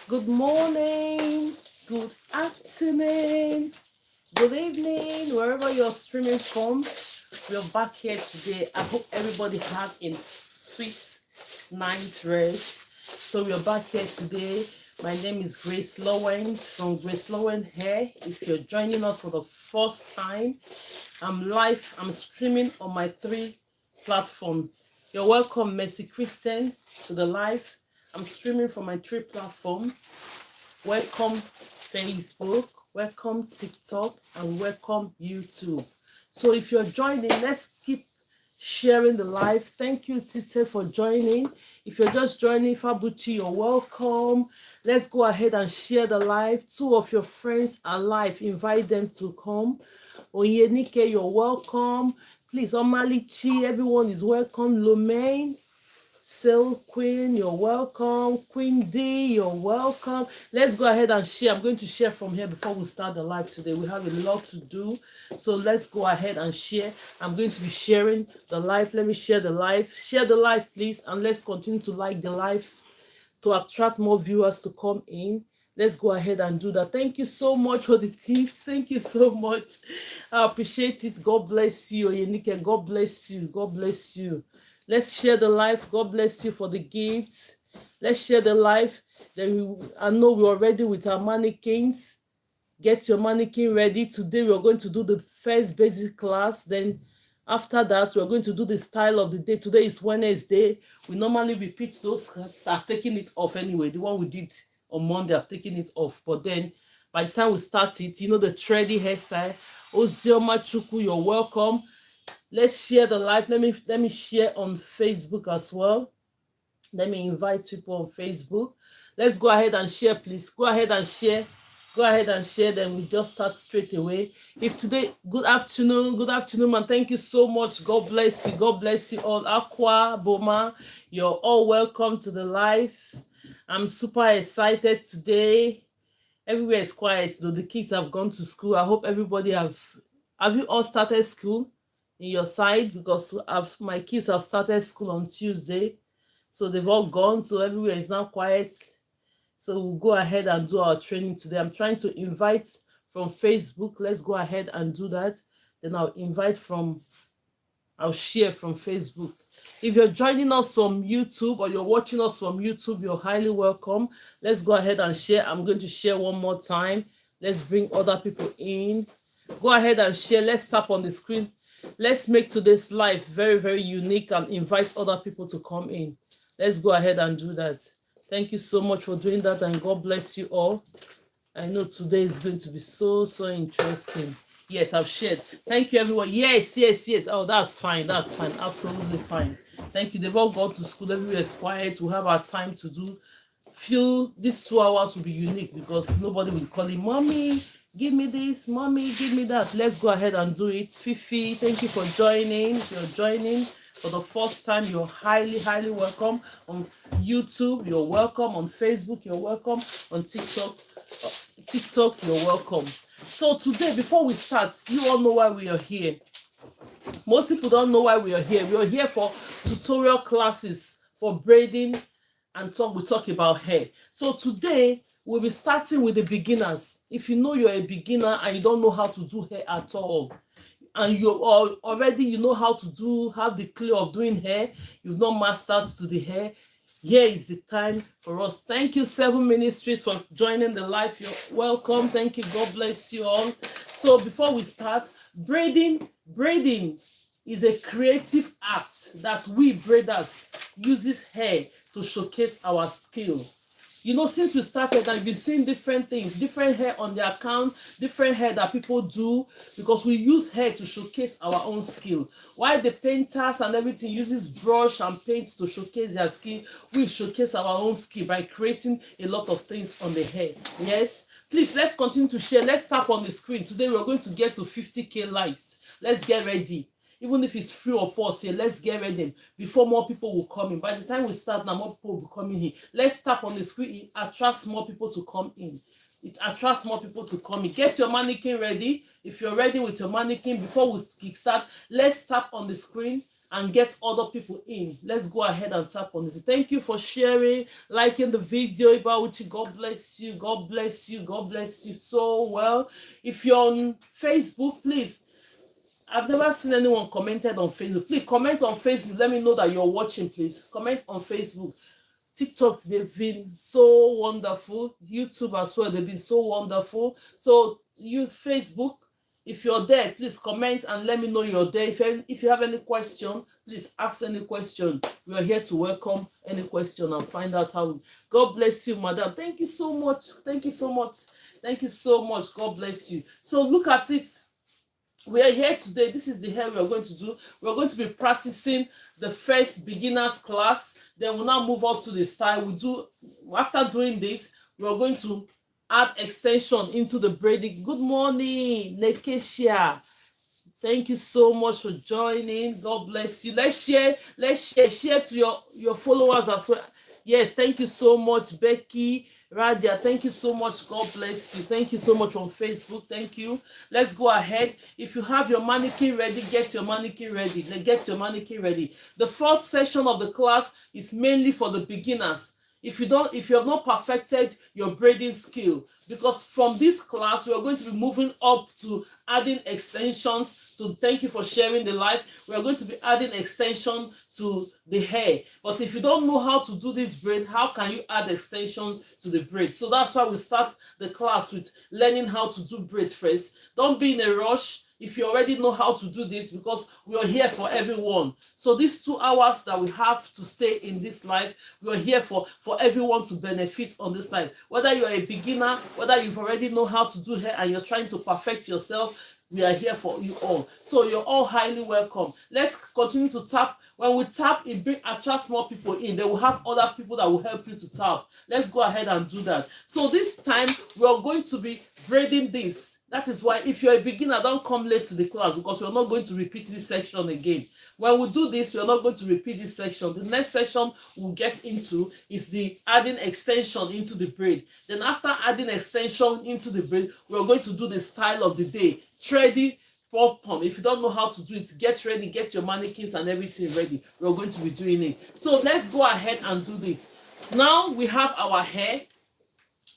Good morning, good afternoon, good evening, wherever you're streaming from. We're back here today. I hope everybody had a sweet night rest. So we're back here today. My name is Grace Lowen from GraceLawendhair. If you're joining us for the first time, I'm live, I'm streaming on my 3 platforms. You're welcome, Mercy Christian, to the live. I'm streaming from my 3 platforms. Welcome Facebook, welcome TikTok, and welcome YouTube. So if you're joining, let's keep sharing the live. Thank you, Tite, for joining. If you're just joining, Fabuchi, you're welcome. Let's go ahead and share the live. 2 of your friends are live. Invite them to come. Oyenike, you're welcome. Please, Omalichi, everyone is welcome. Lumaine, Sil Queen, you're welcome. Queen D, you're welcome. Let's go ahead and share. I'm going to share from here before we start the live today. We have a lot to do, so let's go ahead and share. I'm going to be sharing the live. Let me share the live. Share the live, please, and let's continue to like the live to attract more viewers to come in. Let's go ahead and do that. Thank you so much for the gift. Thank you so much. I appreciate it. God bless you, Yenike. God bless you. God bless you. Let's share the live. God bless you for the gifts. Let's share the live. Then I know we're ready with our mannequins. Get your mannequin ready. Today we're going to do the first basic class. Then after that, we're going to do the style of the day. Today is Wednesday. We normally repeat those class. I've taken it off anyway. The one we did on Monday, I've taken it off. But then by the time we start it, you know, the trendy hairstyle. Ozioma Chukwu, you're welcome. Let's share the live. Let me share on Facebook as well. Let me invite people on Facebook. Let's go ahead and share, please. Go ahead and share. Go ahead and share. Then we just start straight away. If today, good afternoon, man. Thank you so much. God bless you. God bless you all. Aqua, Boma, you're all welcome to the live. I'm super excited today. Everywhere is quiet, though the kids have gone to school. I hope everybody have you all started school in your side? Because my kids have started school on Tuesday, so they've all gone, so everywhere is now quiet. So we'll go ahead and do our training today. I'm trying to invite from Facebook. Let's go ahead and do that. Then I'll share from Facebook. If you're joining us from YouTube or you're watching us from YouTube, you're highly welcome. Let's go ahead and share. I'm going to share one more time. Let's bring other people in. Go ahead and share. Let's tap on the screen. Let's make today's live very, very unique and invite other people to come in. Let's go ahead and do that. Thank you so much for doing that, and God bless you all. I know today is going to be so interesting. Yes, I've shared. Thank you, everyone. Yes. Oh, that's fine. That's fine. Absolutely fine. Thank you. They've all gone to school. Everywhere is quiet. We have our time to do. These 2 hours will be unique because nobody will call him, Mommy, give me this, Mommy, give me that. Let's go ahead and do it. Fifi, thank you for joining. If you're joining for the first time, you're highly welcome. On YouTube, you're welcome. On Facebook, you're welcome. On TikTok, you're welcome. So today, before we start, you all know why we are here. Most people don't know why we are here. We are here for tutorial classes for braiding, and we talk about hair. So today we'll be starting with the beginners. If you know you're a beginner and you don't know how to do hair at all, and you already know how to have the clue of doing hair, you've not mastered to the hair, here is the time for us. Thank you, 7 Ministries, for joining the live. You're welcome. Thank you. God bless you all. So before we start, braiding is a creative act that we braiders uses hair to showcase our skill. You know, since we started, I've been seeing different things, different hair on the account, different hair that people do, because we use hair to showcase our own skill. While the painters and everything uses brush and paints to showcase their skill, we showcase our own skill by creating a lot of things on the hair. Yes? Please, let's continue to share. Let's tap on the screen. Today, we're going to get to 50K likes. Let's get ready. Even if it's 3 or 4, say, let's get ready before more people will come in. By the time we start now, more people will be coming in. Let's tap on the screen. It attracts more people to come in. It attracts more people to come in. Get your mannequin ready. If you're ready with your mannequin, before we start, let's tap on the screen and get other people in. Let's go ahead and tap on it. Thank you for sharing, liking the video. Ibauchi, God bless you. God bless you. God bless you so well. If you're on Facebook, please, I've never seen anyone commented on Facebook. Please comment on Facebook. Let me know that you're watching, please. Comment on Facebook. TikTok, they've been so wonderful. YouTube as well, they've been so wonderful. So you Facebook, if you're there, please comment and let me know you're there. If you have any question, please ask any question. We are here to welcome any question and find out how. God bless you, madam. Thank you so much. Thank you so much. Thank you so much. God bless you. So look at it. We are here today. This is the hair we are going to do. We're going to be practicing the first beginners class. Then we'll now move up to the style. After doing this, we're going to add extension into the braiding. Good morning, Nekeshia. Thank you so much for joining. God bless you. Let's share to your followers as well. Yes, thank you so much, Becky, Radia. Thank you so much. God bless you. Thank you so much on Facebook. Thank you. Let's go ahead. If you have your mannequin ready, get your mannequin ready. Get your mannequin ready. The first session of the class is mainly for the beginners. If you have not perfected your braiding skill, because from this class we are going to be moving up to adding extensions. So thank you for sharing the live. We are going to be adding extension to the hair. But if you don't know how to do this braid, how can you add extension to the braid? So that's why we start the class with learning how to do braid first. Don't be in a rush if you already know how to do this, because we are here for everyone. So these 2 hours that we have to stay in this life, we are here for everyone to benefit on this life. Whether you're a beginner, whether you've already know how to do hair and you're trying to perfect yourself, we are here for you all. So you're all highly welcome. Let's continue to tap. When we tap, it attracts more people in. They will have other people that will help you to tap. Let's go ahead and do that. So this time, we're going to be braiding this. That is why if you're a beginner, don't come late to the class, because we're not going to repeat this section again. When we do this, we're not going to repeat this section. The next section we'll get into is the adding extension into the braid. Then after adding extension into the braid, we're going to do the style of the day. Threading, pom-pom. If you don't know how to do it, get ready, get your mannequins and everything ready. We're going to be doing it. So let's go ahead and do this. Now we have our hair.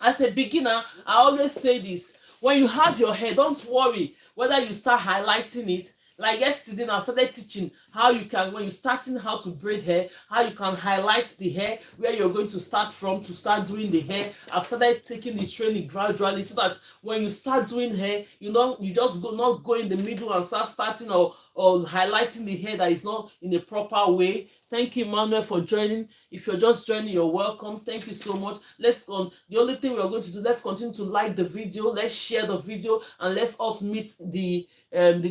As a beginner, I always say this. When you have your hair, don't worry whether you start highlighting it. Like yesterday, I started teaching how you can, when you're starting how to braid hair, how you can highlight the hair, where you're going to start from to start doing the hair. I've started taking the training gradually so that when you start doing hair, you just not go in the middle and start starting or highlighting the hair that is not in a proper way. Thank you, Emmanuel, for joining. If you're just joining, you're welcome. Thank you so much. The only thing we're going to do, let's continue to like the video, let's share the video, and let's us meet the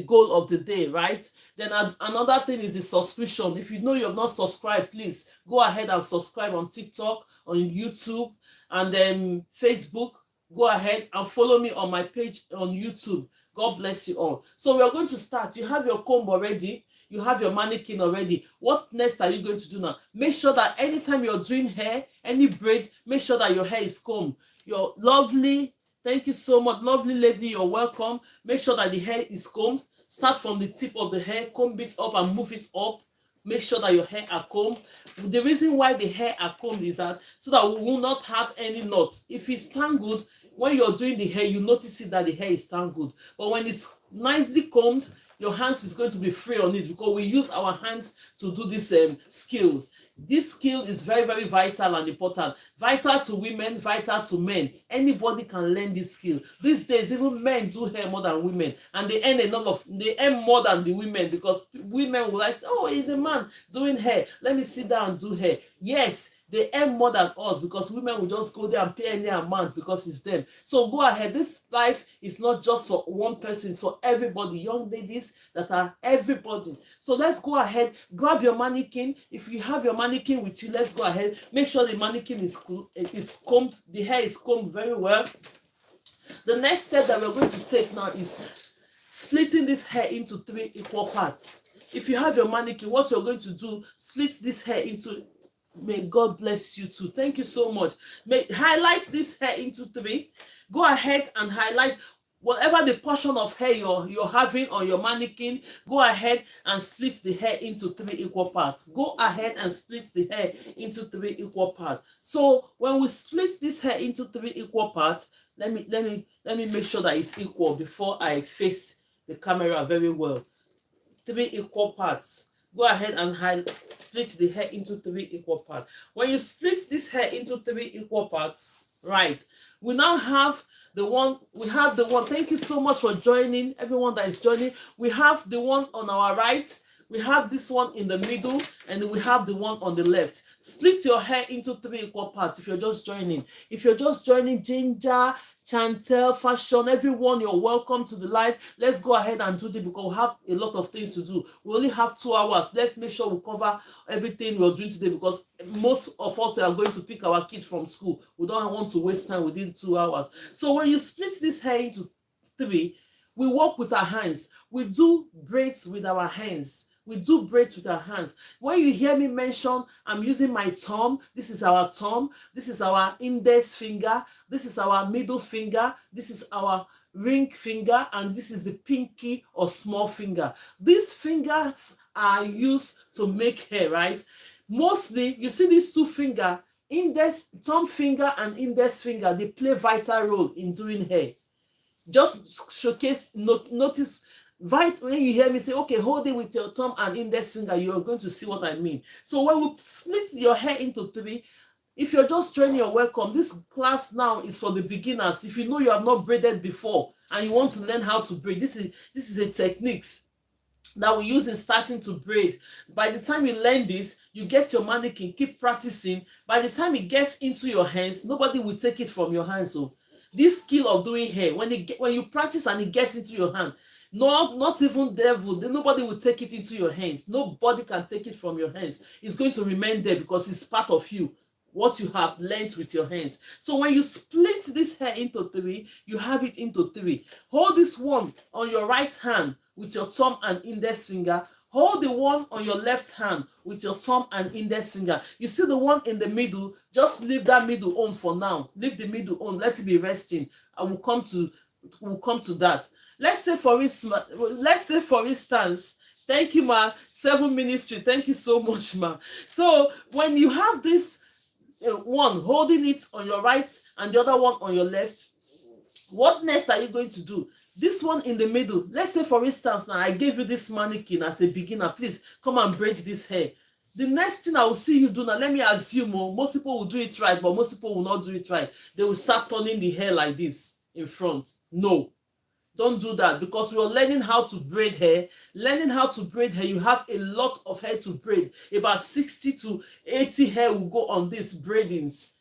goal of the day, right? Then another thing is the subscription. If you know you have not subscribed, please go ahead and subscribe on TikTok, on YouTube, and then Facebook. Go ahead and follow me on my page on YouTube. God bless you all. So we are going to start. You have your comb already. You have your mannequin already. What next are you going to do now? Make sure that anytime you're doing hair, any braid, make sure that your hair is combed. You're lovely. Thank you so much. Lovely lady, you're welcome. Make sure that the hair is combed. Start from the tip of the hair, comb it up and move it up. Make sure that your hair are combed. The reason why the hair are combed is that so that we will not have any knots. If it's tangled, when you're doing the hair, you notice it that the hair is tangled. But when it's nicely combed, your hands is going to be free on it, because we use our hands to do these skills. This skill is very, very vital and important. Vital to women, vital to men. Anybody can learn this skill. These days, even men do hair more than women, and they earn more than the women, because women will like, oh, he's a man doing hair. Let me sit down and do hair. Yes, they earn more than us, because women will just go there and pay any amount because it's them. So go ahead. This life is not just for one person, it's for everybody. Young ladies that are everybody. So let's go ahead. Grab your mannequin. If you have your mannequin with you, let's go ahead. Make sure the mannequin is combed. The hair is combed very well. The next step that we're going to take now is splitting this hair into 3 equal parts. If you have your mannequin, what you're going to do, split this hair into, may God bless you too. Thank you so much. Highlight this hair into 3. Go ahead and highlight. whatever the portion of hair you're having on your mannequin, go ahead and split the hair into 3 equal parts. Go ahead and split the hair into 3 equal parts. So when we split this hair into 3 equal parts, let me make sure that it's equal before I face the camera very well. 3 equal parts. Go ahead and split the hair into 3 equal parts. When you split this hair into 3 equal parts, right, we now have the one, thank you so much for joining, everyone that is joining. We have the one on our right, we have this one in the middle, and we have the one on the left. Split your hair into 3 equal parts if you're just joining. If you're just joining, Ginger, Chantel, Fashion, everyone, you're welcome to the live. Let's go ahead and do this because we have a lot of things to do. We only have 2 hours. Let's make sure we cover everything we're doing today because most of us are going to pick our kids from school. We don't want to waste time within 2 hours. So when you split this hair into 3, we work with our hands. We do braids with our hands. We do braids with our hands. When you hear me mention, I'm using my thumb. This is our thumb. This is our index finger. This is our middle finger. This is our ring finger. And this is the pinky or small finger. These fingers are used to make hair, right? Mostly, you see these 2 fingers, thumb finger and index finger, they play vital role in doing hair. Just showcase, notice, when you hear me say, okay, hold it with your thumb and index finger, you're going to see what I mean. So when we split your hair into 3, if you're just joining, you're welcome. This class now is for the beginners. If you know you have not braided before and you want to learn how to braid, this is a technique that we use in starting to braid. By the time you learn this, you get your mannequin, keep practicing. By the time it gets into your hands, nobody will take it from your hands. So this skill of doing hair, when you practice and it gets into your hand, not even devil, nobody will take it into your hands. Nobody can take it from your hands. It's going to remain there because it's part of you, what you have learned with your hands. So when you split this hair into 3, you have it into 3. Hold this one on your right hand with your thumb and index finger. Hold the one on your left hand with your thumb and index finger. You see the one in the middle, just leave that middle on for now. Leave the middle on, let it be resting. I will come to that. Let's say for instance, thank you, ma, 7 Ministry. Thank you so much, ma. So when you have this one holding it on your right and the other one on your left, what next are you going to do? This one in the middle, let's say for instance now I gave you this mannequin as a beginner, please come and braid this hair. The next thing I will see you do now, let me assume most people will do it right, but most people will not do it right. They will start turning the hair like this in front. No, don't do that, because we're learning how to braid hair. Learning how to braid hair, you have a lot of hair to braid. About 60 to 80 hair will go on these braidings.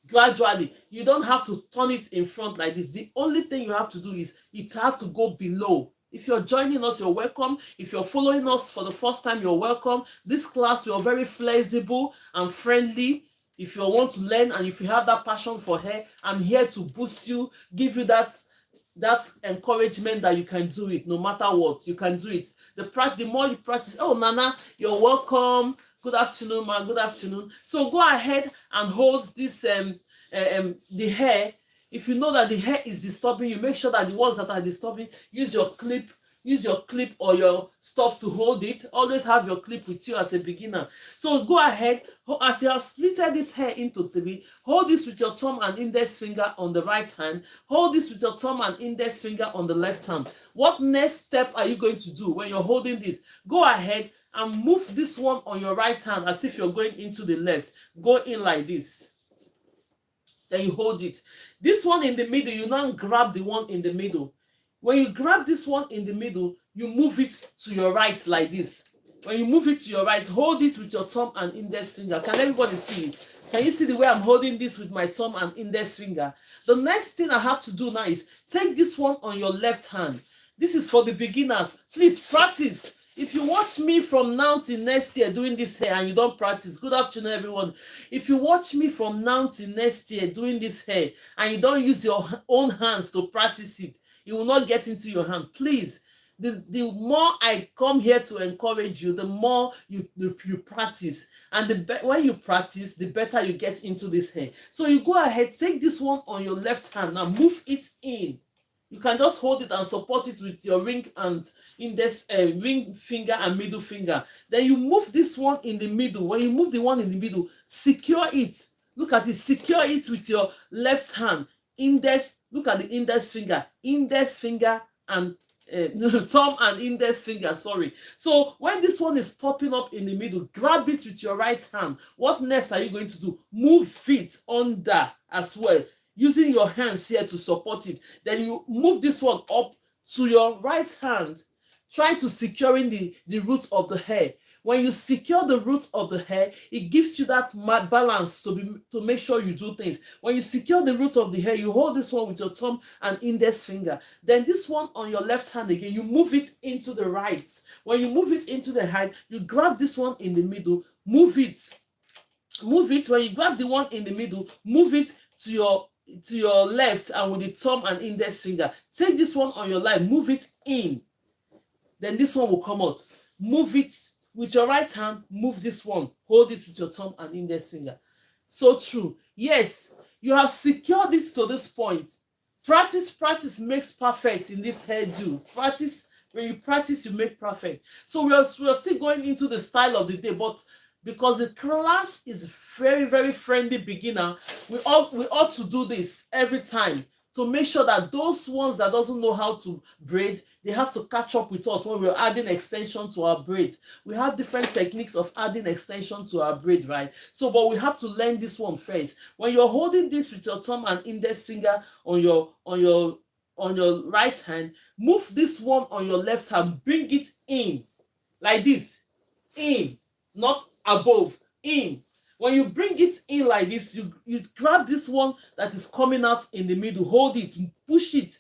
Gradually, you don't have to turn it in front like this. The only thing you have to do is it has to go below. If you're joining us, you're welcome. If you're following us for the first time, you're welcome. This class, we are very flexible and friendly. If you want to learn and if you have that passion for hair, I'm here to boost you, give you that encouragement that you can do it. No matter what, you can do it. The more you practice, oh, Nana, you're welcome. Good afternoon, ma. Good afternoon. So go ahead and hold this the hair. If you know that the hair is disturbing you, make sure that the ones that are disturbing, use your clip or your stuff to hold it. Always have your clip with you as a beginner. So go ahead, as you have splitted this hair into 3, hold this with your thumb and index finger on the right hand. Hold this with your thumb and index finger on the left hand. What next step are you going to do when you're holding this? Go ahead and move this one on your right hand as if you're going into the left. Go in like this. Then you hold it. This one in the middle, you now grab the one in the middle. When you grab this one in the middle, you move it to your right like this. When you move it to your right, hold it with your thumb and index finger. Can everybody see it? Can you see the way I'm holding this with my thumb and index finger? The next thing I have to do now is take this one on your left hand. This is for the beginners. Please practice. If you watch me from now till next year doing this hair and you don't practice, good afternoon, everyone. If you watch me from now till next year doing this hair and you don't use your own hands to practice it, it will not get into your hand. Please, the more I come here to encourage you, the more you practice. And when you practice, the better you get into this hair. So you go ahead, take this one on your left hand, now move it in. You can just hold it and support it with your ring and index, ring finger and middle finger. Then you move this one in the middle. When you move the one in the middle, secure it. Look at it. Secure it with your left hand. Index. Look at the index finger, and thumb and index finger. Sorry. So when this one is popping up in the middle, grab it with your right hand. What next are you going to do? Move it under as well, using your hands here to support it. Then you move this one up to your right hand, try to securing the roots of the hair. When you secure the roots of the hair, it gives you that balance to make sure you do things. When you secure the roots of the hair, you hold this one with your thumb and index finger. Then this one on your left hand again, you move it into the right. When you move it into the right, you grab this one in the middle, move it. When you grab the one in the middle, move it to your left, and with the thumb and index finger, take this one on your left, move it in. Then this one will come out. Move it with your right hand, move this one, hold it with your thumb and index finger. So true. Yes, you have secured it to this point. Practice makes perfect in this hairdo. When you practice, you make perfect. So we are still going into the style of the day, but because the class is very, very friendly beginner, we ought to do this every time to make sure that those ones that doesn't know how to braid, they have to catch up with us when we're adding extension to our braid. We have different techniques of adding extension to our braid, right? So, but we have to learn this one first. When you're holding this with your thumb and index finger on your right hand, move this one on your left hand, bring it in like this, in, not above, in. When you bring it in like this, you grab this one that is coming out in the middle, hold it, push it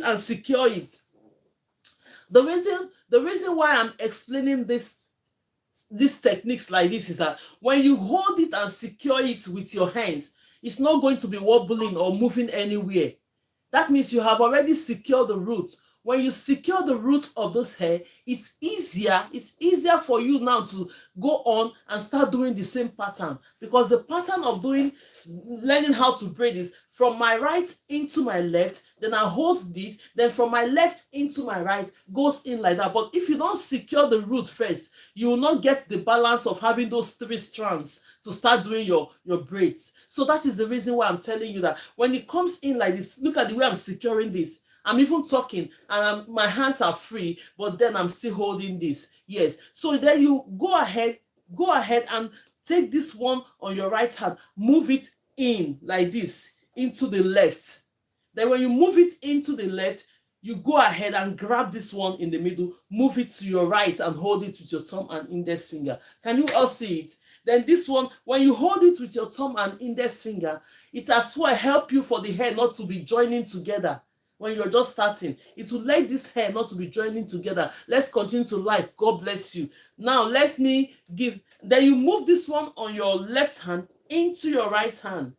and secure it. The reason why I'm explaining these techniques like this is that when you hold it and secure it with your hands, it's not going to be wobbling or moving anywhere. That means you have already secured the roots. When you secure the roots of this hair, it's easier for you now to go on and start doing the same pattern, because the pattern of learning how to braid is from my right into my left, then I hold this, then from my left into my right, goes in like that. But if you don't secure the root first, you will not get the balance of having those 3 strands to start doing your braids. So that is the reason why I'm telling you that when it comes in like this, look at the way I'm securing this. I'm even talking and my hands are free, but then I'm still holding this. Yes. So then you go ahead and take this one on your right hand, move it in like this into the left. Then when you move it into the left, you go ahead and grab this one in the middle, move it to your right and hold it with your thumb and index finger. Can you all see it? Then this one, when you hold it with your thumb and index finger, it as well help you for the hair not to be joining together. When you're just starting, it will let this hair not to be joining together. Let's continue to like. God bless you. Now let me give. Then you move this one on your left hand into your right hand.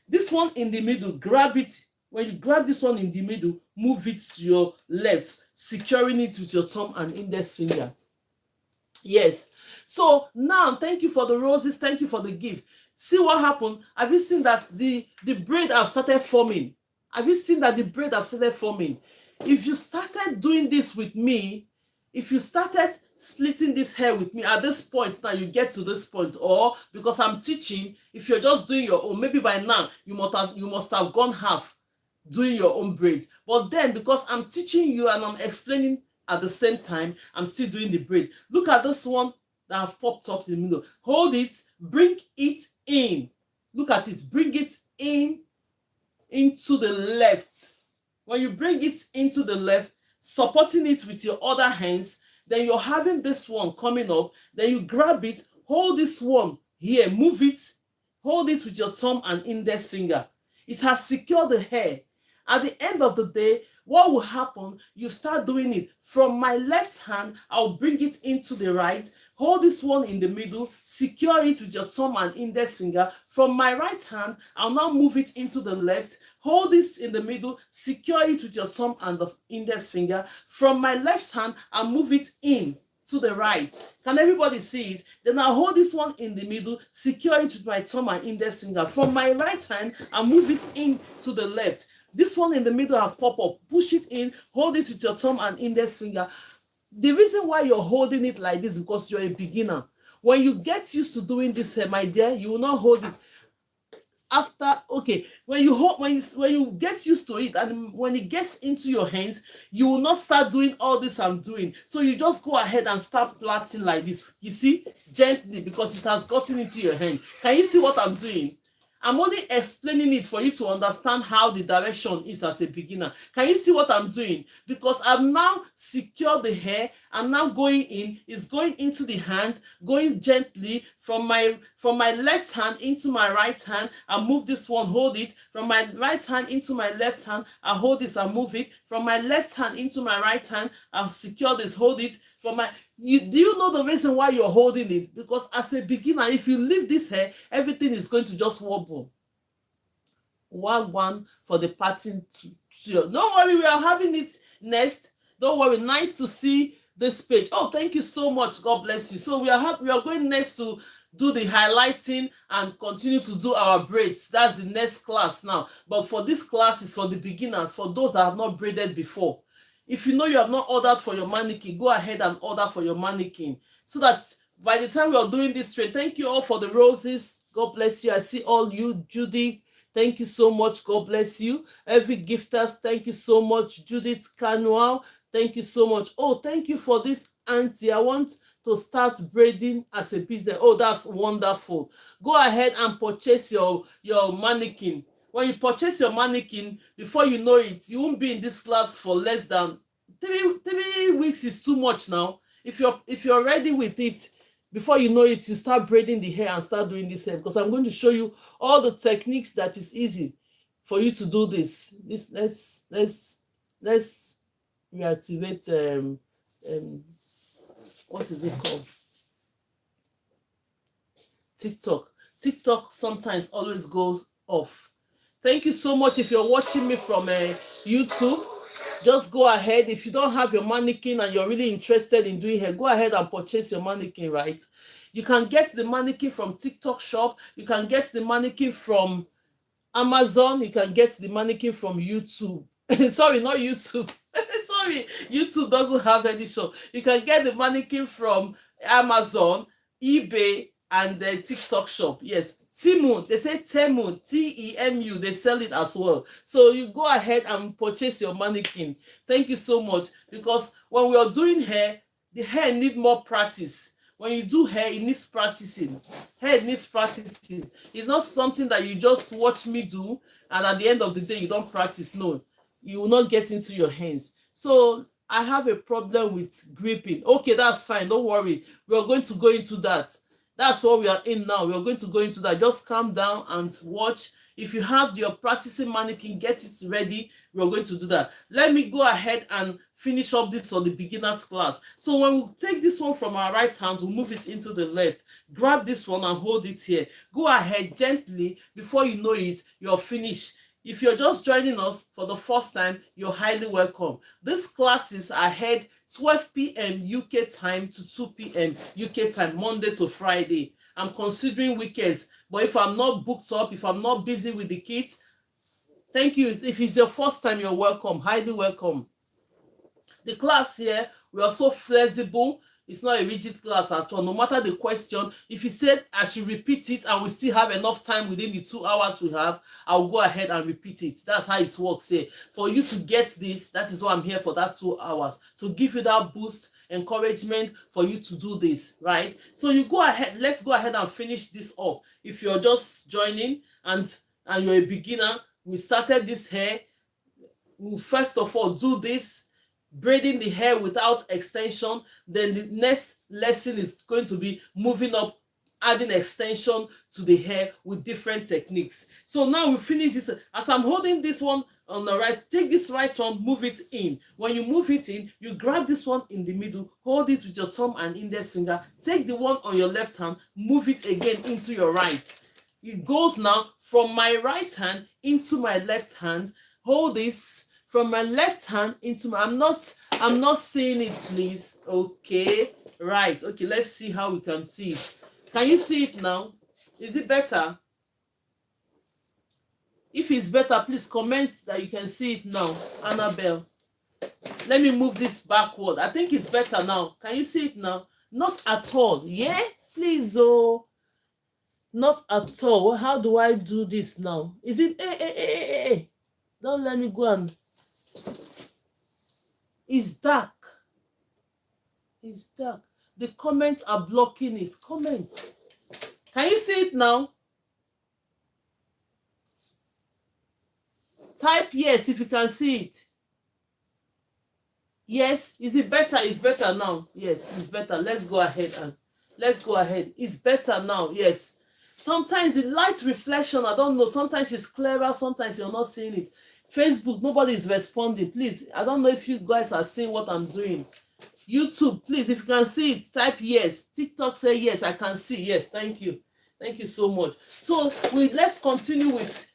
This one in the middle, grab it. When you grab this one in the middle, move it to your left, securing it with your thumb and index finger. Yes. So now, thank you for the roses. Thank you for the gift. See what happened? Have you seen that the braid have started forming? Have you seen that the braid have started forming? If you started doing this with me, if you started splitting this hair with me at this point, now you get to this point, or because I'm teaching, if you're just doing your own, maybe by now you must have gone half doing your own braids. But then because I'm teaching you and I'm explaining at the same time, I'm still doing the braid. Look at this one that have popped up in the middle. Hold it, bring it in. Look at it, bring it in into the left. When you bring it into the left, supporting it with your other hands, then you're having this one coming up, then you grab it, hold this one here, move it, hold it with your thumb and index finger. It has secured the hair. At the end of the day, what will happen? You start doing it. From my left hand, I'll bring it into the right, hold this one in the middle, secure it with your thumb and index finger. From my right hand, I'll now move it into the left, hold this in the middle, secure it with your thumb and the index finger. From my left hand, I'll move it in to the right. Can everybody see it? Then I'll hold this one in the middle, secure it with my thumb and index finger. From my right hand, I'll move it in to the left. This one in the middle has pop up. Push it in, hold it with your thumb and index finger. The reason why you're holding it like this is because you're a beginner. When you get used to doing this, my dear, you will not hold it after. Okay, when you get used to it and when it gets into your hands, you will not start doing all this I'm doing. So you just go ahead and start plaiting like this. You see, gently, because it has gotten into your hand. Can you see what I'm doing? I'm only explaining it for you to understand how the direction is as a beginner. Can you see what I'm doing? Because I've now secured the hair and now going in, is going into the hand, going gently from my left hand into my right hand. I move this one, hold it. From my right hand into my left hand, I hold this, I move it. From my left hand into my right hand, I'll secure this, hold it. Do you know the reason why you're holding it? Because as a beginner, if you leave this hair, everything is going to just wobble. One for the pattern to don't worry, we are having it next. Don't worry. Nice to see this page. Oh, thank you so much. God bless you. So we are going next to do the highlighting and continue to do our braids. That's the next class now. But for this class is for the beginners, for those that have not braided before. If you know you have not ordered for your mannequin, go ahead and order for your mannequin so that by the time we are doing this trade, thank you all for the roses. God bless you. I see all you, Judy. Thank you so much. God bless you. Every gifters, thank you so much. Judith Canwell, thank you so much. Oh, thank you for this, auntie. I want to start braiding as a business. Oh, that's wonderful. Go ahead and purchase your mannequin. When you purchase your mannequin, before you know it, you won't be in this class for less than 3 weeks. Is too much now. If you're ready with it, before you know it, you start braiding the hair and start doing this hair, because I'm going to show you all the techniques that is easy for you to do this. Let's reactivate what is it called? TikTok sometimes always goes off. Thank you so much. If you're watching me from YouTube, just go ahead. If you don't have your mannequin and you're really interested in doing hair, go ahead and purchase your mannequin, right? You can get the mannequin from TikTok shop. You can get the mannequin from Amazon. You can get the mannequin from YouTube. Sorry, not YouTube. Sorry, YouTube doesn't have any shop. You can get the mannequin from Amazon, eBay, and the TikTok shop. Yes. Temu, they say Temu, Temu, they sell it as well. So you go ahead and purchase your mannequin. Thank you so much. Because when we are doing hair, the hair needs more practice. When you do hair, it needs practicing. Hair needs practicing. It's not something that you just watch me do and at the end of the day you don't practice. No, you will not get into your hands. So I have a problem with gripping. Okay, that's fine. Don't worry. We are going to go into that. That's what we are in now. We are going to go into that. Just calm down and watch. If you have your practicing mannequin, get it ready. We're going to do that. Let me go ahead and finish up this for the beginners class. So when we take this one from our right hand, we'll move it into the left. Grab this one and hold it here. Go ahead gently. Before you know it, you're finished. If you're just joining us for the first time, you're highly welcome. These classes are held 12 p.m. UK time to 2 p.m. UK time, Monday to Friday. I'm considering weekends, but if I'm not booked up, if I'm not busy with the kids, thank you. If it's your first time, you're welcome, highly welcome. The class here, we are so flexible. It's not a rigid class at all. No matter the question, if you said I should repeat it and we still have enough time within the 2 hours we have, I'll go ahead and repeat it. That's how it works here. For you to get this, that is why I'm here for that 2 hours. To give you that boost, encouragement for you to do this, right? So you go ahead, let's go ahead and finish this up. If you're just joining and you're a beginner, we started this hair. We'll first of all do this, braiding the hair without extension. Then the next lesson is going to be moving up, adding extension to the hair with different techniques. So now we finish this. As I'm holding this one on the right, take this right one, move it in. When you move it in, you grab this one in the middle, hold it with your thumb and index finger, take the one on your left hand, move it again into your right. It goes now from my right hand into my left hand. Hold this from my left hand into my, I'm not seeing it, please. Okay, right. Okay, let's see how we can see it. Can you see it now? Is it better? If it's better, please comment that you can see it now. Annabelle, let me move this backward. I think it's better now. Can you see it now? Not at all. Yeah, please. Oh, not at all. How do I do this now? Is it don't let me go and it's dark. It's dark. The comments are blocking it. Comment. Can you see it now? Type yes if you can see it. Yes, is it better? It's better now. Yes, it's better. Let's go ahead and It's better now. Yes. Sometimes the light reflection, I don't know. Sometimes it's clearer. Sometimes you're not seeing it. Facebook, nobody is responding. Please, I don't know if you guys are seeing what I'm doing. YouTube, please, if you can see it, type yes. TikTok, say yes, I can see. Yes, thank you. Thank you so much. So let's continue with,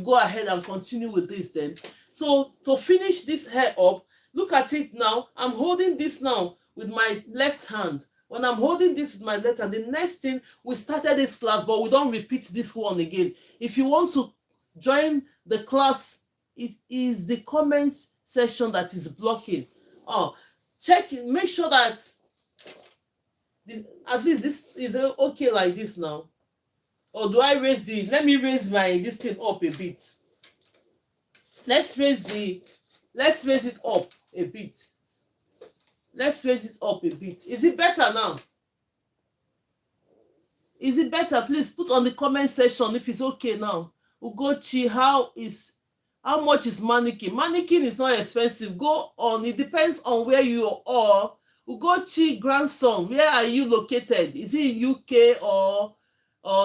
go ahead and continue with this then. So to finish this hair up, look at it now. I'm holding this now with my left hand. When I'm holding this with my left hand, the next thing, we started this class, but we don't repeat this one again. If you want to join the class, it is the comments section that is blocking. Oh, check it, make sure that at least this is okay like this now. Or do I raise let me raise this thing up a bit. Let's raise it up a bit. Let's raise it up a bit. Is it better now? Is it better? Please put on the comment section if it's okay now. Ugochi, how much is mannequin? Mannequin is not expensive. Go on. It depends on where you are. Ugochi, grandson, where are you located? Is it UK or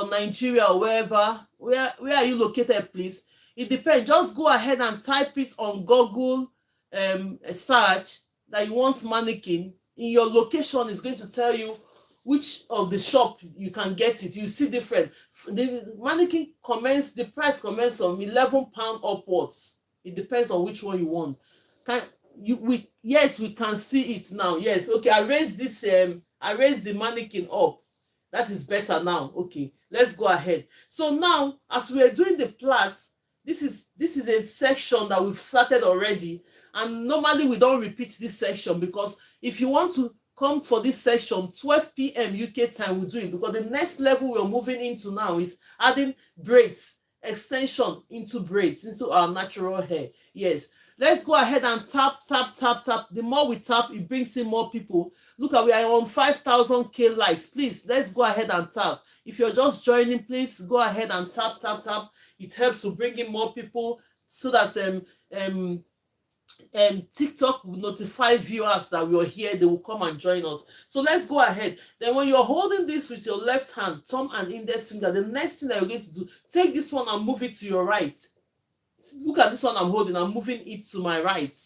Nigeria or wherever? Where are you located, please? It depends. Just go ahead and type it on Google search that you want mannequin. In your location, is going to tell you which of the shop you can get it. You see different. The mannequin the price commences from £11 upwards. It depends on which one you want. Yes, we can see it now. Yes, okay. I raised the mannequin up. That is better now. Okay, let's go ahead. So now, as we are doing the plaits, this is a section that we've started already, and normally we don't repeat this section because if you want to come for this section, 12 p.m. UK time, we do it because the next level we're moving into now is adding braids, extension into braids, into our natural hair. Yes. Let's go ahead and tap. The more we tap, it brings in more people. Look at, we are on 5,000K likes. Please, let's go ahead and tap. If you're just joining, please go ahead and tap. It helps to bring in more people so that TikTok will notify viewers that we are here. They will come and join us. So let's go ahead. Then when you're holding this with your left hand, thumb and index finger, the next thing that you're going to do, take this one and move it to your right. Look at this one I'm holding. I'm moving it to my right.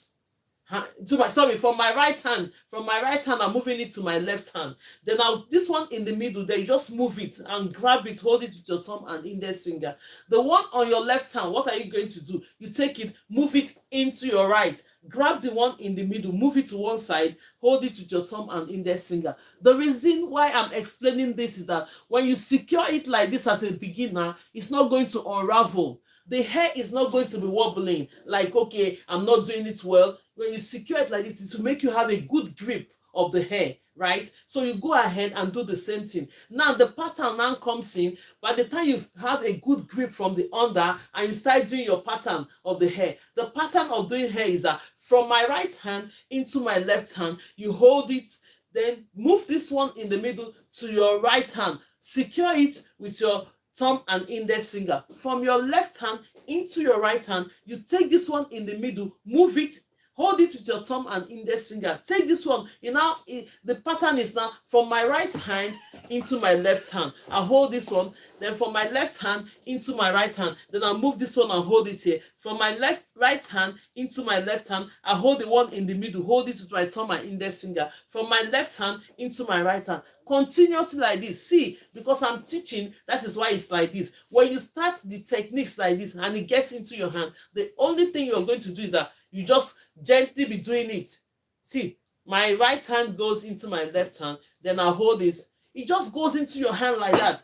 From my right hand. From my right hand, I'm moving it to my left hand. Then this one in the middle, then you just move it and grab it, hold it with your thumb and index finger. The one on your left hand, what are you going to do? You take it, move it into your right. Grab the one in the middle, move it to one side, hold it with your thumb and index finger. The reason why I'm explaining this is that when you secure it like this as a beginner, it's not going to unravel. The hair is not going to be wobbling like, okay, I'm not doing it well. When you secure it like this, it will make you have a good grip of the hair, right? So you go ahead and do the same thing. Now the pattern now comes in. By the time you have a good grip from the under and you start doing your pattern of the hair, the pattern of doing hair is that from my right hand into my left hand, you hold it, then move this one in the middle to your right hand. Secure it with your thumb and index finger. From your left hand into your right hand, you take this one in the middle, move it, hold it with your thumb and index finger. Take this one. The pattern is now from my right hand into my left hand. I hold this one. Then from my left hand into my right hand. Then I move this one and hold it here. From my right hand into my left hand, I hold the one in the middle, hold it with my thumb and index finger. From my left hand into my right hand. Continuously like this. See, because I'm teaching, that is why it's like this. When you start the techniques like this and it gets into your hand, the only thing you're going to do is that you just gently be doing it. See, my right hand goes into my left hand, then I hold this. It just goes into your hand like that.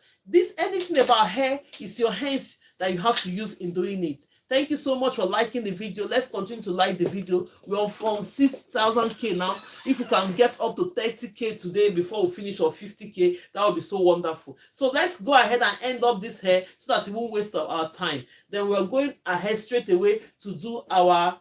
Anything about hair is your hands that you have to use in doing it. Thank you so much for liking the video. Let's continue to like the video. We're from 6,000k now. If we can get up to 30k today before we finish, or 50k, that would be so wonderful. So let's go ahead and end up this hair so that it won't waste our time. Then we're going ahead straight away to do our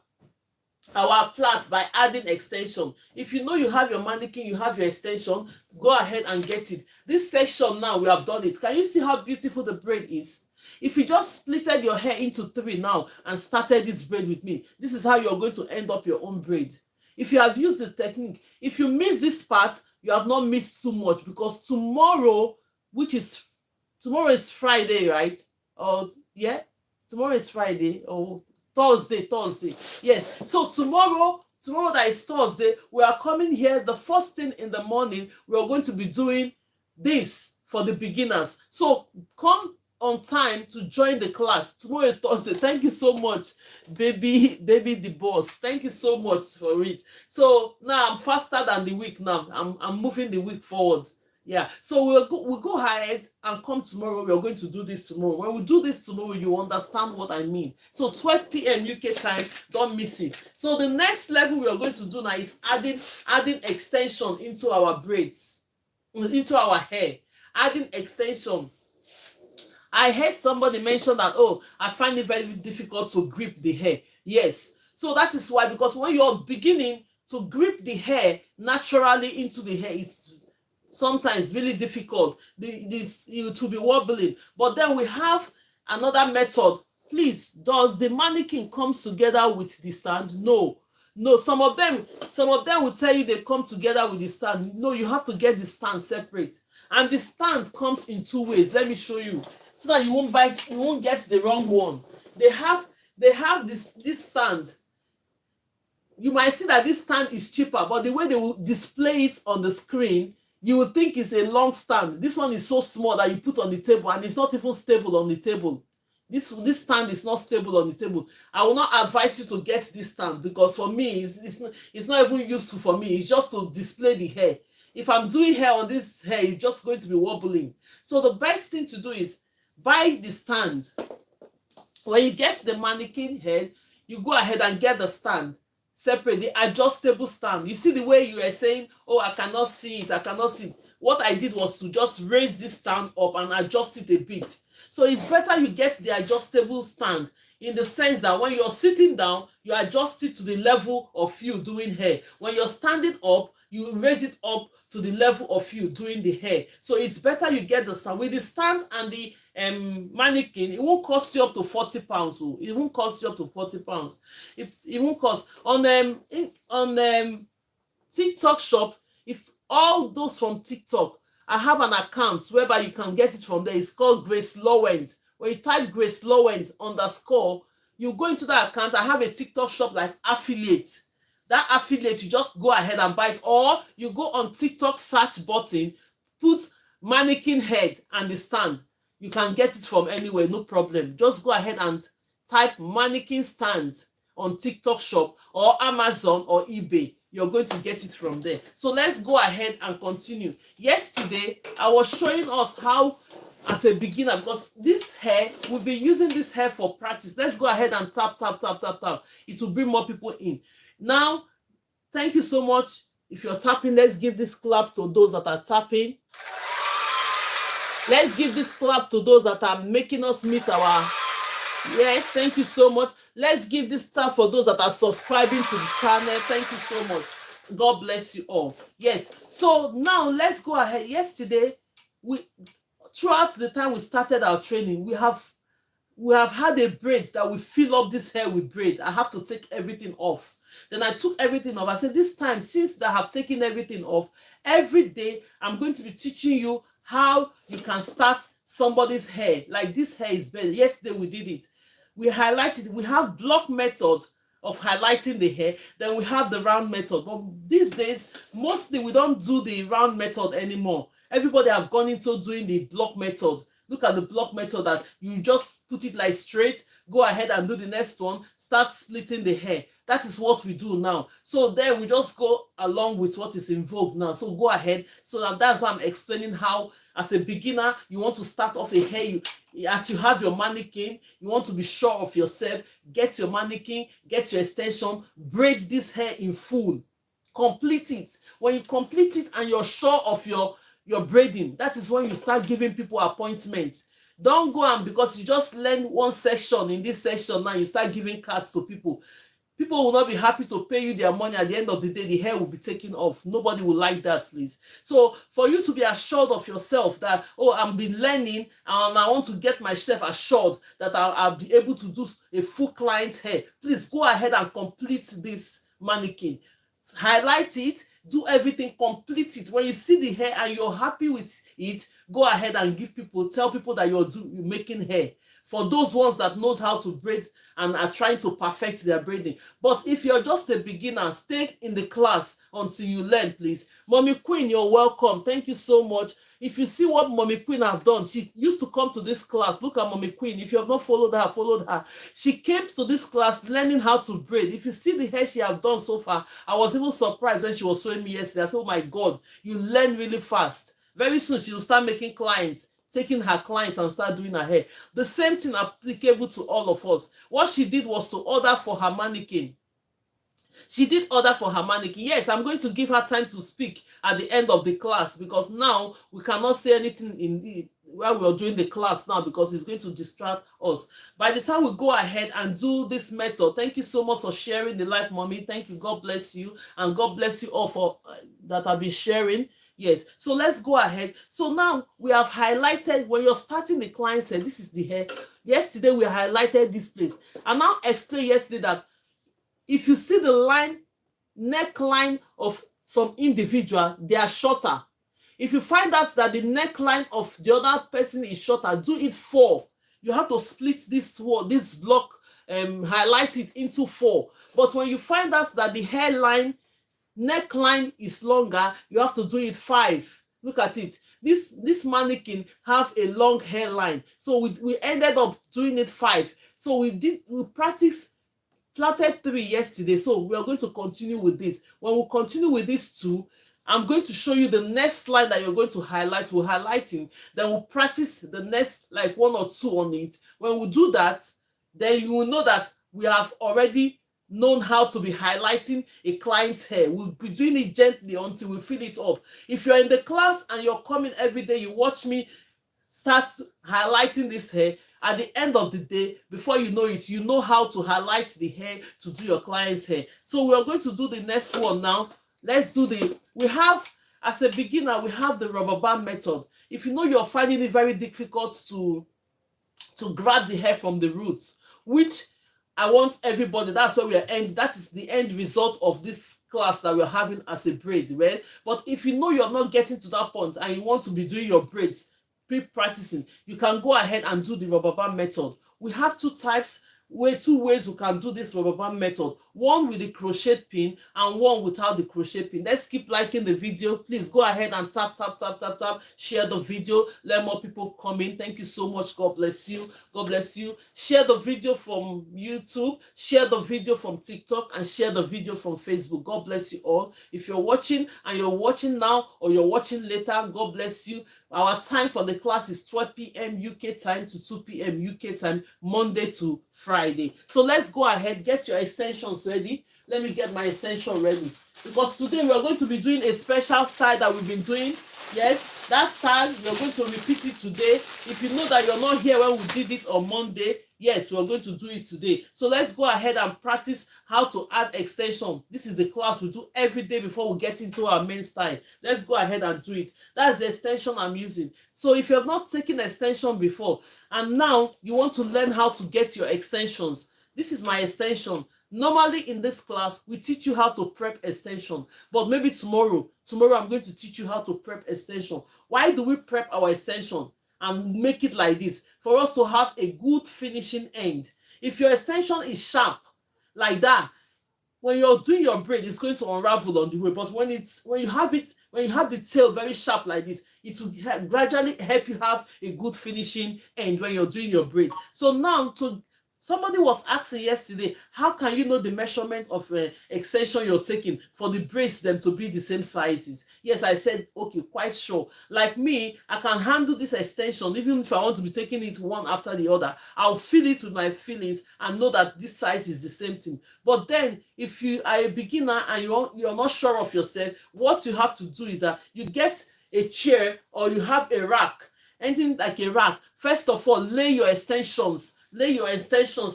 plaits by adding extension. If you know you have your mannequin, you have your extension, go ahead and get it. This section now, we have done it. Can you see how beautiful the braid is? If you just splitted your hair into 3 now and started this braid with me, this is how you're going to end up your own braid. If you have used this technique, if you miss this part, you have not missed too much, because tomorrow is Friday, right? Or yeah, tomorrow is Friday, or Thursday. Yes. So tomorrow that is Thursday, we are coming here. The first thing in the morning, we are going to be doing this for the beginners. So come on time to join the class. Tomorrow is Thursday. Thank you so much, baby the boss. Thank you so much for it. So now I'm faster than the week now. I'm moving the week forward. Yeah, so we'll go ahead and come tomorrow. We're going to do this tomorrow. When we do this tomorrow, you understand what I mean. So 12 p.m. UK time, don't miss it. So the next level we are going to do now is adding extension into our braids, into our hair. Adding extension. I heard somebody mention that, oh, I find it very difficult to grip the hair. Yes, so that is why, because when you're beginning to grip the hair naturally into the hair, it's sometimes really difficult. It will be wobbling. But then we have another method. Please, does the mannequin comes together with the stand? No. Some of them will tell you they come together with the stand. No, you have to get the stand separate. And the stand comes in 2 ways. Let me show you, so that you won't get the wrong one. They have this stand. You might see that this stand is cheaper, but the way they will display it on the screen, you will think it's a long stand. This one is so small that you put on the table, and it's not even stable on the table. This stand is not stable on the table. I will not advise you to get this stand, because for me, it's not even useful for me. It's just to display the hair. If I'm doing hair on this hair, it's just going to be wobbling. So the best thing to do is buy the stand. When you get the mannequin head, you go ahead and get the stand separate, the adjustable stand. You see the way you are saying, oh, I cannot see it. What I did was to just raise this stand up and adjust it a bit. So it's better you get the adjustable stand, in the sense that when you're sitting down, you adjust it to the level of you doing hair. When you're standing up, you raise it up to the level of you doing the hair. So it's better you get the stand. With the stand and the mannequin, it won't cost you up to 40 pounds. It won't cost you up to 40 pounds. It won't cost. On TikTok shop, if all those from TikTok, I have an account whereby you can get it from there. It's called GraceLawend. When you type GraceLawend_, you go into that account. I have a TikTok shop like affiliate. That affiliate, you just go ahead and buy it, or you go on TikTok search button, put mannequin head and the stand. You can get it from anywhere, no problem. Just go ahead and type mannequin stand on TikTok shop or Amazon or eBay. You're going to get it from there. So let's go ahead and continue. Yesterday, I was showing us how, as a beginner, because this hair, we've been using this hair for practice. Let's go ahead and tap. It will bring more people in. Now, thank you so much. If you're tapping, let's give this clap to those that are tapping. Let's give this clap to those that are making us meet our... Yes, thank you so much. Let's give this tap for those that are subscribing to the channel. Thank you so much. God bless you all. Yes, so now let's go ahead. Yesterday, throughout the time we started our training, we have had a braid that we fill up this hair with braid. I have to take everything off. Then I took everything off. I said, this time, since I have taken everything off, every day I'm going to be teaching you how you can start somebody's hair. Like this hair is better. Yesterday we did it. We highlighted. We have block method of highlighting the hair. Then we have the round method. But these days, mostly we don't do the round method anymore. Everybody have gone into doing the block method. look at the block method, that you just put it like straight, go ahead and do the next one, start splitting the hair. That is what we do now. So then we just go along with what is in vogue now. So go ahead. So that's why I'm explaining how, as a beginner, you want to start off a hair. As you have your mannequin, you want to be sure of yourself. Get your mannequin, get your extension, braid this hair in full. Complete it. When you complete it and you're sure of your braiding, that is when you start giving people appointments. Don't go and because you just learn one section in this section, now you start giving cards to people. People will not be happy to pay you their money. At the end of the day, the hair will be taken off. Nobody will like that, please. So for you to be assured of yourself that, oh, I've been learning and I want to get myself assured that I'll be able to do a full client hair, please go ahead and complete this mannequin. Highlight it, do everything, complete it. When you see the hair and you're happy with it, go ahead and tell people that you're making hair. For those ones that knows how to braid and are trying to perfect their braiding. But if you're just a beginner, stay in the class until you learn, please. Mommy Queen, you're welcome. Thank you so much. If you see what Mommy Queen have done, she used to come to this class. Look at Mommy Queen. If you have not followed her. She came to this class learning how to braid. If you see the hair she have done so far, I was even surprised when she was showing me yesterday. I said, oh my God, you learn really fast. Very soon she will start making clients, taking her clients and start doing her hair. The same thing applicable to all of us. What she did was to order for her mannequin. She did order for her mannequin. Yes, I'm going to give her time to speak at the end of the class, because now we cannot say anything while we're doing the class now, because it's going to distract us. By the time we go ahead and do this method, thank you so much for sharing the live, Mommy. Thank you. God bless you. And God bless you all for that have been sharing. Yes, so let's go ahead. So now we have highlighted, when you're starting the client set, this is the hair. Yesterday we highlighted this place. I now explained yesterday that if you see the neckline of some individual, they are shorter. If you find out that the neckline of the other person is shorter, do it 4. You have to split this block, highlight it into 4. But when you find out that the neckline is longer, you have to do it 5. Look at it. This mannequin have a long hairline, so we ended up doing it 5. So we plaited 3 yesterday, so we are going to continue with this. When we continue with this 2, I'm going to show you the next slide that you're going to highlight. We're highlighting, then we'll practice the next like 1 or 2 on it. When we do that, then you will know that we have already known how to be highlighting a client's hair. We'll be doing it gently until we fill it up. If you're in the class and you're coming every day, you watch me start highlighting this hair. At the end of the day, before you know it, you know how to highlight the hair to do your client's hair. So we are going to do the next one now. Let's do we have, as a beginner, we have the rubber band method. If you know you're finding it very difficult to grab the hair from the roots, which I want everybody, that's where we are that is the end result of this class that we're having as a braid, right? But if you know you're not getting to that point and you want to be doing your braids, practicing, you can go ahead and do the rubber band method. We have 2 ways we can do this rubber band method. One with the crochet pin and one without the crochet pin. Let's keep liking the video. Please go ahead and tap, share the video. Let more people come in. Thank you so much. God bless you. God bless you. Share the video from YouTube, share the video from TikTok, and share the video from Facebook. God bless you all. If you're watching and you're watching now or you're watching later, God bless you. Our time for the class is 12 p.m. UK time to 2 p.m. UK time, Monday to Friday. So let's go ahead, get your extensions ready. Let me get my extension ready, because today we are going to be doing a special style that we've been doing. Yes, that style, we're going to repeat it today. If you know that you're not here when we did it on Monday, yes, we're going to do it today. So let's go ahead and practice how to add extension. This is the class we do every day before we get into our main style. Let's go ahead and do it. That's the extension I'm using. So if you have not taken extension before and now you want to learn how to get your extensions, this is my extension. Normally in this class, we teach you how to prep extension, but maybe tomorrow I'm going to teach you how to prep extension. Why do we prep our extension and make it like this? For us to have a good finishing end. If your extension is sharp like that, when you're doing your braid, it's going to unravel on the way. But when you have the tail very sharp like this, it will gradually help you have a good finishing end when you're doing your braid. So now, somebody was asking yesterday, how can you know the measurement of extension you're taking for the braids them to be the same sizes? Yes, I said, okay, quite sure. Like me, I can handle this extension even if I want to be taking it one after the other. I'll feel it with my feelings and know that this size is the same thing. But then, if you are a beginner and you're not sure of yourself, what you have to do is that you get a chair or you have a rack, anything like a rack. First of all, lay your extensions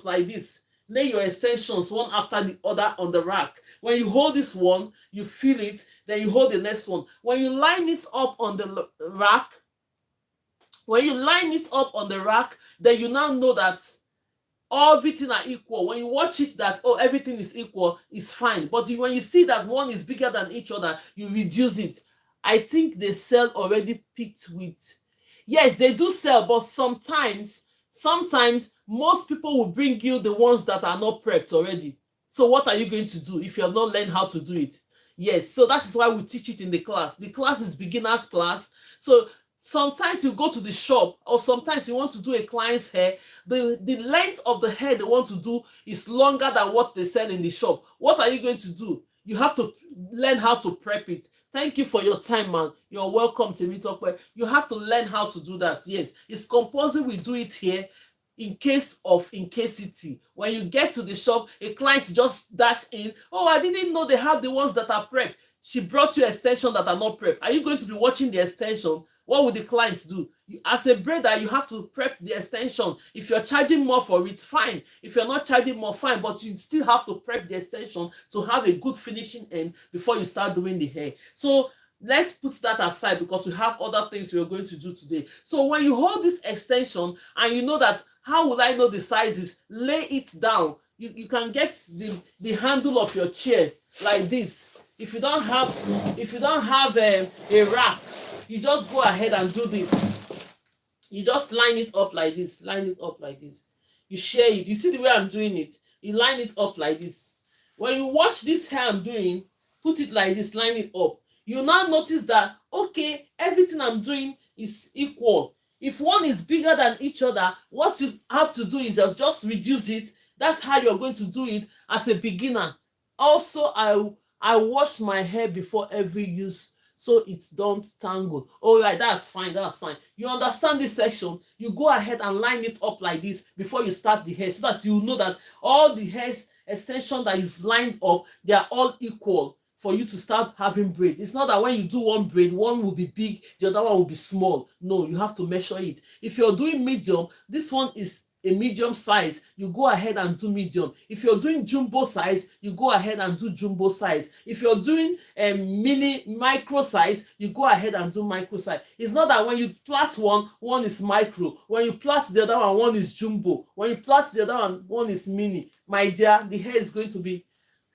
like this. Lay your extensions one after the other on the rack. When you hold this one, you feel it, then you hold the next one. When you line it up on the rack, then you now know that everything are equal. When you watch it that, oh, everything is equal, it's fine. But when you see that one is bigger than each other, you reduce it. I think they sell already picked with. Yes, they do sell, but sometimes most people will bring you the ones that are not prepped already. So what are you going to do if you have not learned how to do it? Yes, so that is why we teach it in the class. The class is beginners class. So sometimes you go to the shop, or sometimes you want to do a client's hair. The length of the hair they want to do is longer than what they sell in the shop. What are you going to do? You have to learn how to prep it. Thank you for your time, man. You're welcome to meet up. You have to learn how to do that. Yes, it's compulsory we do it here in case of incasity. When you get to the shop, a client just dash in. Oh, I didn't know they have the ones that are prepped. She brought you extension that are not prepped. Are you going to be watching the extension? What would the clients do? As a braider, you have to prep the extension. If you're charging more for it, fine. If you're not charging more, fine. But you still have to prep the extension to have a good finishing end before you start doing the hair. So let's put that aside because we have other things we're going to do today. So when you hold this extension and you know that, how will I know the sizes? Lay it down. You can get the handle of your chair like this. If you don't have a rack, you just go ahead and do this. You just line it up like this. You share it. You see the way I'm doing it? You line it up like this. When you watch this hair I'm doing, put it like this, line it up. You now notice that, okay, everything I'm doing is equal. If one is bigger than each other, what you have to do is just reduce it. That's how you're going to do it as a beginner. Also, I wash my hair before every use so it don't tangle. All right, that's fine. You understand this section? You go ahead and line it up like this before you start the hair, so that you know that all the hair extension that you've lined up, they are all equal for you to start having braid. It's not that when you do one braid, one will be big, the other one will be small. No, you have to measure it. If you're doing medium, this one is a medium size, you go ahead and do medium. If you're doing jumbo size, you go ahead and do jumbo size. If you're doing micro size, you go ahead and do micro size. It's not that when you plait one is micro. When you plait the other one is jumbo. When you plait the other one is mini. My dear, the hair is going to be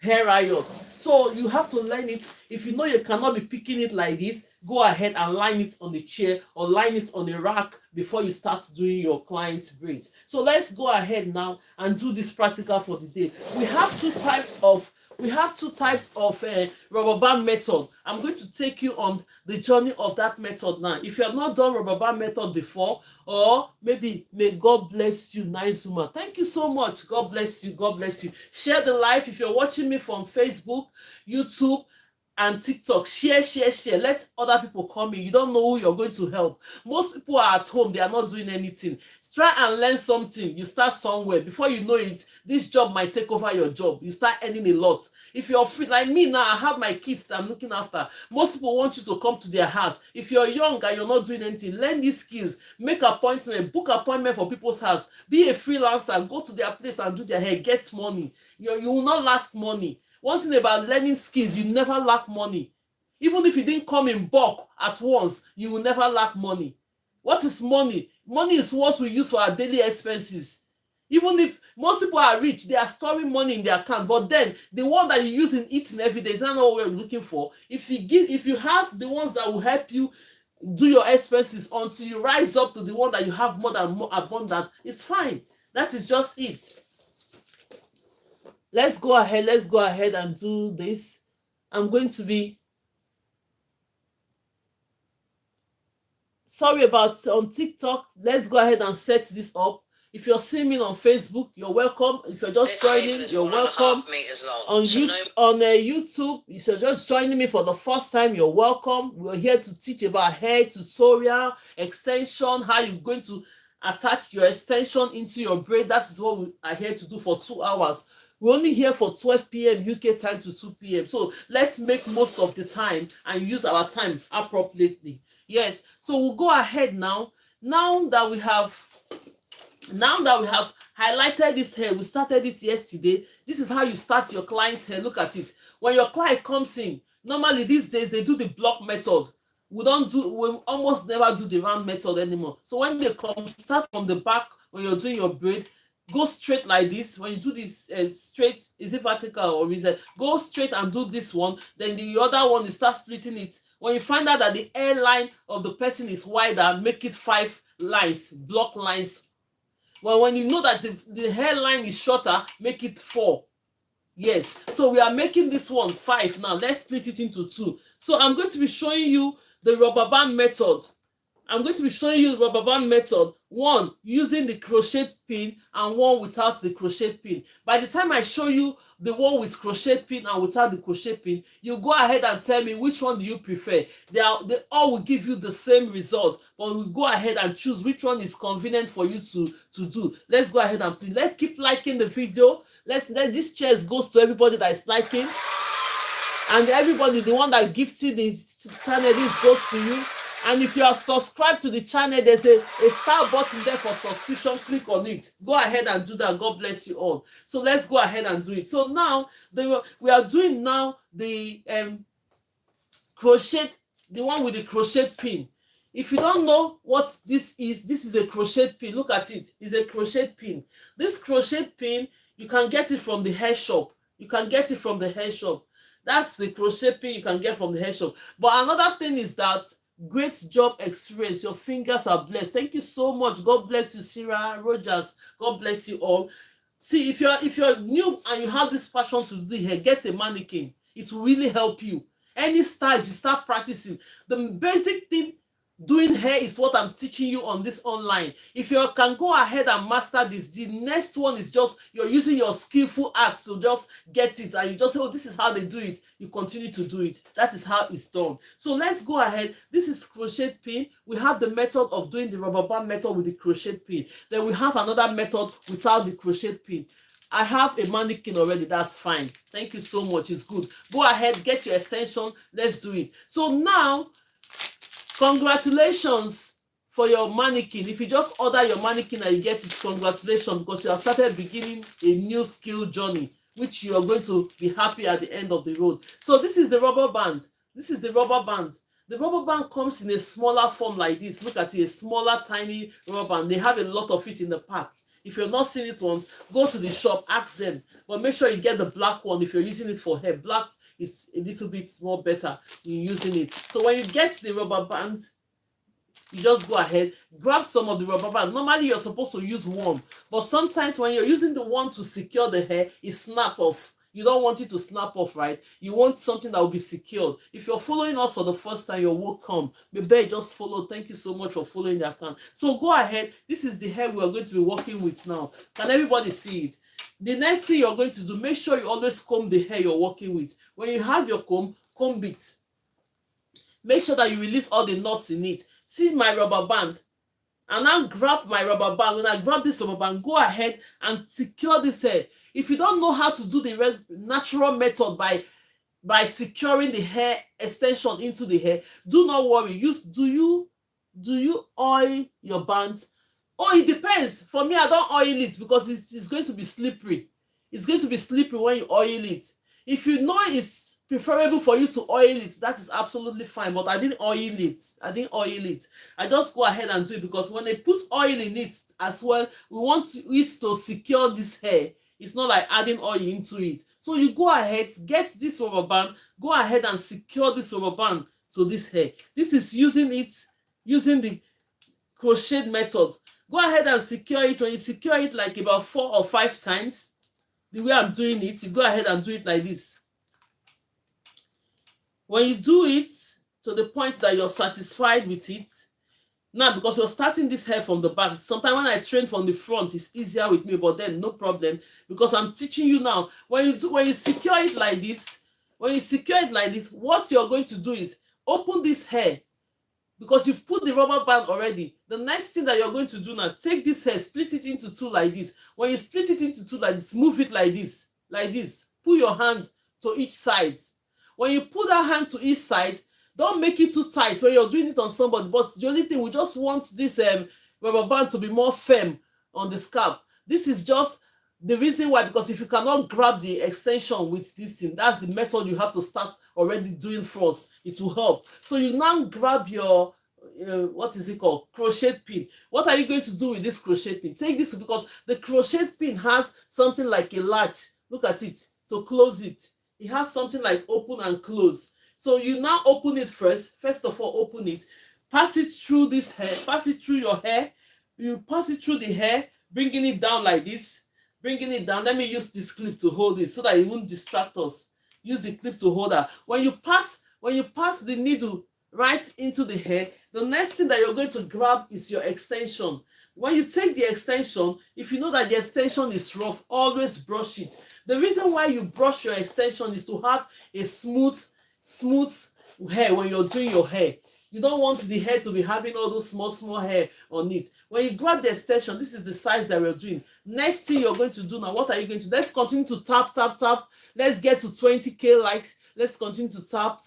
hair riot. So you have to learn it. If you know you cannot be picking it like this, go ahead and line it on the chair or line it on the rack before you start doing your client's braids. So let's go ahead now and do this practical for the day. We have two types of rubber band method. I'm going to take you on the journey of that method now. If you have not done rubber band method before, or maybe, may God bless you, nice woman. Thank you so much. God bless you. Share the live. If you're watching me from Facebook, YouTube, and TikTok, share. Let other people come in. You don't know who you're going to help. Most people are at home, they are not doing anything. Try and learn something. You start somewhere. Before you know it, this job might take over your job. You start earning a lot. If you're free, like me now, I have my kids that I'm looking after. Most people want you to come to their house. If you're young and you're not doing anything, learn these skills. Make appointment, book appointment for people's house. Be a freelancer. Go to their place and do their hair. Get money. You will not lack money. One thing about learning skills, you never lack money. Even if you didn't come in bulk at once, you will never lack money. What is money? Money is what we use for our daily expenses. Even if most people are rich, they are storing money in their account, but then the one that you use in eating every day is not what we're looking for. If you have the ones that will help you do your expenses until you rise up to the one that you have more abundant, it's fine. That is just it. let's go ahead and do this. I'm going to be sorry about on TikTok. Let's go ahead and set this up. If you're seeing me on Facebook, you're welcome. If you're just joining, you're welcome. On YouTube, if you're just joining me for the first time, you're welcome. We're here to teach about hair tutorial, extension, how you're going to attach your extension into your braid. That is what we are here to do for 2 hours. We're only here for 12 p.m. UK time to 2 p.m. So let's make most of the time and use our time appropriately. Yes, so we'll go ahead now. Now that we have highlighted this hair, we started it yesterday. This is how you start your client's hair. Look at it. When your client comes in, normally these days they do the block method. We almost never do the round method anymore. So when they come, start from the back. When you're doing your braid, go straight like this. When you do this straight, is it vertical or horizontal? Go straight and do this one. Then the other one, you start splitting it. When you find out that the hairline of the person is wider, make it 5 lines, block lines. Well, when you know that the hairline is shorter, make it 4. Yes, so we are making this one 5 now. Let's split it into 2. So I'm going to be showing you the rubber band method. One using the crochet pin and one without the crochet pin. By the time I show you the one with crochet pin and without the crochet pin, you go ahead and tell me which one do you prefer. They all will give you the same result, but we'll go ahead and choose which one is convenient for you to do. Let's go ahead and play. Let's keep liking the video. Let this cheers goes to everybody that is liking, and everybody, the one that gifted the channel, this goes to you. And if you are subscribed to the channel, there's a star button there for subscription. Click on it. Go ahead and do that. God bless you all. So let's go ahead and do it. So now we are doing now the crochet, the one with the crochet pin. If you don't know what this is a crochet pin. Look at it. It's a crochet pin. This crochet pin, you can get it from the hair shop. That's the crochet pin you can get from the hair shop. But another thing is that great job experience. Your fingers are blessed. Thank you so much. God bless you, Sarah Rogers. God bless you all. See, if you're new and you have this passion to do hair, get a mannequin. It will really help you. Any styles you start practicing. The basic thing doing hair is what I'm teaching you on this online. If you can go ahead and master this, the next one is just you're using your skillful art to just get it, and you just say, oh, this is how they do it. You continue to do it. That is how it's done. So let's go ahead. This is crochet pin. We have the method of doing the rubber band method with the crochet pin. Then we have another method without the crochet pin. I have a mannequin already. That's fine. Thank you so much. It's good. Go ahead, get your extension. Let's do it. So now, congratulations for your mannequin. If you just order your mannequin and you get it, congratulations, because you have started beginning a new skill journey, which you are going to be happy at the end of the road. So this is the rubber band. The rubber band comes in a smaller form like this. Look at it, a smaller, tiny rubber band. They have a lot of it in the pack. If you're not seeing it once, go to the shop, ask them. But make sure you get the black one if you're using it for hair. Black is a little bit more better in using it. So when you get the rubber band, you just go ahead, grab some of the rubber band. Normally you're supposed to use one, but sometimes when you're using the one to secure the hair, it snap off. You don't want it to snap off, right? You want something that will be secured. If you're following us for the first time, you're welcome. Maybe just follow. Thank you so much for following the account. So go ahead. This is the hair we are going to be working with now. Can everybody see it? The next thing you're going to do, make sure you always comb the hair you're working with. When you have your comb it. Make sure that you release all the knots in it. See my rubber band. And now grab my rubber band. When I grab this rubber band, go ahead and secure this hair. If you don't know how to do the natural method by securing the hair extension into the hair, do not worry. Do you oil your bands? Oh, it depends. For me, I don't oil it because it's going to be slippery. It's going to be slippery when you oil it. If you know it's preferable for you to oil it, that is absolutely fine. But I didn't oil it. I just go ahead and do it because when they put oil in it as well, we want it to secure this hair. It's not like adding oil into it. So you go ahead, get this rubber band, go ahead and secure this rubber band to this hair. This is using the crochet method. Go ahead and secure it. When you secure it like about 4 or 5 times, the way I'm doing it, you go ahead and do it like this. When you do it to the point that you're satisfied with it, now because you're starting this hair from the back, sometimes when I train from the front, it's easier with me, but then no problem, because I'm teaching you now. When you secure it like this, what you're going to do is open this hair, because you've put the rubber band already. The next thing that you're going to do now, take this hair, split it into two like this. When you split it into two like this, move it like this, Put your hand to each side. When you put that hand to each side, don't make it too tight when you're doing it on somebody. But the only thing, we just want this rubber band to be more firm on the scalp. This is just the reason why, because if you cannot grab the extension with this thing, that's the method you have to start already doing first. It will help. So you now grab your what is it called, crochet pin. What are you going to do with this crochet pin? Take this, because the crochet pin has something like a latch. Look at it. To close it, it has something like open and close. So you now open it first. First of all, open it, pass it through this hair, pass it through your hair. You pass it through the hair, bringing it down like this, bringing it down. Let me use this clip to hold it so that it won't distract us. Use the clip to hold her. When you pass the needle right into the hair, the next thing that you're going to grab is your extension. When you take the extension, if you know that the extension is rough, always brush it. The reason why you brush your extension is to have a smooth hair when you're doing your hair. You don't want the hair to be having all those small hair on it. When you grab the extension, this is the size that we're doing. Next thing you're going to do now, what are you going to do? Let's continue to tap. Let's get to 20K likes. Let's continue to tap.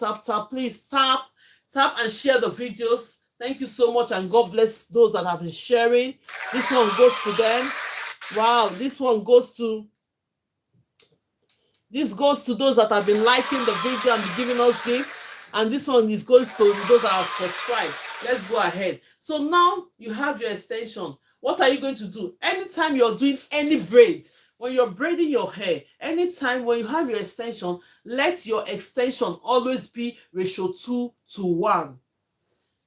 Please tap and share the videos. Thank you so much, and God bless those that have been sharing. This one goes to them. Wow, this goes to those that have been liking the video and giving us gifts. And this one goes to those that have subscribed. Let's go ahead. So now you have your extension. What are you going to do? Anytime you're doing any braid, when you're braiding your hair, anytime when you have your extension, let your extension always be ratio 2:1.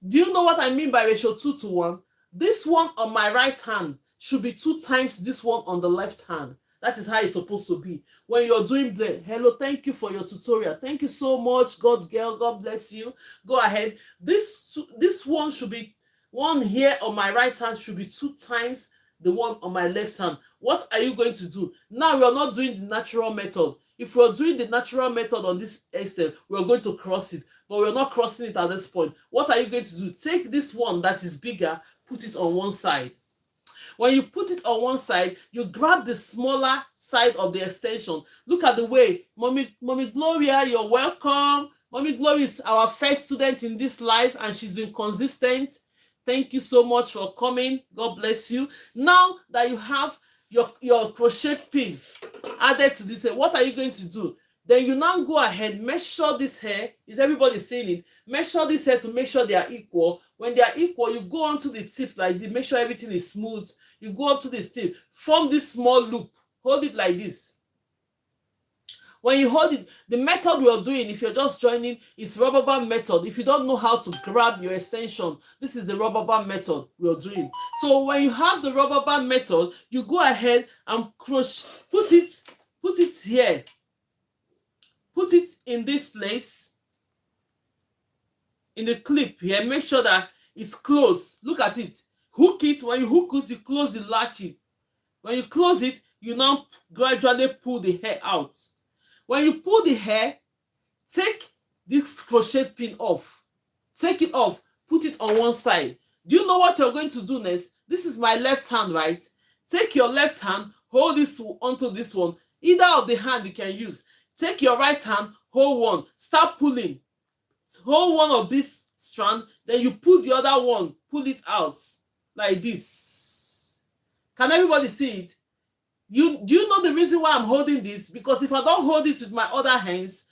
Do you know what I mean by ratio 2:1? This one on my right hand should be 2 times this one on the left hand. That is how it's supposed to be. When you're doing braid, hello, thank you for your tutorial. Thank you so much, God bless you. Go ahead. This one should be, one here on my right hand should be 2 times the one on my left hand. What are you going to do? Now we are not doing the natural method. If we're doing the natural method on this extent, we're going to cross it, but we're not crossing it at this point. What are you going to do? Take this one that is bigger, put it on one side. When you put it on one side, you grab the smaller side of the extension. Look at the way. Mommy Gloria, you're welcome. Mommy Gloria is our first student in this live, and she's been consistent. Thank you so much for coming. God bless you. Now that you have your crochet pin added to this hair, what are you going to do? Then you now go ahead, measure this hair. Is everybody seeing it? Measure this hair to make sure they are equal. When they are equal, you go onto the tip like this, make sure everything is smooth. You go up to this tip, form this small loop, hold it like this. When you hold it, the method we are doing, if you're just joining, is rubber band method. If you don't know how to grab your extension, this is the rubber band method we are doing. So when you have the rubber band method, you go ahead and crochet, put it here. Put it in this place, in the clip here. Make sure that it's closed. Look at it. Hook it. When you hook it, you close the latchet. When you close it, you now gradually pull the hair out. When you pull the hair, take this crochet pin off. Take it off. Put it on one side. Do you know what you're going to do next? This is my left hand, right? Take your left hand, hold this onto this one. Either of the hand you can use. Take your right hand, hold one. Start pulling. Hold one of this strand, then you pull the other one. Pull it out like this. Can everybody see it? Do you know the reason why I'm holding this? Because if I don't hold it with my other hands,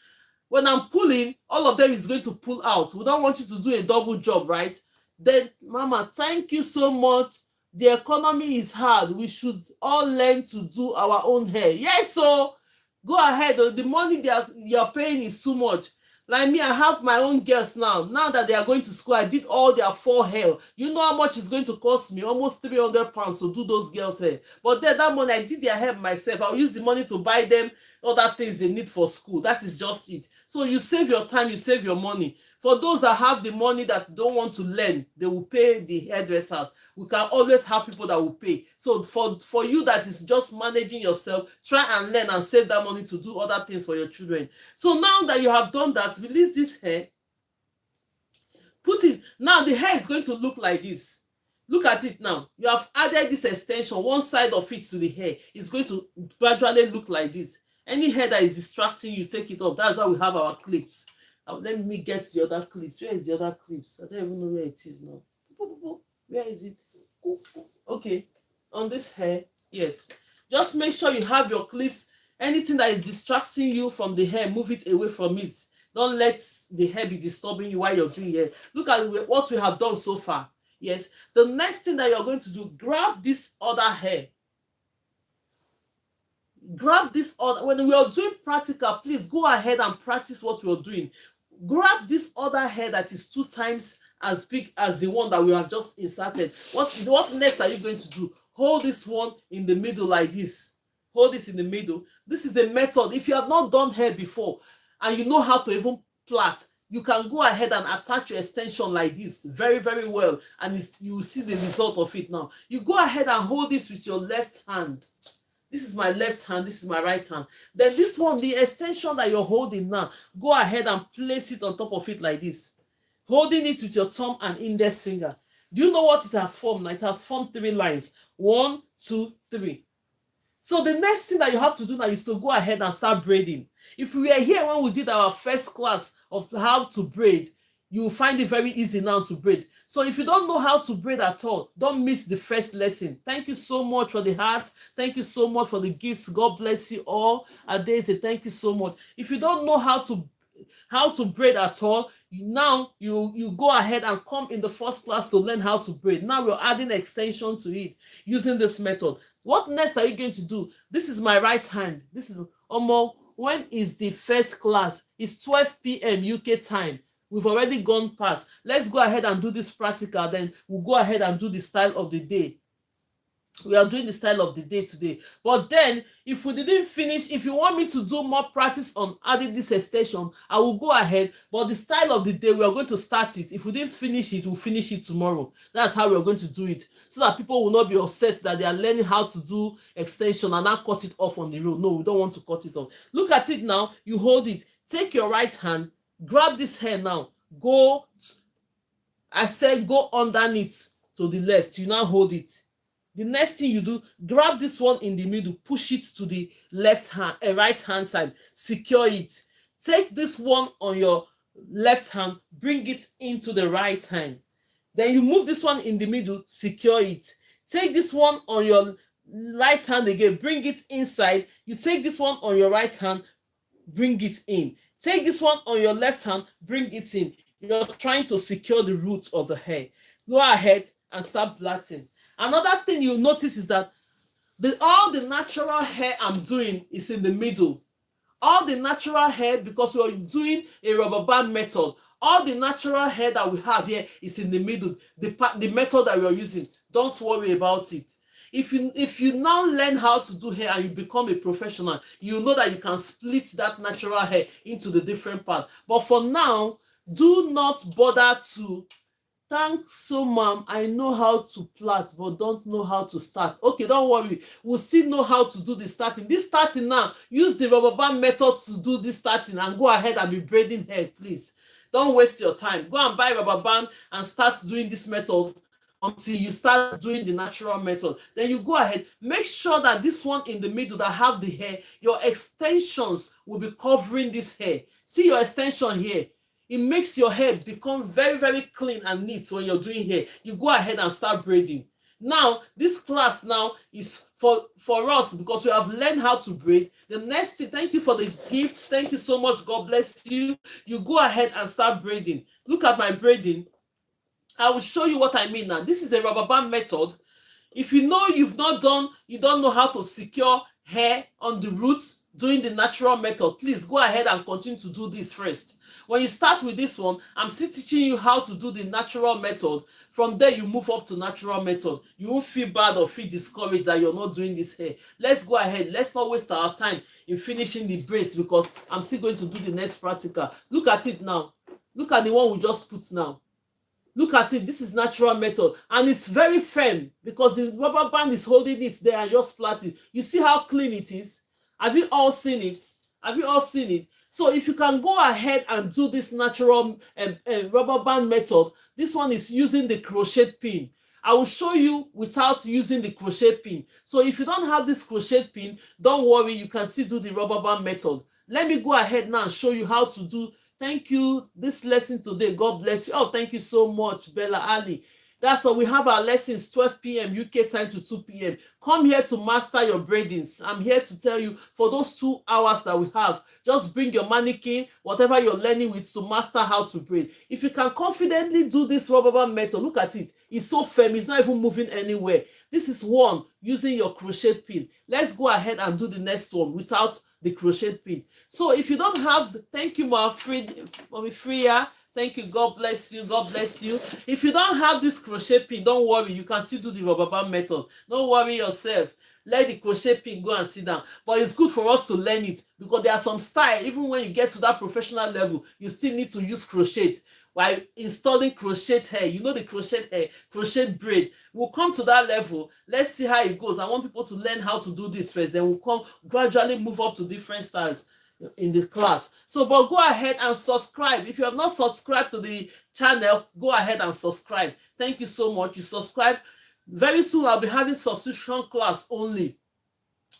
when I'm pulling, all of them is going to pull out. We don't want you to do a double job, right? Then, Mama, thank you so much. The economy is hard. We should all learn to do our own hair. Yes, so go ahead. The money you're paying is too much. Like me, I have my own girls now. Now that they are going to school, I did all their 4 hair. You know how much it's going to cost me? Almost 300 pounds to do those girls' hair. But then that money, I did their hair myself. I'll use the money to buy them other things they need for school. That is just it. So you save your time, you save your money. For those that have the money that don't want to learn, they will pay the hairdressers. We can always have people that will pay. So for you that is just managing yourself, try and learn and save that money to do other things for your children. So now that you have done that, release this hair. Put it. Now the hair is going to look like this. Look at it now. You have added this extension, one side of it to the hair. It's going to gradually look like this. Any hair that is distracting you, take it off. That's why we have our clips. Let me get the other clips. Where is the other clips? I don't even know where it is now. Where is it? Okay. On this hair, yes. Just make sure you have your clips. Anything that is distracting you from the hair, move it away from it. Don't let the hair be disturbing you while you're doing hair. Look at what we have done so far. Yes. The next thing that you're going to do, grab this other hair. Grab this other. When we are doing practical, please go ahead and practice what we are doing. Grab this other hair that is 2 times as big as the one that we have just inserted. What next are you going to do? Hold this one in the middle like this. Hold this in the middle. This is the method. If you have not done hair before and you know how to even plait, you can go ahead and attach your extension like this very, very well, and you will see the result of it now. You go ahead and hold this with your left hand. This is my left hand, this is my right hand. Then this one, the extension that you're holding now, go ahead and place it on top of it like this. Holding it with your thumb and index finger. Do you know what it has formed? It has formed 3 lines. 1, 2, 3. So the next thing that you have to do now is to go ahead and start braiding. If we were here when we did our first class of how to braid, you will find it very easy now to braid. So if you don't know how to braid at all, don't miss the first lesson. Thank you so much for the heart. Thank you so much for the gifts. God bless you all. Adese, thank you so much. If you don't know how to braid at all, now you go ahead and come in the first class to learn how to braid. Now we're adding extension to it using this method. What next are you going to do? This is my right hand. This is Omo. When is the first class? It's 12 p.m. UK time. We've already gone past. Let's go ahead and do this practical. Then we'll go ahead and do the style of the day. We are doing the style of the day today. But then, if we didn't finish, if you want me to do more practice on adding this extension, I will go ahead. But the style of the day, we are going to start it. If we didn't finish it, we'll finish it tomorrow. That's how we're going to do it. So that people will not be upset that they are learning how to do extension and not cut it off on the road. No, we don't want to cut it off. Look at it now. You hold it. Take your right hand. Grab this hair now. I said go underneath to the left. You now hold it. The next thing you do, grab this one in the middle, push it to the right hand side, secure it. Take this one on your left hand, bring it into the right hand. Then you move this one in the middle, secure it. Take this one on your right hand again, bring it inside. You take this one on your right hand, bring it in. Take this one on your left hand, bring it in. You're trying to secure the roots of the hair. Go ahead and start plaiting. Another thing you'll notice is that all the natural hair I'm doing is in the middle. All the natural hair, because we're doing a rubber band method, all the natural hair that we have here is in the middle. The method that we're using, don't worry about it. If you now learn how to do hair and you become a professional, you know that you can split that natural hair into the different parts. But for now, do not bother to... Thanks so, ma'am. I know how to plait, but don't know how to start. Okay, don't worry. We'll still know how to do the starting. This starting now, use the rubber band method to do this starting and go ahead and be braiding hair, please. Don't waste your time. Go and buy rubber band and start doing this method until you start doing the natural method. Then you go ahead. Make sure that this one in the middle that have the hair, your extensions will be covering this hair. See your extension here. It makes your hair become very, very clean and neat when you're doing hair. You go ahead and start braiding. Now, this class now is for us because we have learned how to braid. The next thing, thank you for the gift. Thank you so much. God bless you. You go ahead and start braiding. Look at my braiding. I will show you what I mean now. This is a rubber band method. If you know you don't know how to secure hair on the roots doing the natural method, please go ahead and continue to do this first. When you start with this one, I'm still teaching you how to do the natural method. From there, you move up to natural method. You won't feel bad or feel discouraged that you're not doing this hair. Let's go ahead. Let's not waste our time in finishing the braids because I'm still going to do the next practical. Look at it now. Look at the one we just put now. Look at it. This is natural method and it's very firm because the rubber band is holding it there and just flattening. You see how clean it is? Have you all seen it? Have you all seen it? So if you can go ahead and do this natural rubber band method, this one is using the crochet pin. I will show you without using the crochet pin. So if you don't have this crochet pin, don't worry, you can still do the rubber band method. Let me go ahead now and show you how to do. Thank you. This lesson today, God bless you. Oh, thank you so much, Bella Ali. That's all. We have our lessons 12 p.m. UK time to 2 p.m. Come here to master your braidings. I'm here to tell you for those 2 hours that we have, just bring your mannequin, whatever you're learning with, to master how to braid. If you can confidently do this rubber band method, look at it. It's so firm. It's not even moving anywhere. This is one using your crochet pin. Let's go ahead and do the next one without the crochet pin. So if you don't have thank you, Mommy Freya. Thank you. God bless you. God bless you. If you don't have this crochet pin, don't worry. You can still do the rubber band method. Don't worry yourself. Let the crochet pin go and sit down. But it's good for us to learn it because there are some style. Even when you get to that professional level, you still need to use crochet. While installing crochet hair, you know the crochet hair, crochet braid. We'll come to that level. Let's see how it goes. I want people to learn how to do this first. Then we'll come gradually move up to different styles in the class. So but go ahead and subscribe. If you have not subscribed to the channel, go ahead and subscribe. Thank you so much. You subscribe. Very soon I'll be having subscription class only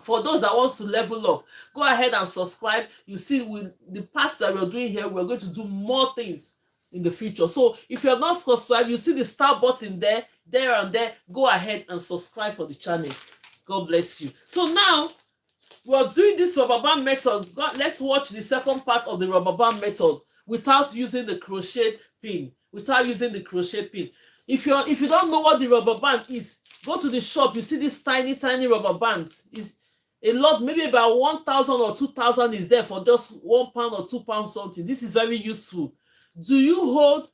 for those that wants to level up. Go ahead and subscribe. You see, with the parts that we're doing here, we're going to do more things in the future. So if you have not subscribed, you see the star button there and there. Go ahead and subscribe for the channel. God bless you. So now we're doing this rubber band method. Let's watch the second part of the rubber band method without using the crochet pin. Without using the crochet pin. If you don't know what the rubber band is, go to the shop. You see these tiny rubber bands. Is a lot, maybe about 1,000 or 2,000 is there for just £1 or £2 something. This is very useful. Do you hold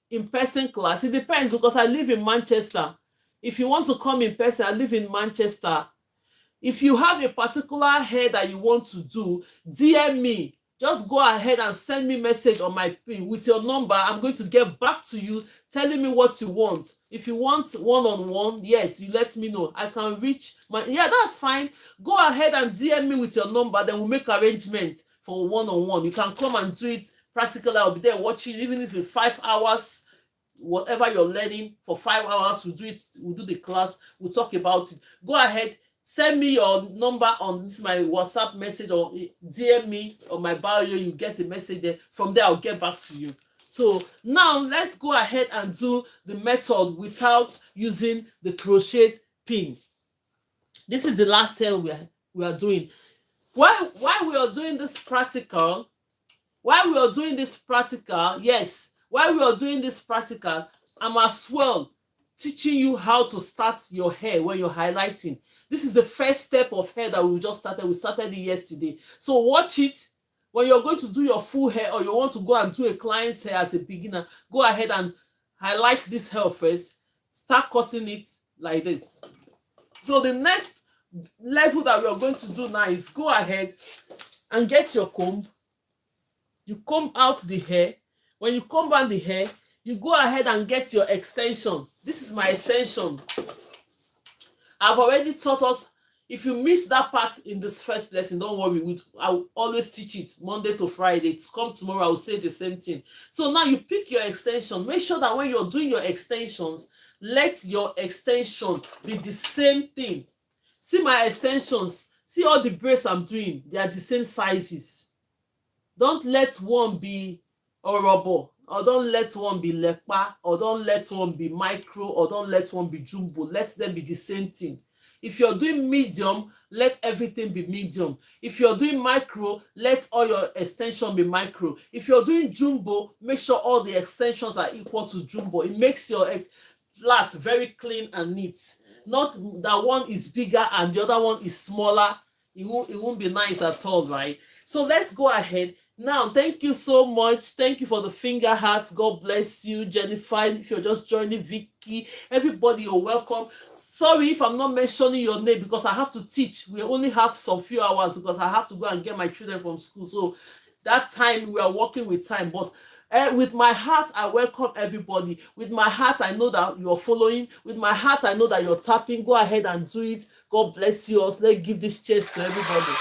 in-person class? It depends because I live in Manchester. If you want to come in person, I live in Manchester. If you have a particular hair that you want to do, DM me. Just go ahead and send me a message on my pin with your number. I'm going to get back to you telling me what you want. If you want one-on-one, yes, you let me know. I can reach yeah, that's fine. Go ahead and DM me with your number. Then we'll make arrangements for one-on-one. You can come and do it practically. I'll be there watching, even if it's 5 hours, whatever you're learning for 5 hours, we'll do it. We'll do the class. We'll talk about it. Go ahead. Send me your number on this my WhatsApp message or DM me on my bio. You get a message there. From there, I'll get back to you. So now let's go ahead and do the method without using the crochet pin. This is the last hair we are doing. While we are doing this practical, yes, while we are doing this practical, I'm as well teaching you how to start your hair when you're highlighting. This is the first step of hair that we just started. We started it yesterday. So watch it. When you're going to do your full hair or you want to go and do a client's hair as a beginner, go ahead and highlight this hair first. Start cutting it like this. So the next level that we are going to do now is go ahead and get your comb. You comb out the hair. When you comb out the hair, you go ahead and get your extension. This is my extension. I've already taught us. If you miss that part in this first lesson, don't worry. I'll always teach it Monday to Friday. It's come tomorrow, I'll say the same thing. So now you pick your extension. Make sure that when you're doing your extensions, let your extension be the same thing. See my extensions. See all the braids I'm doing. They are the same sizes. Don't let one be orobo, or don't let one be lepa, or don't let one be micro, or don't let one be jumbo. Let them be the same thing. If you're doing medium, let everything be medium. If you're doing micro, let all your extension be micro. If you're doing jumbo, make sure all the extensions are equal to jumbo. It makes your flat very clean and neat. Not that one is bigger and the other one is smaller. it won't be nice at all, right? So let's go ahead now. Thank you so much. Thank you for the finger hearts. God bless you, Jennifer. If you're just joining, Vicky, everybody, you're welcome. Sorry if I'm not mentioning your name because I have to teach. We only have some few hours because I have to go and get my children from school. So that time we are working with time, but with my heart, I welcome everybody. With my heart, I know that you're following. With my heart, I know that you're tapping. Go ahead and do it. God bless you all. Let's give this cheers to everybody.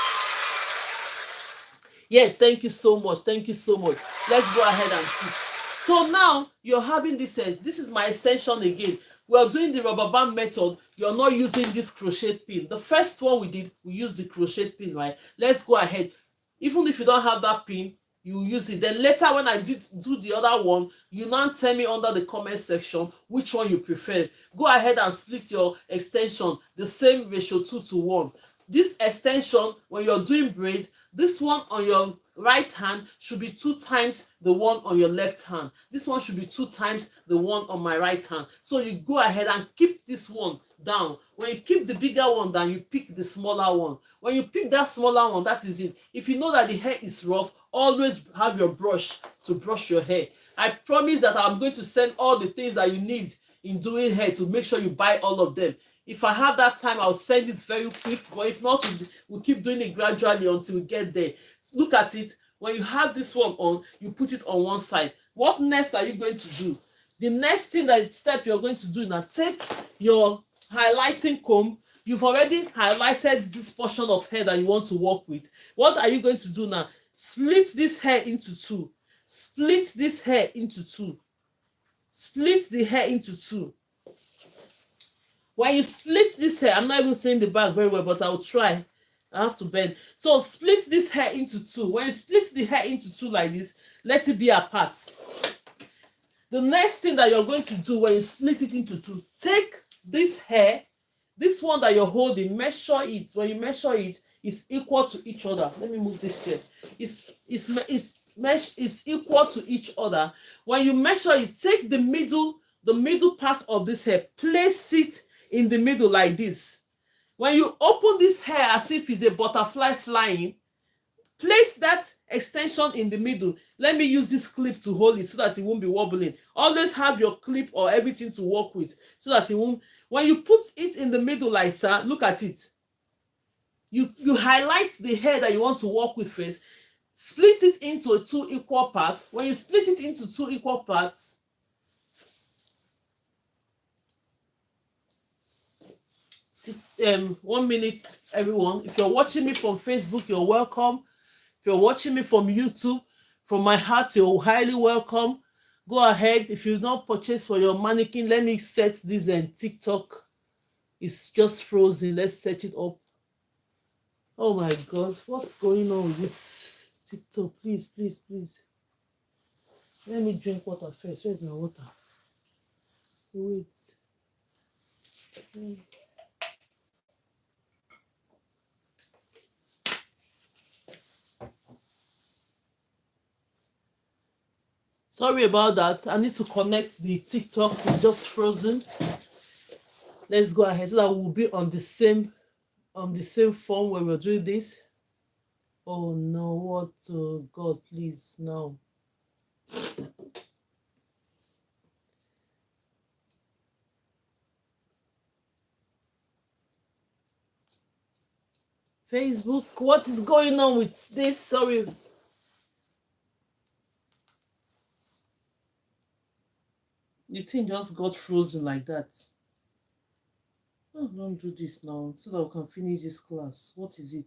Yes, thank you so much. Thank you so much. Let's go ahead and teach. So now you're having this. This is my extension again. We are doing the rubber band method. You're not using this crochet pin. The first one we did, we used the crochet pin, right? Let's go ahead. Even if you don't have that pin, you use it. Then later when I did do the other one, you now tell me under the comment section which one you prefer. Go ahead and split your extension the same ratio 2:1. This extension, when you're doing braid, this one on your right hand should be 2 times the one on your left hand. This one should be 2 times the one on my right hand. So you go ahead and keep this one down. When you keep the bigger one down, you pick the smaller one. When you pick that smaller one, that is it. If you know that the hair is rough, always have your brush to brush your hair. I promise that I'm going to send all the things that you need in doing hair to make sure you buy all of them. If I have that time, I'll send it very quick, but if not, we'll keep doing it gradually until we get there. Look at it. When you have this one on, you put it on one side. What next are you going to do? The next step you're going to do now, take your highlighting comb. You've already highlighted this portion of hair that you want to work with. What are you going to do now? Split this hair into 2. Split this hair into 2. Split the hair into 2. When you split this hair, I'm not even saying the back very well, but I'll try. I have to bend. So split this hair into 2. When you split the hair into 2 like this, let it be apart. The next thing that you're going to do when you split it into 2, take this hair, this one that you're holding, measure it. When you measure it, it's equal to each other. Let me move this chair. It's equal to each other. When you measure it, take the middle part of this hair, place it in the middle like this. When you open this hair as if it's a butterfly flying, place that extension in the middle. Let me use this clip to hold it so that it won't be wobbling. Always have your clip or everything to work with so that it won't. When you put it in the middle like that, look at it. You highlight the hair that you want to work with first. Split it into 2 equal parts. When you split it into 2 equal parts, 1 minute, everyone. If you're watching me from Facebook, you're welcome. If you're watching me from YouTube, from my heart, you're highly welcome. Go ahead. If you've not purchased for your mannequin, let me set this and TikTok. It's just frozen. Let's set it up. Oh my God, what's going on with this TikTok? Please, please, please. Let me drink water first. Where's my water? Wait. Sorry about that. I need to connect the TikTok. It's just frozen. Let's go ahead so that we'll be on the same form when we're doing this. Oh no, what? Oh God, please, no. Facebook, what is going on with this? Sorry. The thing just got frozen like that. Oh, don't do this now so that we can finish this class. What is it?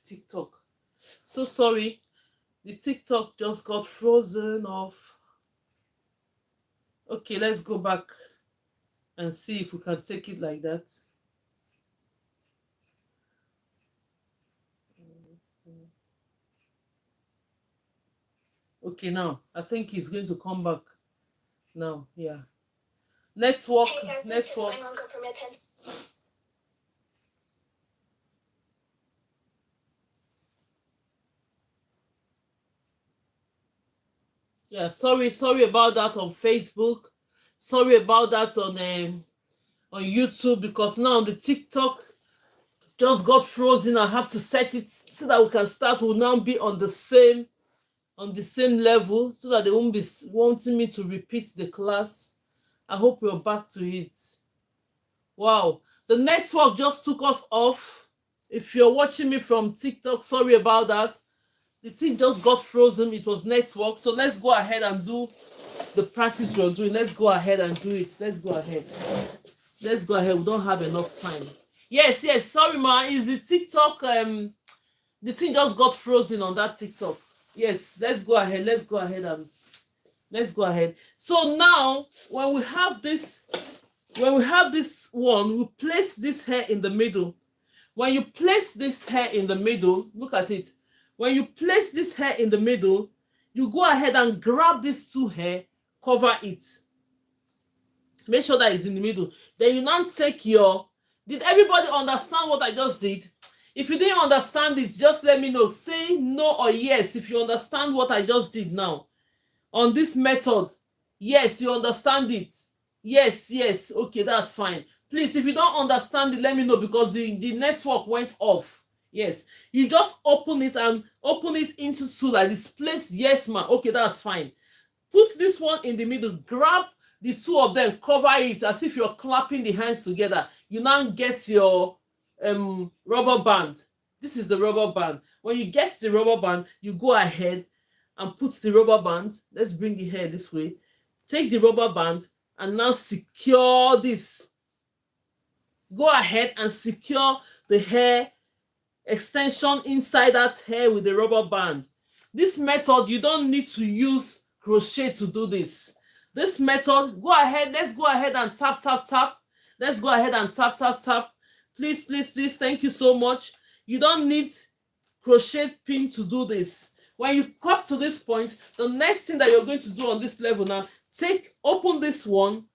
TikTok. So sorry. The TikTok just got frozen off. Okay, let's go back and see if we can take it like that. Okay, now I think he's going to come back. Now, yeah. Network. Yeah, sorry about that on Facebook. Sorry about that on YouTube, because now the TikTok just got frozen. I have to set it so that we can start. We'll now be on the same level so that they won't be wanting me to repeat the class. I hope we're back to it. Wow, the network just took us off. If you're watching me from TikTok, sorry about that. The thing just got frozen. It was network. So let's go ahead and do the practice we're doing. Let's go ahead and do it. Let's go ahead. We don't have enough time. Yes, sorry ma, is the TikTok the thing just got frozen on that TikTok. Yes, let's go ahead. So now when we have this one, we place this hair in the middle. When you place this hair in the middle, look at it. When you place this hair in the middle, you go ahead and grab these two hair, cover it. Make sure that it's in the middle. Then you now take your... Did everybody understand what I just did? If you didn't understand it, just let me know. Say no or yes if you understand what I just did now. On this method, yes, you understand it. Yes, okay, that's fine. Please, if you don't understand it, let me know because the network went off. Yes, you just open it and open it into two like this. Place yes, man. Okay, that's fine. Put this one in the middle. Grab the two of them. Cover it as if you're clapping the hands together. You now get your rubber band. This is the rubber band. When you get the rubber band, you go ahead and put the rubber band. Let's bring the hair this way. Take the rubber band and now secure this. Go ahead and secure the hair extension inside that hair with the rubber band. This method, you don't need to use crochet to do this. This method, go ahead, let's go ahead and tap. Let's go ahead and tap. Please, thank you so much. You don't need crochet pin to do this. When you come to this point, the next thing that you're going to do on this level now, open this one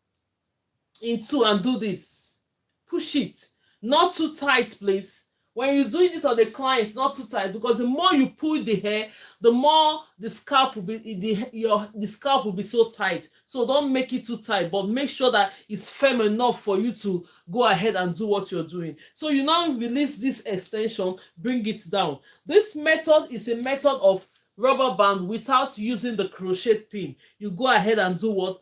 in two and do this. Push it. Not too tight, please. When you're doing it on the client, not too tight, because the more you pull the hair, the more the scalp will be the scalp will be so tight. So don't make it too tight, but make sure that it's firm enough for you to go ahead and do what you're doing. So you now release this extension, bring it down. This method is a method of rubber band without using the crochet pin. You go ahead and do what?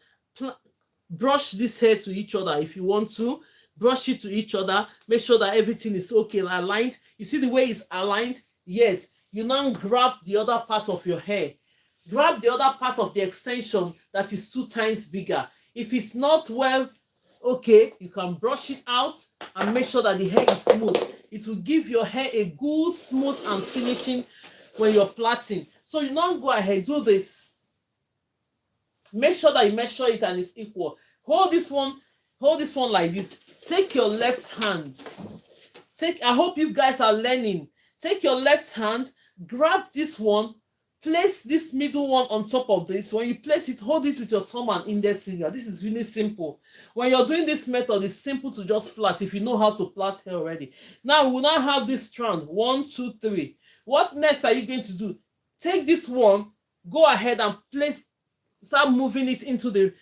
Brush this hair to each other if you want to. Brush it to each other. Make sure that everything is okay and aligned. You see the way it's aligned? Yes. You now grab the other part of your hair. Grab the other part of the extension that is 2 times bigger. If it's not well okay, you can brush it out and make sure that the hair is smooth. It will give your hair a good, smooth and finishing when you're plaiting. So you now go ahead, do this. Make sure that you measure it and it's equal. Hold this one like this. Take your left hand. I hope you guys are learning. Take your left hand, grab this one, place this middle one on top of this. When you place it, hold it with your thumb and index finger. This is really simple. When you're doing this method, it's simple to just plait if you know how to plait hair already. Now we will now have this strand. 1, 2, 3. What next are you going to do? Take this one, go ahead and start moving it into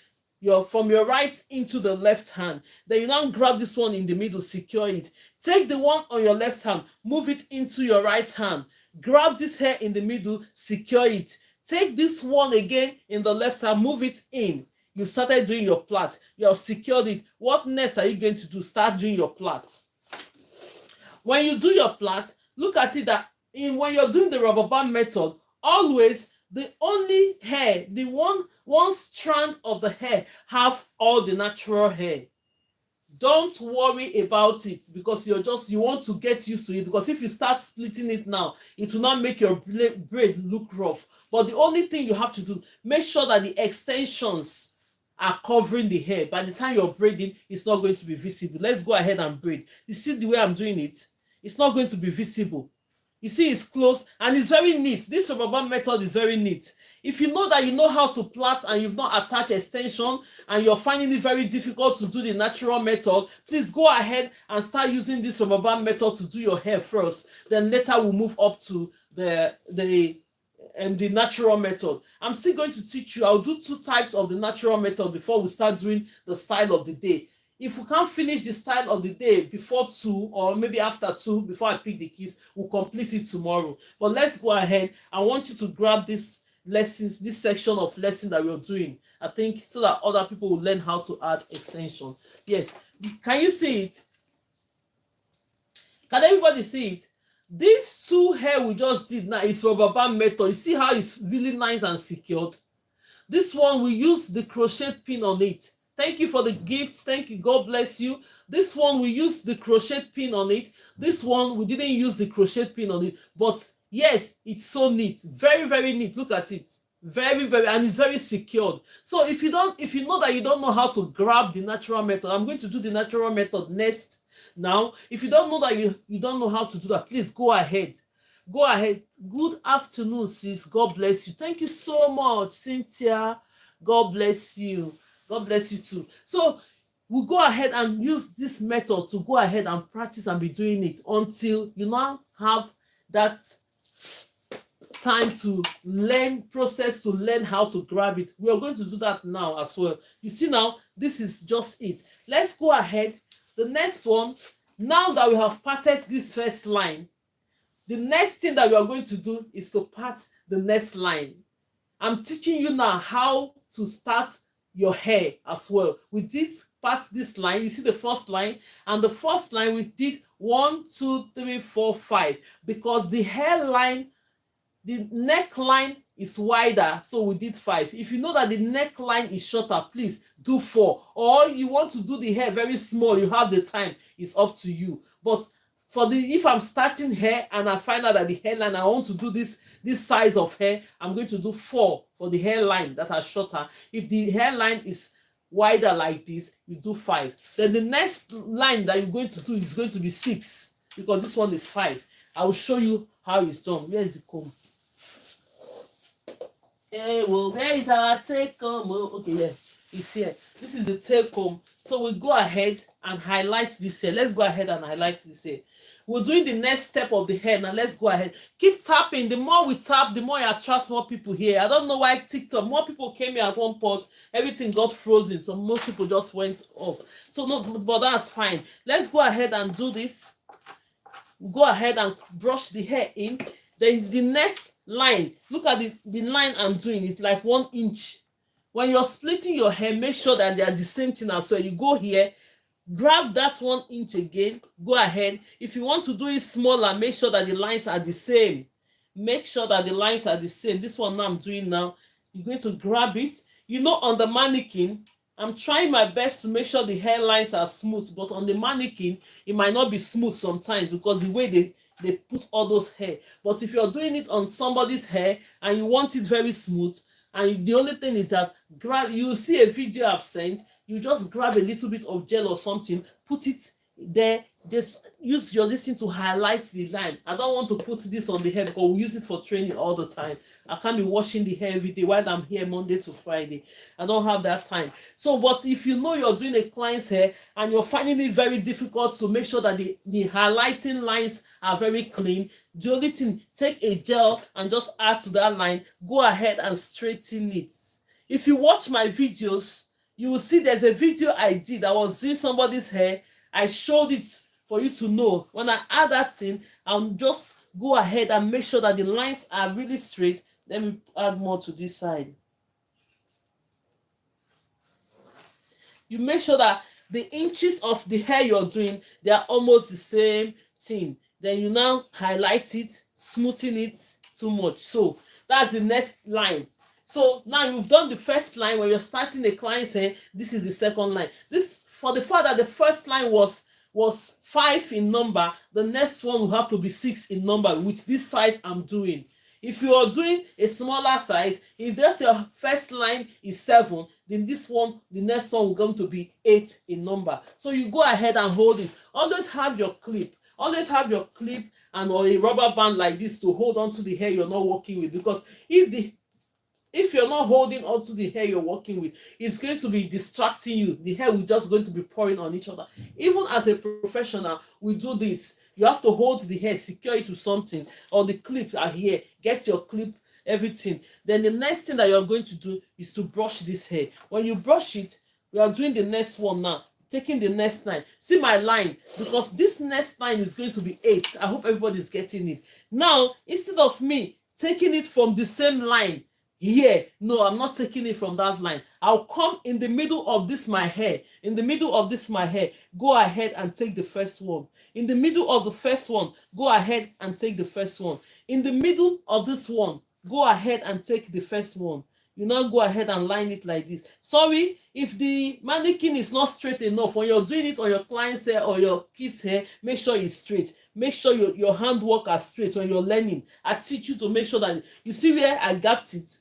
from your right into the left hand. Then you now grab this one in the middle, secure it. Take the one on your left hand, move it into your right hand. Grab this hair in the middle, secure it. Take this one again in the left hand, move it in. You started doing your plait. You have secured it. What next are you going to do? Start doing your plait. When you do your plait, look at it that when you're doing the rubber band method, always the only hair, the one strand of the hair have all the natural hair. Don't worry about it because you want to get used to it, because if you start splitting it now, it will not make your braid look rough. But the only thing you have to do, make sure that the extensions are covering the hair. By the time you're braiding, it's not going to be visible. Let's go ahead and braid. You see the way I'm doing it? It's not going to be visible. You see, it's close and it's very neat. This rubber band method is very neat. If you know that you know how to plait and you've not attached extension and you're finding it very difficult to do the natural method, please go ahead and start using this rubber band method to do your hair first. Then later we'll move up to the natural method. I'm still going to teach you. I'll do 2 types of the natural method before we start doing the style of the day. if we can't finish the style of the day before 2 or maybe after 2 before I pick the keys, we'll complete it tomorrow. But let's go ahead. I want you to grab this lessons, this section of lesson that we're doing, I think, so that other people will learn how to add extension. Yes, can you see it? Can everybody see it? These 2 hair we just did now is rubber band method. You see how it's really nice and secured? This one we use the crochet pin on it. Thank you for the gifts. Thank you. God bless you. This one we use the crochet pin on it. This one we didn't use the crochet pin on it. But yes, it's so neat. Very, very neat. Look at it. Very, very, and it's very secured. So if you know that you don't know how to grab the natural method, I'm going to do the natural method next. Now, if you don't know that you don't know how to do that, please go ahead. Go ahead. Good afternoon, sis. God bless you. Thank you so much, Cynthia. God bless you. God bless you too. So we'll go ahead and use this method to go ahead and practice and be doing it until you now have that time to learn, process to learn how to grab it. We are going to do that now as well. You see now, this is just it. Let's go ahead. The next one, now that we have parted this first line, the next thing that we are going to do is to part the next line. I'm teaching you now how to start your hair as well. We did part this line. You see the first line, and the first line we did 1, 2, 3, 4, 5 because the hairline, the neckline is wider, so we did 5. If you know that the neckline is shorter, please do 4. Or you want to do the hair very small, you have the time, it's up to you. But if I'm starting hair and I find out that the hairline, I want to do this size of hair, I'm going to do 4 for the hairline that are shorter. If the hairline is wider like this, you do 5. Then the next line that you're going to do is going to be 6 because this one is 5. I will show you how it's done. Where is the comb? Hey, well, where is our take comb? Oh, okay, yeah, it's here. This is the take comb. So we'll go ahead and highlight this here. Let's go ahead and highlight this here. We're doing the next step of the hair. Now let's go ahead. Keep tapping. The more we tap, the more you attract more people here. I don't know why TikTok, more people came here at one point. Everything got frozen. So most people just went off. So no, but that's fine. Let's go ahead and do this. Go ahead and brush the hair in. Then the next line, look at the line I'm doing. It's like 1 inch. When you're splitting your hair, make sure that they are the same thing as well. You go here, grab that 1 inch again, go ahead. If you want to do it smaller, make sure that the lines are the same. Make sure that the lines are the same. This one now I'm doing now, you're going to grab it. You know, on the mannequin, I'm trying my best to make sure the hairlines are smooth, but on the mannequin, it might not be smooth sometimes because the way they put all those hair. But if you're doing it on somebody's hair and you want it very smooth, and the only thing is that you see a video I've sent, you just grab a little bit of gel or something, put it there, just use your listing to highlight the line. I don't want to put this on the hair because we use it for training all the time. I can't be washing the hair every day while I'm here Monday to Friday. I don't have that time. So, but if you know you're doing a client's hair and you're finding it very difficult to make sure that the highlighting lines are very clean, the only thing, take a gel and just add to that line. Go ahead and straighten it. If you watch my videos, you will see there's a video I did. I was doing somebody's hair. I showed it for you to know. When I add that thing, I'll just go ahead and make sure that the lines are really straight. Let me add more to this side. You make sure that the inches of the hair you're doing, they are almost the same thing. Then you now highlight it, smoothen it too much. So that's the next line. So now you've done the first line. When you're starting a client's hair, this is the second line. This, for the fact that the first line was 5 in number, the next one will have to be 6 in number with this size I'm doing. If you are doing a smaller size, if there's your first line is 7, then this one, the next one will come to be 8 in number. So you go ahead and hold it. Always have your clip. Always have your clip and or a rubber band like this to hold on to the hair you're not working with, because if you're not holding on to the hair you're working with, it's going to be distracting you. The hair will just going to be pouring on each other. Even as a professional, we do this. You have to hold the hair, secure it to something, or the clip are here. Get your clip, everything. Then the next thing that you're going to do is to brush this hair. When you brush it, we are doing the next one now. taking the next line. See my line, because this next line is going to be 8. I hope everybody's getting it. Now, instead of me taking it from the same line here, no, I'm not taking it from that line. I'll come in the middle of this my hair. In the middle of this my hair, go ahead and take the first one. In the middle of the first one, go ahead and take the first one. In the middle of this one, go ahead and take the first one. You now go ahead and line it like this. Sorry if the mannequin is not straight enough. When you're doing it on your client's hair or your kid's hair, make sure it's straight. Make sure your handwork are straight. When you're learning, I teach you to make sure that you see where I gapped it.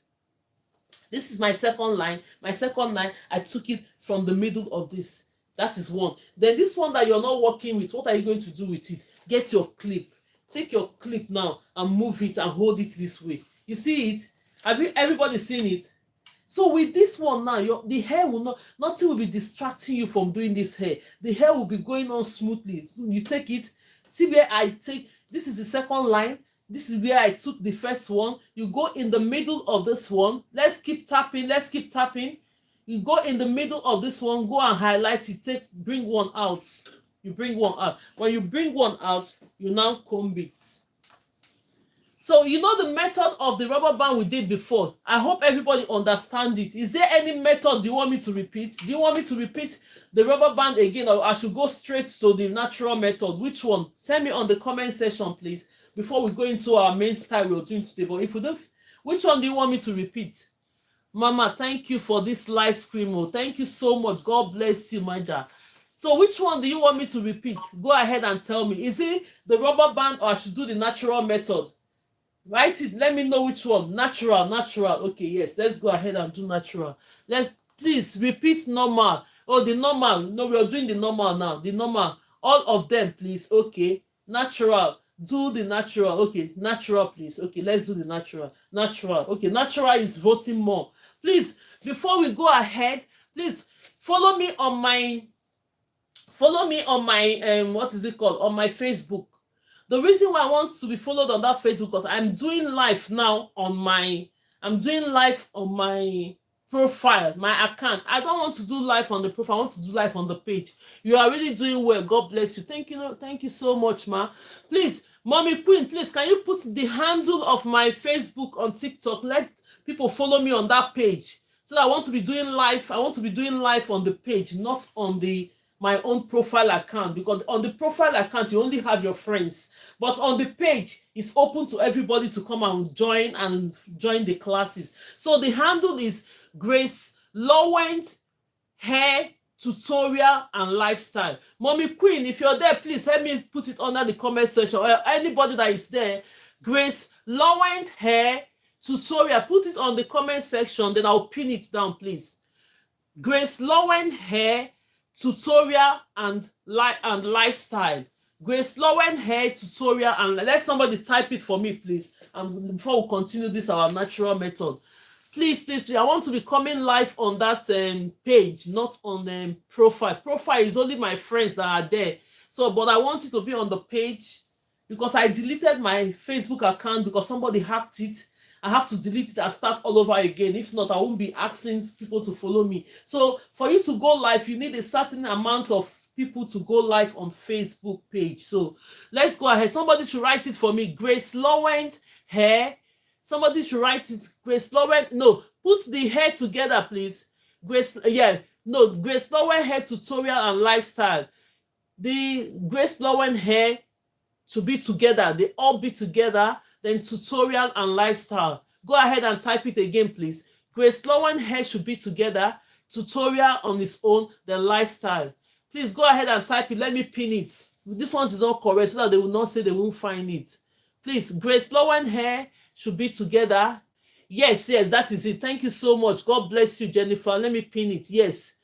This is my second line. My second line, I took it from the middle of this. That is one. Then this one that you're not working with, what are you going to do with it? Get your clip. Take your clip now and move it and hold it this way. You see it? Have you everybody seen it? So with this one now, the hair will not, nothing will be distracting you from doing this hair. The hair will be going on smoothly. You take it. See where I take, this is the second line. This is where I took the first one. You go in the middle of this one. Let's keep tapping. Let's keep tapping. You go in the middle of this one. Go and highlight it. Bring one out. You bring one out. When you bring one out, you now comb it. So you know the method of the rubber band we did before. I hope everybody understands it. Is there any method you want me to repeat? Do you want me to repeat the rubber band again, or I should go straight to the natural method? Which one? Send me on the comment section, please, before we go into our main style we're doing today. But if you don't, which one do you want me to repeat? Mama, thank you for this live stream. Oh, thank you so much. God bless you, Manja. So which one do you want me to repeat? Go ahead and tell me. Is it the rubber band, or I should do the natural method? Write it. Let me know which one. Natural. Okay, yes. Let's go ahead and do natural. Please repeat normal. Oh, the normal. No, we are doing the normal now. The normal. All of them, please. Okay. Natural. Do the natural. Okay. Natural, please. Okay. Let's do the natural. Natural. Okay. Natural is voting more. Please, before we go ahead, please follow me on my what is it called? On my Facebook. The reason why I want to be followed on that Facebook, because I'm doing live now on my profile, my account. I don't want to do live on the profile. I want to do live on the page. You are really doing well. God bless you. Thank you so much, ma. Please, Mommy Queen, please, can you put the handle of my Facebook on TikTok? Let people follow me on that page. So I want to be doing live. I want to be doing live on the page, not on my own profile account, because on the profile account you only have your friends, but on the page it's open to everybody to come and join the classes. So the handle is GraceLawendhair Tutorial and Lifestyle. Mommy Queen, if you're there, please help me put it under the comment section, or anybody that is there. GraceLawendhair Tutorial, put it on the comment section, then I'll pin it down, please. GraceLawendhair Tutorial and Lifestyle. GraceLawendhair Tutorial, and let somebody type it for me, please. And before we continue this our natural method, please, I want to be coming live on that page, not on profile. Profile is only my friends that are there. So, but I want it to be on the page, because I deleted my Facebook account because somebody hacked it. I have to delete it and start all over again. If not, I won't be asking people to follow me. So for you to go live, you need a certain amount of people to go live on Facebook page. So let's go ahead. Somebody should write it for me. GraceLawendhair. Somebody should write it. No, put the hair together, please. GraceLawendhair Tutorial and Lifestyle. The GraceLawendhair to be together. They all be together. Then tutorial and lifestyle. Go ahead and type it again, please. GraceLawendhair should be together. Tutorial on its own, then lifestyle. Please go ahead and type it. Let me pin it. This one is not correct, so that they will not say they won't find it. Please, GraceLawendhair should be together. Yes, that is it. Thank you so much. God bless you, Jennifer. Let me pin it. Yes,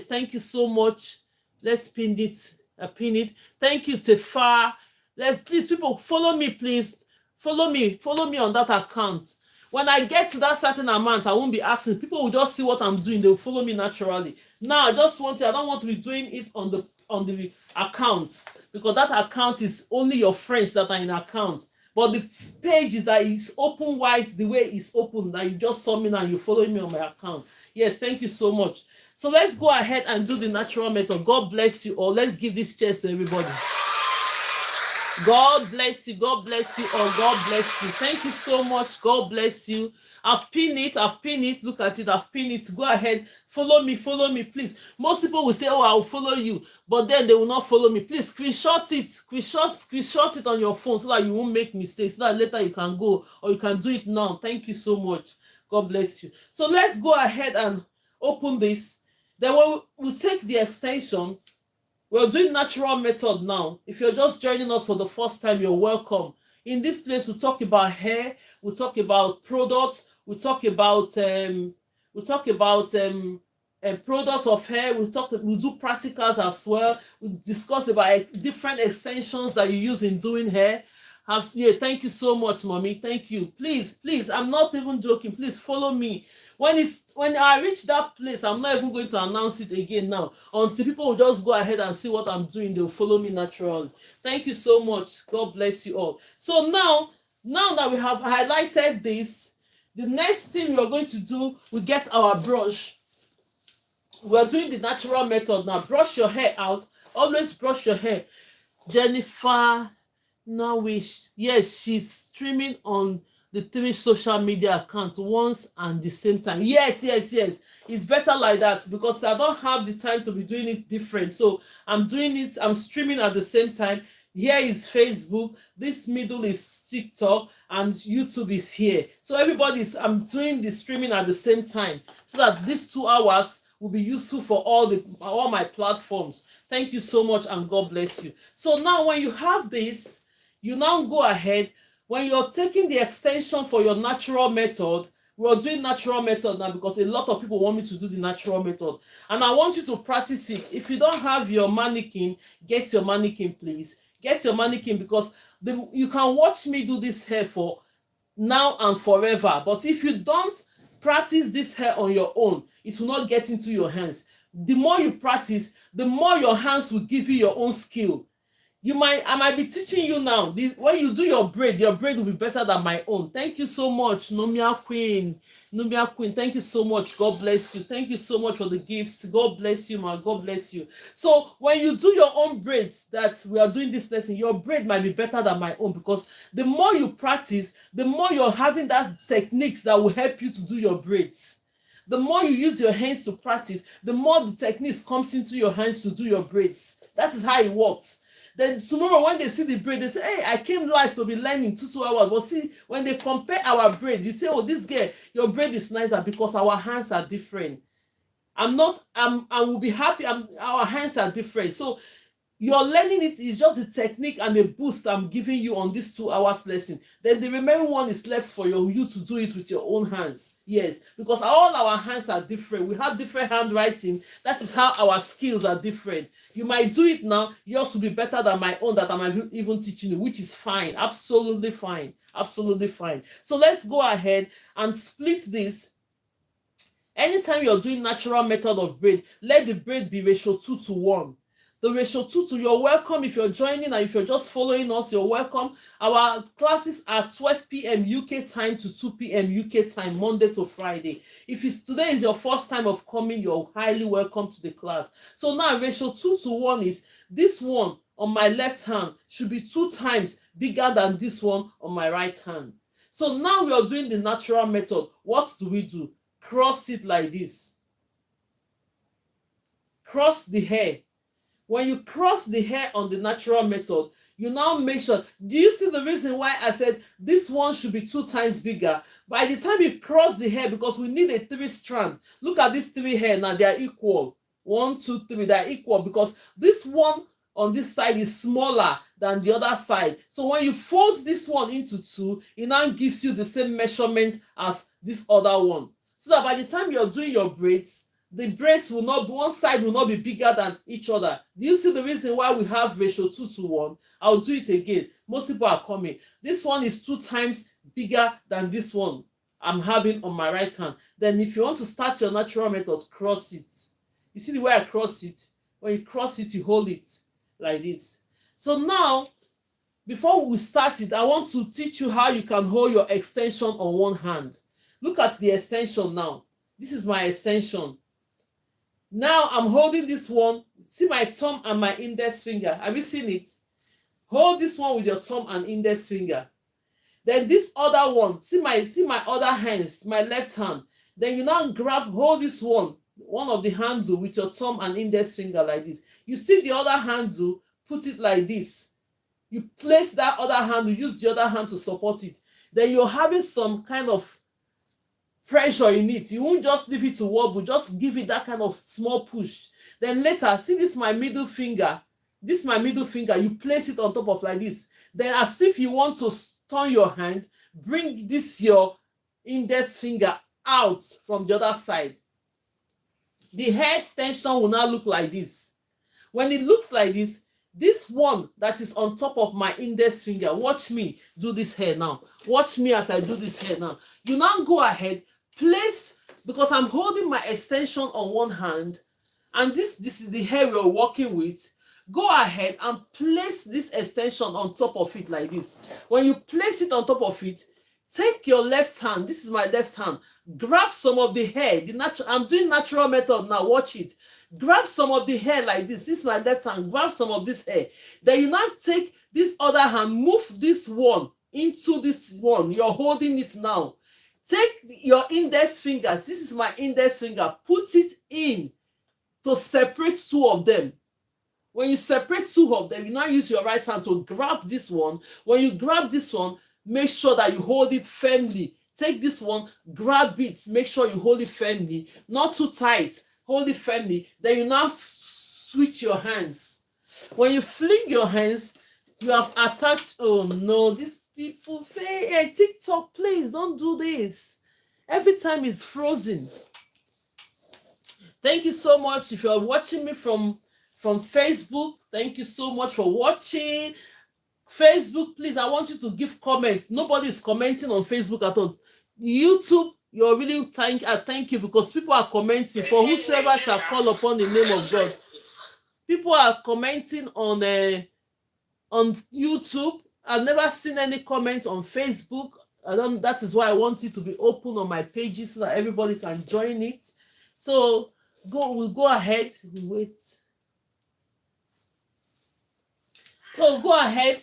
thank you so much. Let's pin it. Pin it. Thank you, Tefa. Please, people, follow me, please. Follow me on that account. When I get to that certain amount, I won't be asking. People will just see what I'm doing. They'll follow me naturally. Now, I don't want to be doing it on the account, because that account is only your friends that are in account. But the page is that it's open wide, the way it's open, that you just saw me now, you're following me on my account. Yes, thank you so much. So let's go ahead and do the natural method. God bless you all. Let's give this cheers to everybody. God bless you. God bless you all. God bless you. Thank you so much. God bless you. I've pinned it. I've pinned it. Look at it. I've pinned it. Go ahead. Follow me. Follow me, please. Most people will say, oh, I'll follow you. But then they will not follow me. Please screenshot it. Screenshot it on your phone so that you won't make mistakes. So that later you can go or you can do it now. Thank you so much. God bless you. So let's go ahead and open this. Then we'll take the extension. We're doing natural method now. If you're just joining us for the first time, you're welcome. In this place, we talk about hair, we talk about products, we talk about products of hair. We do practicals as well. We discuss about different extensions that you use in doing hair. Yeah, thank you so much, mommy. Thank you. Please, I'm not even joking. Please follow me. When I reach that place, I'm not even going to announce it again now until people will just go ahead and see what I'm doing. They'll follow me naturally. Thank you so much. God bless you all. So now that we have highlighted this, the next thing we're going to do, we get our brush. We're doing the natural method now. Brush your hair out. Always brush your hair. Jennifer, yes, she's streaming on the 3 social media accounts once and the same time. Yes. It's better like that because I don't have the time to be doing it different. So I'm streaming at the same time. Here is Facebook, this middle is TikTok, and YouTube is here. So I'm doing the streaming at the same time so that these 2 hours will be useful for all my platforms. Thank you so much and God bless you. So now when you have this, you now go ahead. When you're taking the extension for your natural method, we're doing natural method now because a lot of people want me to do the natural method. And I want you to practice it. If you don't have your mannequin, get your mannequin, please. Get your mannequin because you can watch me do this hair for now and forever. But if you don't practice this hair on your own, it will not get into your hands. The more you practice, the more your hands will give you your own skill. I might be teaching you now. When you do your braid will be better than my own. Thank you so much, Numia Queen. Thank you so much. God bless you. Thank you so much for the gifts. God bless you, ma. God bless you. So when you do your own braids that we are doing this lesson, your braid might be better than my own because the more you practice, the more you're having that techniques that will help you to do your braids. The more you use your hands to practice, the more the techniques comes into your hands to do your braids. That is how it works. Then tomorrow when they see the braid, they say, hey, I came live to be learning 2 hours. But see, when they compare our braid, you say, oh, this girl, your braid is nicer because our hands are different. I will be happy. Our hands are different. So you're learning it is just the technique and the boost I'm giving you on this 2 hours lesson. Then the remaining one is left for you to do it with your own hands. Yes, because all our hands are different. We have different handwriting. That is how our skills are different. You might do it now. Yours will be better than my own that I'm even teaching you, which is fine. Absolutely fine. Absolutely fine. So let's go ahead and split this. Anytime you're doing natural method of braid, let the braid be ratio 2:1. The ratio 2 you're welcome if you're joining, and if you're just following us, you're welcome. Our classes are 12 p.m. UK time to 2 p.m. UK time, Monday to Friday. If today is your first time of coming, you're highly welcome to the class. So now ratio 2:1 is this one on my left hand should be 2 times bigger than this one on my right hand. So now we are doing the natural method. What do? Cross it like this. Cross the hair. When you cross the hair on the natural method, you now make sure. Do you see the reason why I said this one should be 2 times bigger? By the time you cross the hair, because we need a 3 strand. Look at these 3 hair now, they are equal. 1, 2, 3, they are equal because this one on this side is smaller than the other side. So when you fold this one into 2, it now gives you the same measurement as this other one. So that by the time you're doing your braids, the braids will not be, one side will not be bigger than each other. Do you see the reason why we have ratio 2:1? I'll do it again. Most people are coming. This one is 2 times bigger than this one I'm having on my right hand. Then if you want to start your natural method, cross it. You see the way I cross it? When you cross it, you hold it like this. So now, before we start it, I want to teach you how you can hold your extension on one hand. Look at the extension now. This is my extension. Now I'm holding this one. See my thumb and my index finger. Have you seen it? Hold this one with your thumb and index finger. Then this other one, see my other hands, my left hand. Then you now hold this one of the handle with your thumb and index finger like this. You see the other handle, put it like this. You place that other handle, use the other hand to support it. Then you're having some kind of pressure in it. You won't just leave it to wobble, just give it that kind of small push. Then later, see this my middle finger. This my middle finger, you place it on top of like this. Then as if you want to turn your hand, bring this your index finger out from the other side. The hair extension will now look like this. When it looks like this one that is on top of my index finger, watch me do this hair now. Watch me as I do this hair now. You now go ahead, place, because I'm holding my extension on one hand, and this is the hair we're working with. Go ahead and place this extension on top of it like this. When you place it on top of it, take your left hand. This is my left hand. Grab some of the hair. I'm doing natural method now. Watch it. Grab some of the hair like this. This is my left hand. Grab some of this hair. Then you now take this other hand. Move this one into this one. You're holding it now. Take your index fingers. This is my index finger. Put it in to separate two of them. When you separate two of them, you now use your right hand to grab this one. When you grab this one, make sure that you hold it firmly. Take this one, grab it, make sure you hold it firmly, not too tight, hold it firmly. Then you now switch your hands. When you fling your hands, you have attached, oh no, these people, hey, TikTok, please don't do this. Every time it's frozen. Thank you so much. If you're watching me from Facebook, thank you so much for watching. Facebook, please, I want you to give comments. Nobody is commenting on Facebook at all. YouTube, you're really thank you, because people are commenting. For whosoever shall call upon the name of God. People are commenting on YouTube. I've never seen any comments on Facebook. That is why I want it to be open on my pages so that everybody can join it. So we'll go ahead. Wait. So go ahead.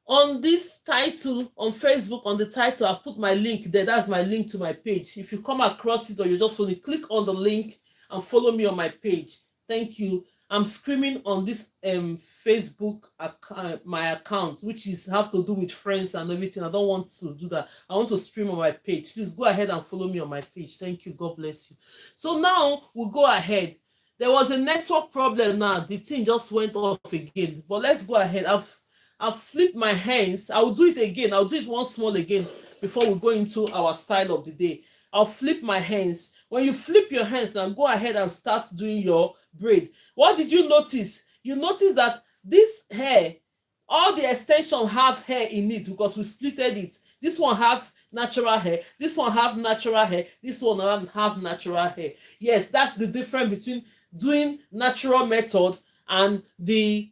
On this title on Facebook, on the title, I've put my link there. That's my link to my page. If you come across it or you just want to click on the link and follow me on my page. Thank you. I'm screaming on this Facebook account, my account, which have to do with friends and everything. I don't want to do that. I want to stream on my page. Please go ahead and follow me on my page. Thank you. God bless you. So now we'll go ahead. There was a network problem now. The thing just went off again. But let's go ahead. I've flipped my hands. I'll do it again. I'll do it once more again before we go into our style of the day. I'll flip my hands. When you flip your hands, now go ahead and start doing your braid. What did you notice? You notice that this hair, all the extension have hair in it because we splitted it. This one have natural hair. This one have natural hair. This one have natural hair. Yes, that's the difference between doing natural method and the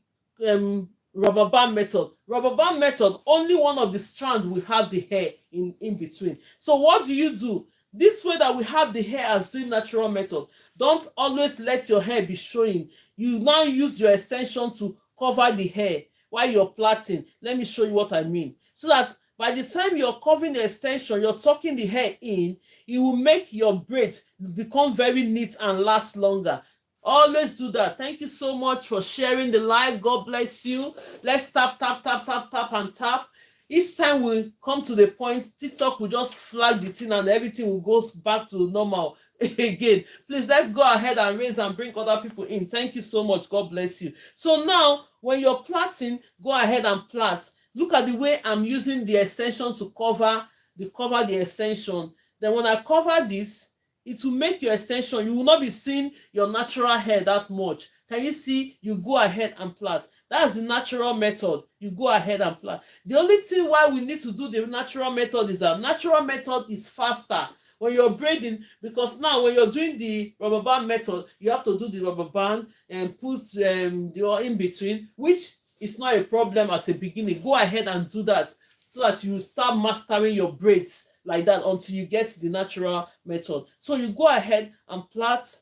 rubber band method. Rubber band method, only one of the strands will have the hair in between. So what do? This way that we have the hair as doing natural method, don't always let your hair be showing. You now use your extension to cover the hair while you're plaiting. Let me show you what I mean. So that by the time you're covering the extension, you're tucking the hair in, it will make your braids become very neat and last longer. Always do that. Thank you so much for sharing the live. God bless you. Let's tap, tap, tap, tap, tap, and tap. Each time we come to the point, TikTok will just flag the thing and everything will go back to normal again. Please, let's go ahead and raise and bring other people in. Thank you so much. God bless you. So now, when you're plaiting, go ahead and plait. Look at the way I'm using the extension to cover the extension. Then when I cover this, it will make your extension. You will not be seeing your natural hair that much. Can you see? You go ahead and plait. That's the natural method. You go ahead and plait. The only thing why we need to do the natural method is that natural method is faster when you're braiding, because now when you're doing the rubber band method, you have to do the rubber band and put the in between, which is not a problem as a beginning. Go ahead and do that so that you start mastering your braids like that until you get the natural method. So you go ahead and plait.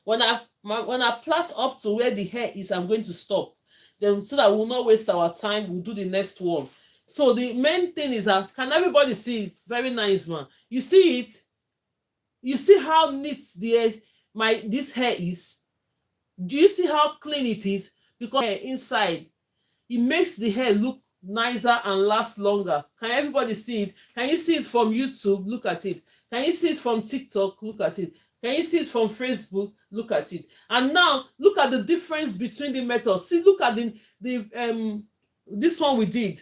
When I plait up to where the hair is, I'm going to stop. Then so that we'll not waste our time, we'll do the next one. So the main thing is that, can everybody see it? Very nice, man. You see it? You see how neat this hair is? Do you see how clean it is? Because hair inside, it makes the hair look nicer and last longer. Can everybody see it? Can you see it from YouTube? Look at it. Can you see it from TikTok? Look at it. Can you see it from Facebook? Look at it. And now look at the difference between the methods. See, look at the this one we did.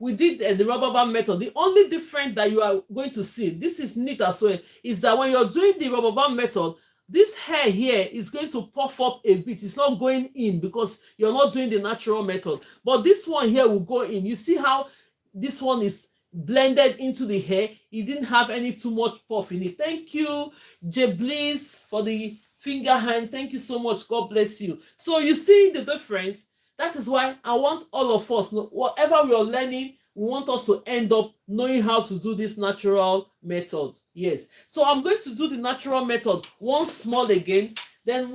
We did the rubber band method. The only difference that you are going to see, this is neat as well, is that when you're doing the rubber band method, this hair here is going to puff up a bit. It's not going in because you're not doing the natural method. But this one here will go in. You see how this one is blended into the hair? It didn't have any too much puff in it. Thank you, Jeblis, for the finger hand. Thank you so much. God bless you. So you see the difference. That is why I want all of us, whatever we are learning, we want us to end up knowing how to do this natural method. Yes. So I'm going to do the natural method once small again. Then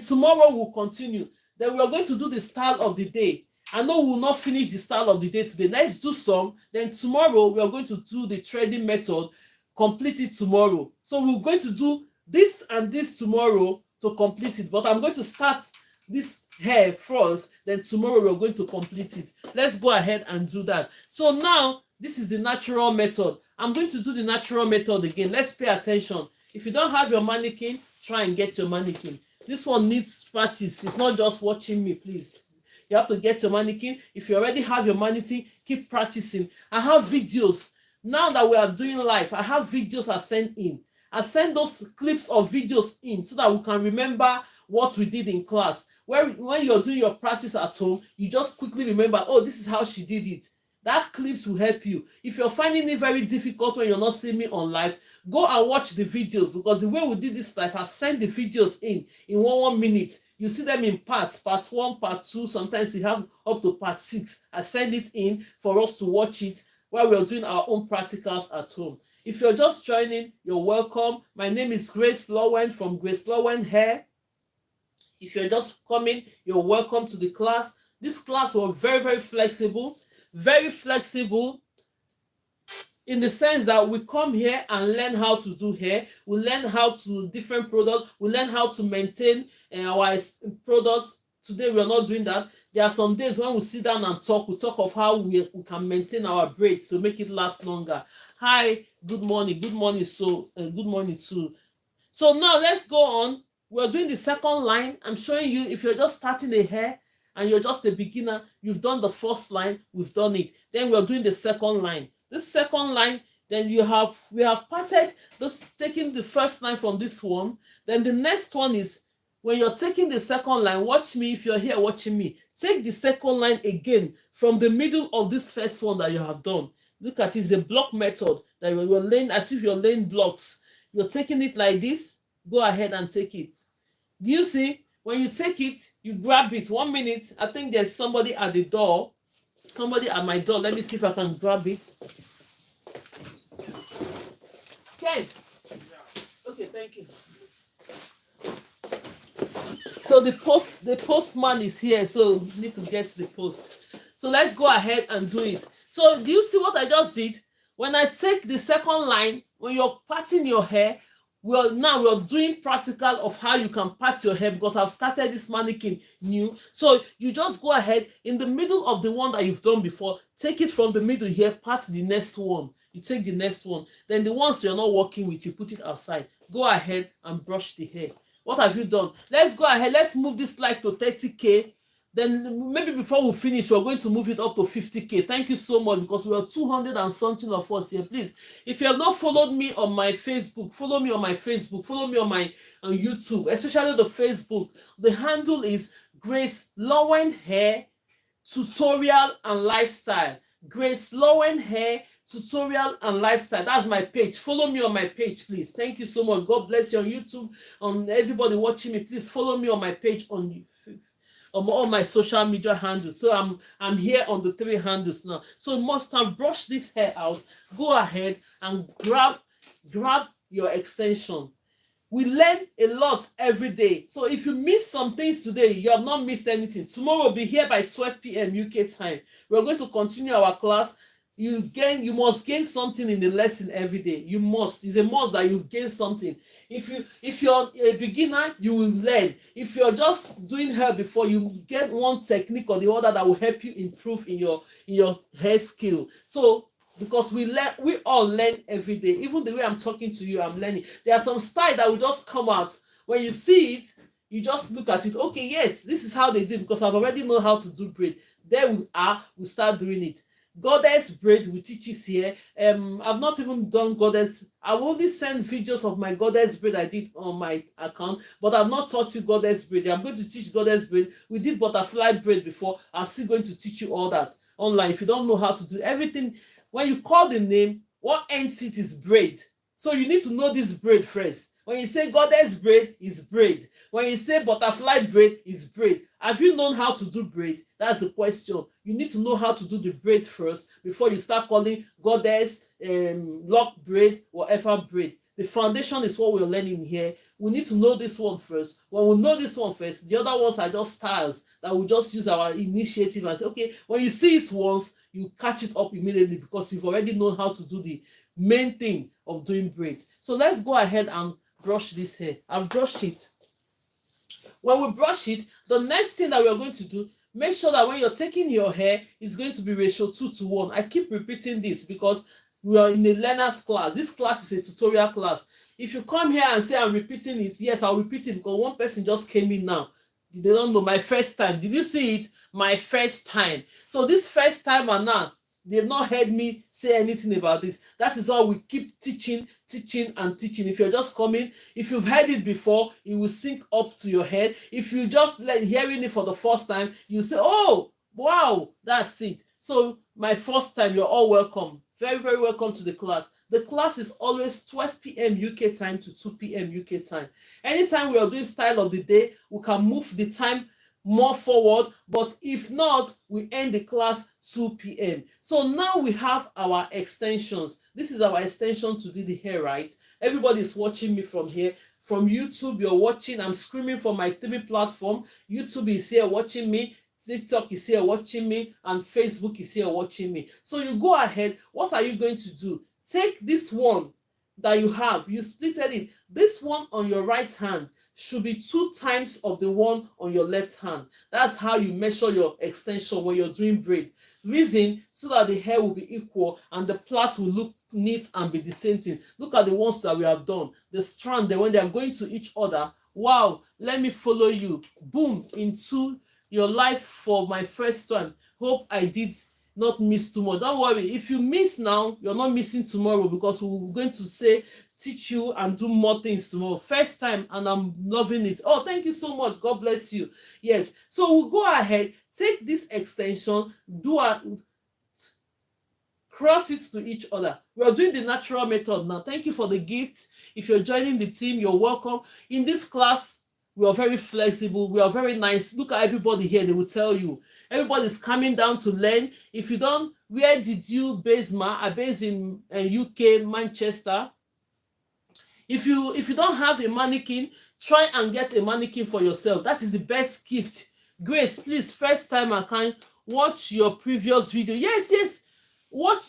tomorrow we'll continue. Then we are going to do the style of the day. I know we will not finish the style of the day today. Let's do some. Then tomorrow we are going to do the threading method. Complete it tomorrow. So we're going to do this and this tomorrow to complete it. But I'm going to start this hair first, then tomorrow we're going to complete it. Let's go ahead and do that. So now this is the natural method. I'm going to do the natural method again. Let's pay attention. If you don't have your mannequin, try and get your mannequin. This one needs practice. It's not just watching me, please. You have to get your mannequin. If you already have your mannequin, keep practicing. I have videos. Now that we are doing live, I have videos I send in. I send those clips of videos in so that we can remember what we did in class. When you're doing your practice at home, you just quickly remember, oh, this is how she did it. That clips will help you. If you're finding it very difficult when you're not seeing me on live, go and watch the videos, because the way we did this live, I send the videos in 1 minute. You see them in parts, part 1, part 2, sometimes you have up to part 6. I send it in for us to watch it while we're doing our own practicals at home. If you're just joining, you're welcome. My name is Grace Lowen from GraceLawendhair. If you're just coming, you're welcome to the class. This class was very, very flexible in the sense that we come here and learn how to do hair. We learn how to different products. We learn how to maintain our products. Today we are not doing that. There are some days when we sit down and talk. We talk of how we can maintain our braids to make it last longer. Hi, good morning. Good morning. Good morning too. So now let's go on. We're doing the second line. I'm showing you, if you're just starting a hair and you're just a beginner, you've done the first line, we've done it. Then we're doing the second line. This second line, then we have parted this, taking the first line from this one. Then the next one is, when you're taking the second line, watch me. If you're here watching me, take the second line again from the middle of this first one that you have done. Look at it, it's a block method that you're laying, as if you're laying blocks. You're taking it like this. Go ahead and take it. Do you see? When you take it, you grab it. 1 minute. I think there's somebody at the door. Somebody at my door. Let me see if I can grab it. Ken. Okay, thank you. So the postman is here, so we need to get the post. So let's go ahead and do it. So do you see what I just did? When I take the second line, when you're parting your hair, now we're doing practical of how you can part your hair, because I've started this mannequin new. So you just go ahead in the middle of the one that you've done before, take it from the middle here, part the next one. You take the next one. Then the ones you're not working with, you put it outside. Go ahead and brush the hair. What have you done? Let's go ahead. Let's move this light to 30K. Then maybe before we finish, we're going to move it up to 50K. Thank you so much, because we are 200 and something of us here. Please, if you have not followed me on my Facebook, follow me on my Facebook, follow me on my YouTube, especially the Facebook. The handle is GraceLawendhair Tutorial and Lifestyle. GraceLawendhair Tutorial and Lifestyle. That's my page. Follow me on my page, please. Thank you so much. God bless you on YouTube. On everybody watching me, please follow me on my page on all my social media handles. So I'm here on the 3 handles now. So you must have brushed this hair out. Go ahead and grab your extension. We learn a lot every day. So if you miss some things today, you have not missed anything. Tomorrow we'll be here by 12 p.m. UK time. We're going to continue our class. You must gain something in the lesson every day. You must. It's a must that you gain something. If you're a beginner, you will learn. If you're just doing hair before, you get one technique or the other that will help you improve in your hair skill. So because we all learn every day. Even the way I'm talking to you, I'm learning. There are some styles that will just come out. When you see it, you just look at it. Okay, yes, this is how they do it, because I've already know how to do braid. There we start doing it. Goddess braid, we teach it here. I've not even done goddess. I've only sent videos of my goddess braid I did on my account, but I've not taught you goddess braid. I'm going to teach goddess braid. We did butterfly braid before. I'm still going to teach you all that online. If you don't know how to do everything, when you call the name, what ends it is braid. So you need to know this braid first. When you say goddess braid, is braid. When you say butterfly braid, is braid. Have you known how to do braid? That's the question. You need to know how to do the braid first before you start calling goddess, lock braid, whatever braid. The foundation is what we're learning here. We need to know this one first. When we know this one first, the other ones are just styles that we just use our initiative and say, okay, when you see it once, you catch it up immediately because you've already known how to do the main thing of doing braids. So let's go ahead and brush this hair. I've brushed it. When we brush it, the next thing that we are going to do, make sure that when you're taking your hair, it's going to be ratio 2:1. I keep repeating this because we are in a learner's class. This class is a tutorial class. If you come here and say I'm repeating it, yes, I'll repeat it because one person just came in now. They don't know, my first time. Did you see it? My first time. So this first timer now, they've not heard me say anything about this. That is why we keep teaching and teaching. If you're just coming, if you've heard it before, it will sink up to your head. If you just hearing it for the first time, you say, oh, wow, that's it. So my first time, you're all welcome. Very, very welcome to the class. The class is always 12 p.m. UK time to 2 p.m. UK time. Anytime we are doing style of the day, we can move the time more forward, but if not, we end the class 2 p.m. So now we have our extensions. This is our extension to do the hair, right? Everybody is watching me from here. From YouTube, you're watching. I'm screaming for my 3 platform. YouTube is here watching me. TikTok is here watching me, and Facebook is here watching me. So you go ahead. What are you going to do? Take this one that you have. You splitted it. This one on your right hand should be 2 times of the one on your left hand. That's how you measure your extension when you're doing braid. Reason, so that the hair will be equal and the plait will look neat and be the same thing. Look at the ones that we have done. The strand, when they are going to each other. Wow, let me follow you. Boom, into your life for my first one. Hope I did not miss too much. Don't worry, if you miss now, you're not missing tomorrow, because we're going to teach you and do more things tomorrow. First time, and I'm loving it. Oh, thank you so much. God bless you. Yes, so we'll go ahead, take this extension, cross it to each other. We are doing the natural method now. Thank you for the gift. If you're joining the team, you're welcome. In this class, we are very flexible. We are very nice. Look at everybody here. They will tell you. Everybody's coming down to learn. If you don't, where did you base, ma? I base in UK, Manchester. If you don't have a mannequin, try and get a mannequin for yourself. That is the best gift. Grace, please, first time I can watch your previous video. Yes.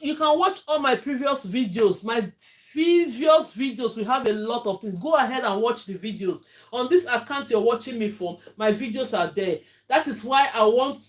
You can watch all my previous videos. My previous videos, we have a lot of things. Go ahead and watch the videos. On this account you're watching me from, my videos are there. That is why I want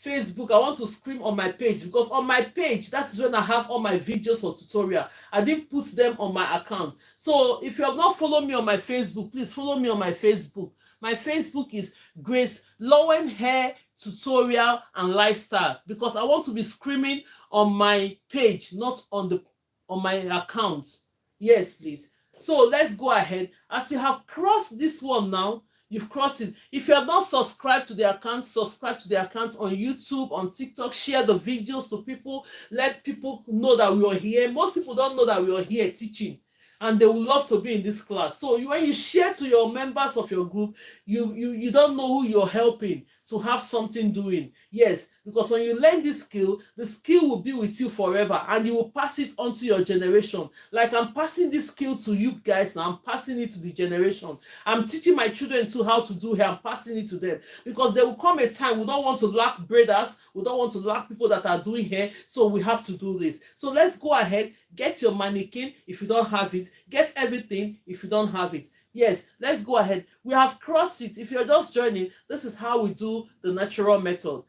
Facebook, I want to scream on my page, because on my page, that is when I have all my videos or tutorial. I didn't put them on my account. So if you have not followed me on my Facebook, please follow me on my Facebook. My Facebook is GraceLawendhair Tutorial and Lifestyle, because I want to be screaming on my page, not on my account. Yes, please. So let's go ahead. As you have crossed this one now, you've crossed it. If you have not subscribed to the account, subscribe to the account on YouTube, on TikTok. Share the videos to people. Let people know that we are here. Most people don't know that we are here teaching, and they would love to be in this class. So when you share to your members of your group, you don't know who you're helping. to have something doing. Yes, because when you learn this skill, the skill will be with you forever and you will pass it on to your generation. Like I'm passing this skill to you guys now, I'm passing it to the generation. I'm teaching my children too how to do hair, I'm passing it to them. Because there will come a time we don't want to lack braiders, we don't want to lack people that are doing hair, so we have to do this. So let's go ahead, get your mannequin if you don't have it, get everything if you don't have it. Yes, let's go ahead. We have crossed it. If you're just joining, this is how we do the natural method.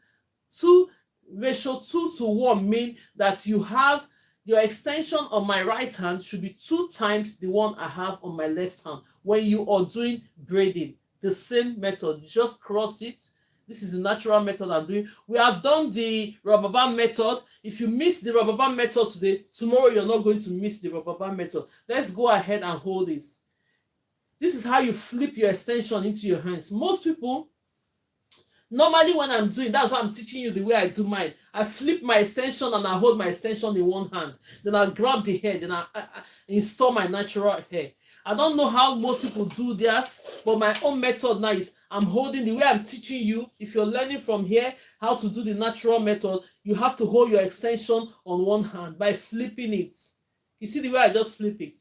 2:2 mean that you have your extension on my right hand should be 2 times the one I have on my left hand when you are doing braiding. The same method, you just cross it. This is the natural method I'm doing. We have done the rubber band method. If you miss the rubber band method today, tomorrow you're not going to miss the rubber band method. Let's go ahead and hold this. This is how you flip your extension into your hands. Most people, normally when I'm doing, that's why I'm teaching you the way I do mine. I flip my extension and I hold my extension in one hand. Then I grab the hair, then I install my natural hair. I don't know how most people do this, but my own method now is I'm holding the way I'm teaching you. If you're learning from here how to do the natural method, you have to hold your extension on one hand by flipping it. You see the way I just flip it?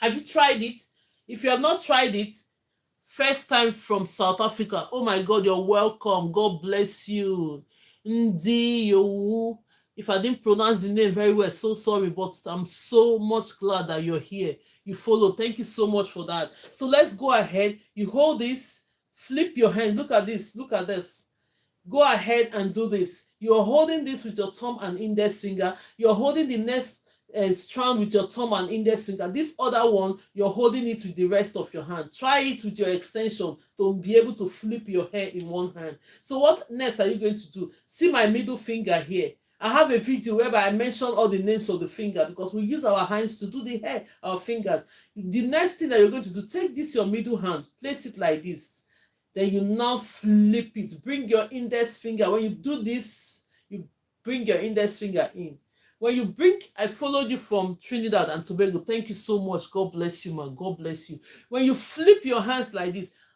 Have you tried it? If you have not tried it, first time from South Africa, oh my God, you're welcome. God bless you. Ndi. If I didn't pronounce the name very well, so sorry, but I'm so much glad that you're here. You follow. Thank you so much for that. So let's go ahead. You hold this, flip your hand. Look at this. Look at this. Go ahead and do this. You're holding this with your thumb and index finger. You're holding the next strand with your thumb and index finger. This other one, you're holding it with the rest of your hand. Try it with your extension to be able to flip your hair in one hand. So what next are you going to do? See my middle finger here. I have a video whereby I mention all the names of the finger because we use our hands to do the hair, our fingers. The next thing that you're going to do, take this, your middle hand, place it like this. Then you now flip it. Bring your index finger. When you do this, you bring your index finger in. When you bring, I followed you from Trinidad and Tobago. Thank you so much. God bless you, man. God bless you. When you flip your hands like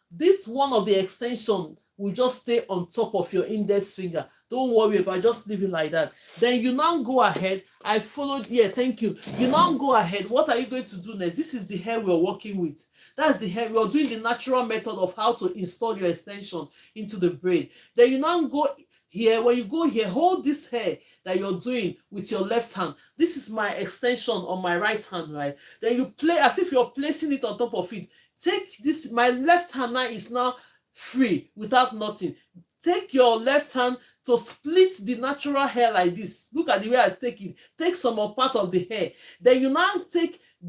this one of the extension will just stay on top of your index finger. Don't worry about it. Just leave it like that. Then you now go ahead. I followed. Yeah, thank you. You now go ahead. What are you going to do next? This is the hair we're working with. That's the hair. We're doing the natural method of how to install your extension into the braid. Then you now go here. When you go here, hold this hair that you're doing with your left hand. This is my extension on my right hand, right? Then you play as if you're placing it on top of it. Take this, my left hand now is now free without nothing. Take your left hand to split the natural hair like this. Look at the way I take it. Take some of part of the hair. Then you now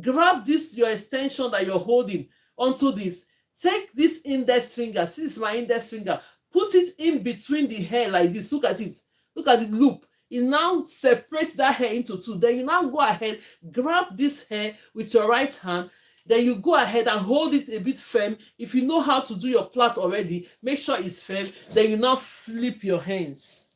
grab this, your extension that you're holding onto this. Take this index finger. This is my index finger. Put it in between the hair like this. Look at it. Look at the loop. It now separates that hair into two. Then you now go ahead, grab this hair with your right hand. Then you go ahead and hold it a bit firm. If you know how to do your plait already, make sure it's firm. Then you now flip your hands.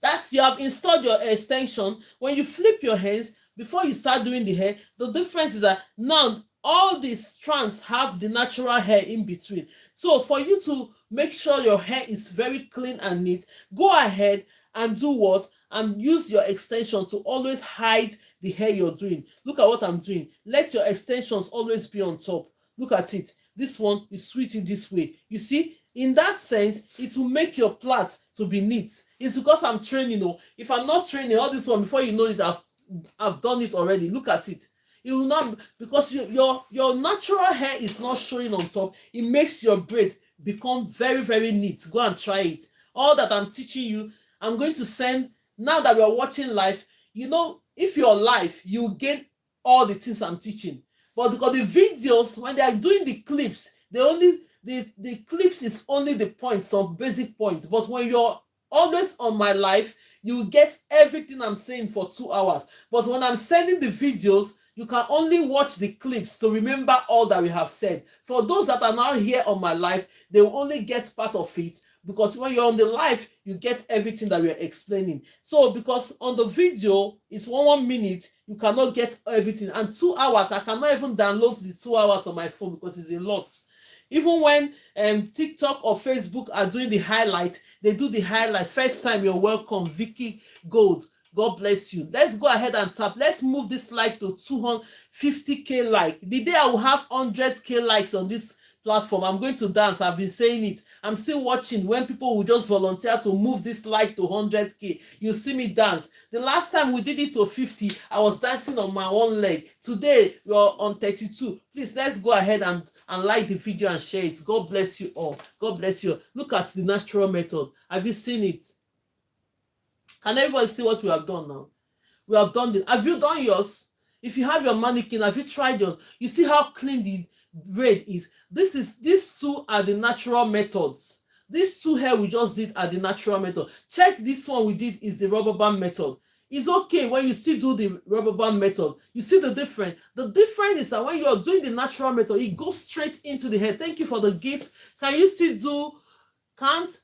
That's, you have installed your extension. When you flip your hands, before you start doing the hair, the difference is that now all these strands have the natural hair in between. So for you to make sure your hair is very clean and neat, go ahead and do what? And use your extension to always hide the hair you're doing. Look at what I'm doing. Let your extensions always be on top. Look at it. This one is switching this way. You see, in that sense, it will make your plait to be neat. It's because I'm training. If I'm not training, all this one, before you know it, I've done this already. Look at it. It will not, because your natural hair is not showing on top. It makes your braid become very, very neat. Go and try it. All that I'm teaching you, I'm going to send. Now that we are watching live, if you're live, you gain all the things I'm teaching. But because the videos, when they are doing the clips, the clips is only the points, some basic points. But when you're always on my live, you get everything I'm saying for 2 hours. But when I'm sending the videos, you can only watch the clips to remember all that we have said. For those that are now here on my live, they will only get part of it. Because when you're on the live, you get everything that we're explaining. So because on the video, it's 1 minute, you cannot get everything. And 2 hours, I cannot even download the 2 hours on my phone because it's a lot. Even when TikTok or Facebook are doing the highlight, they do the highlight. First time, you're welcome, Vicky Gold. God bless you. Let's go ahead and tap. Let's move this like to 250k like. The day I will have 100k likes on this platform, I'm going to dance. I've been saying it. I'm still watching when people will just volunteer to move this like to 100k. You see me dance. The last time we did it to 50, I was dancing on my one leg. Today we're on 32. Please, let's go ahead and like the video and share it. God bless you all. God bless you. Look at the natural method. Have you seen it? Can everybody see what we have done now? We have done it. Have you done yours? If you have your mannequin, have you tried yours? You see how clean the braid is. These two are the natural methods. These two hair we just did are the natural method. Check this one we did is the rubber band method. It's okay when you still do the rubber band method. You see the difference. The difference is that when you are doing the natural method, it goes straight into the hair. Thank you for the gift. Can you still do? Can't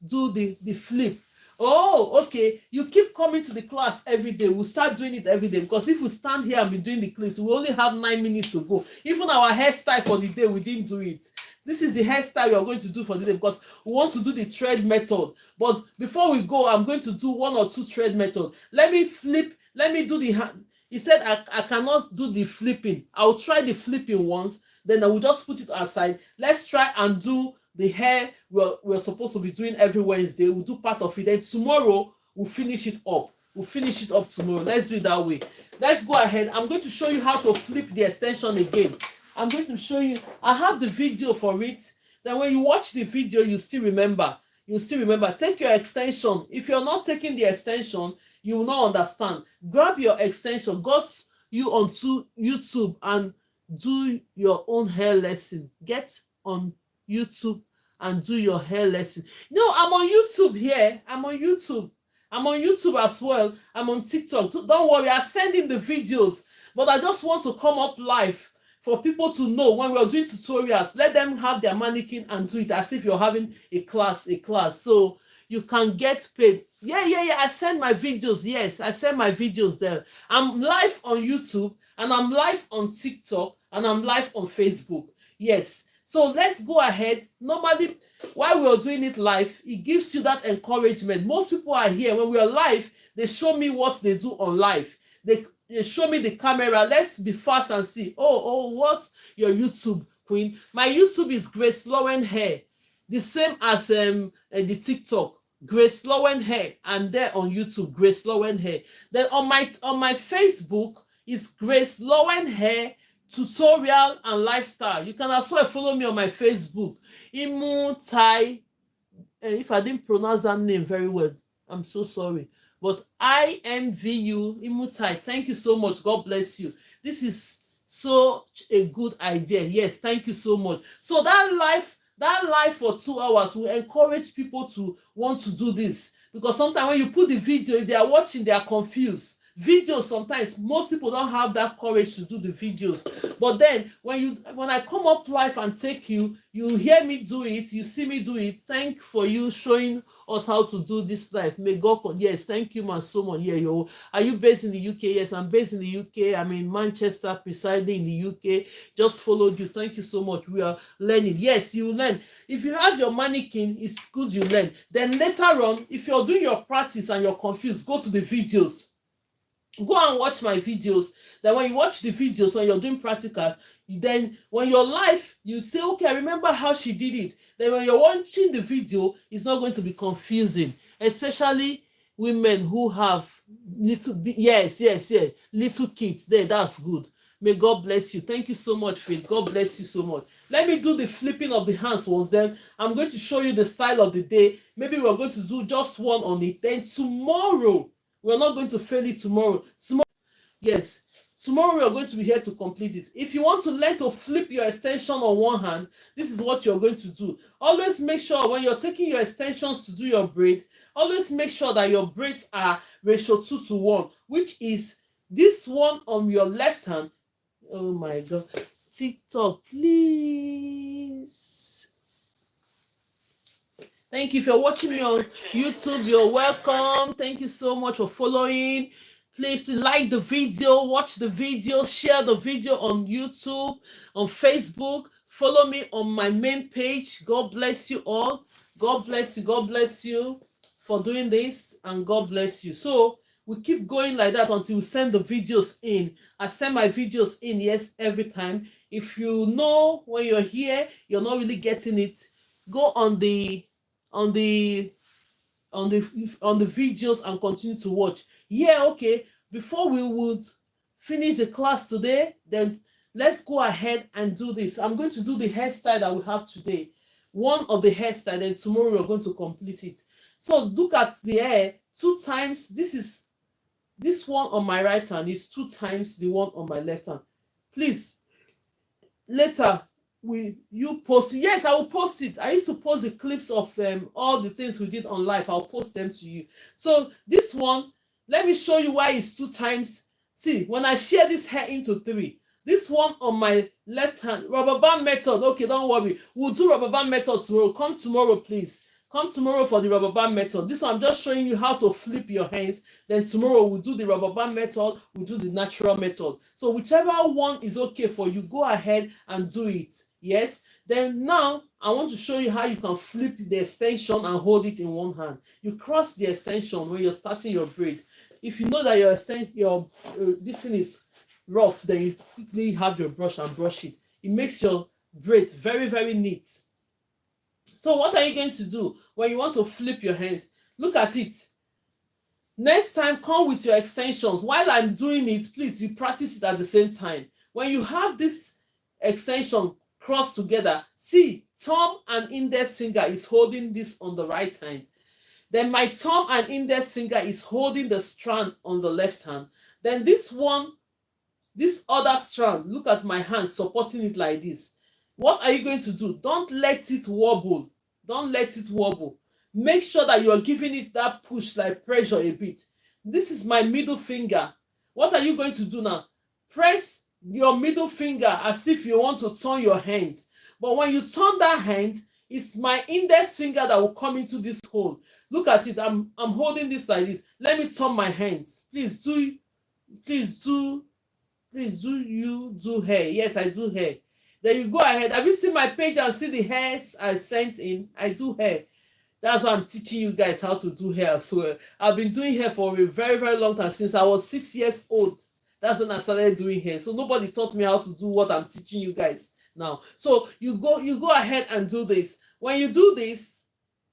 do the flip? Oh, okay. You keep coming to the class every day. We'll start doing it every day, because if we stand here and be doing the clips, we only have 9 minutes to go. Even our hairstyle for the day, we didn't do it. This is the hairstyle we are going to do for the day, because we want to do the thread method. But before we go, I'm going to do 1 or 2 thread method. Let me flip. Let me do the hand. He said I cannot do the flipping. I'll try the flipping once. Then I will just put it aside. Let's try and do the hair we're supposed to be doing every Wednesday. We'll do part of it. Then tomorrow we'll finish it up. We'll finish it up tomorrow. Let's do it that way. Let's go ahead. I'm going to show you how to flip the extension again. I'm going to show you. I have the video for it. Then when you watch the video, you still remember. Take your extension. If you're not taking the extension, you will not understand. Grab your extension. Go you onto YouTube and do your own hair lesson. Get on YouTube and do your hair lesson. No, I'm on YouTube here. I'm on YouTube as well. I'm on TikTok. Don't worry, I'm sending the videos. But I just want to come up live for people to know when we're doing tutorials. Let them have their mannequin and do it as if you're having a class. So you can get paid. Yeah. I send my videos. Yes, I send my videos there. I'm live on YouTube, and I'm live on TikTok, and I'm live on Facebook. Yes. So let's go ahead. Normally, while we're doing it live, it gives you that encouragement. Most people are here. When we are live, they show me what they do on live. They show me the camera. Let's be fast and see. Oh, what's your YouTube, Queen? My YouTube is GraceLawendhair. The same as the TikTok. GraceLawendhair. And there on YouTube, GraceLawendhair. Then on my Facebook is GraceLawendhair tutorial and lifestyle. You can as well follow me on my Facebook, Imutai. If I didn't pronounce that name very well, I'm so sorry. But IMVU Imutai. Thank you so much. God bless you. This is such a good idea. Yes, thank you so much. So that live for 2 hours will encourage people to want to do this, because sometimes when you put the video, if they are watching, they are confused. Videos, sometimes most people don't have that courage to do the videos. But then when I come up live and take you hear me do it, you see me do it. Thank for you showing us how to do this live. May God yes, thank you man so much. Yeah, are you based in the UK? Yes, I'm based in the UK. I'm in Manchester, presiding in the UK. Just followed you. Thank you so much. We are learning. Yes, you learn. If you have your mannequin, it's good you learn. Then later on, if you're doing your practice and you're confused, go to the videos. Go and watch my videos. Then when you watch the videos, when you're doing practicals, then when you're live, you say, okay, I remember how she did it. Then when you're watching the video, it's not going to be confusing, especially women who have little kids. There, that's good. May God bless you. Thank you so much, Faith. God bless you so much. Let me do the flipping of the hands once. Then I'm going to show you the style of the day. Maybe we're going to do just one on it. Then tomorrow, we're not going to fail it tomorrow. Yes, tomorrow we are going to be here to complete it. If you want to learn to flip your extension on one hand, this is what you're going to do. Always make sure when you're taking your extensions to do your braid, always make sure that your braids are ratio 2:1, which is this one on your left hand. Oh my God. TikTok, please. Thank you. If you're watching me on YouTube, you're welcome. Thank you so much for following. Please like the video, watch the video, share the video on YouTube, on Facebook. Follow me on my main page. God bless you all. God bless you. God bless you for doing this, and God bless you. So we keep going like that until we send the videos in. I send my videos in, yes, every time. If you know when you're here, you're not really getting it, go on the videos and continue to watch. Yeah, okay. Before we would finish the class today, then let's go ahead and do this. I'm going to do the hairstyle that we have today. One of the hairstyle, then tomorrow we're going to complete it. So look at the hair 2 times. This one on my right hand is 2 times the one on my left hand. Please, later will you post it? Yes, I will post it. I used to post the clips of all the things we did on live. I'll post them to you. So this one, let me show you why it's 2 times. See, when I share this hair into 3, this one on my left hand, rubber band method. Okay, don't worry, we'll do rubber band method tomorrow. Come tomorrow, please. Come tomorrow for the rubber band method. This one I'm just showing you how to flip your hands. Then tomorrow we'll do the rubber band method, we'll do the natural method. So whichever one is okay for you, go ahead and do it. Yes. Then now I want to show you how you can flip the extension and hold it in one hand. You cross the extension when you're starting your braid. If you know that this thing is rough, then you quickly have your brush and brush it. It makes your braid very, very neat. So what are you going to do when you want to flip your hands? Look at it. Next time, come with your extensions. While I'm doing it, please, you practice it at the same time. When you have this extension crossed together, see, thumb and index finger is holding this on the right hand. Then my thumb and index finger is holding the strand on the left hand. Then this other strand, look at my hand supporting it like this. What are you going to do? Don't let it wobble. Don't let it wobble. Make sure that you are giving it that push, like pressure a bit. This is my middle finger. What are you going to do now? Press your middle finger as if you want to turn your hand. But when you turn that hand, it's my index finger that will come into this hole. Look at it. I'm holding this like this. Let me turn my hands. Please do you do hair? Yes, I do hair. Then you go ahead. Have you seen my page and see the hairs I sent in? I do hair. That's why I'm teaching you guys how to do hair as well. I've been doing hair for a very, very long time, since I was 6 years old. That's when I started doing hair. So nobody taught me how to do what I'm teaching you guys now. So you go ahead and do this. When you do this,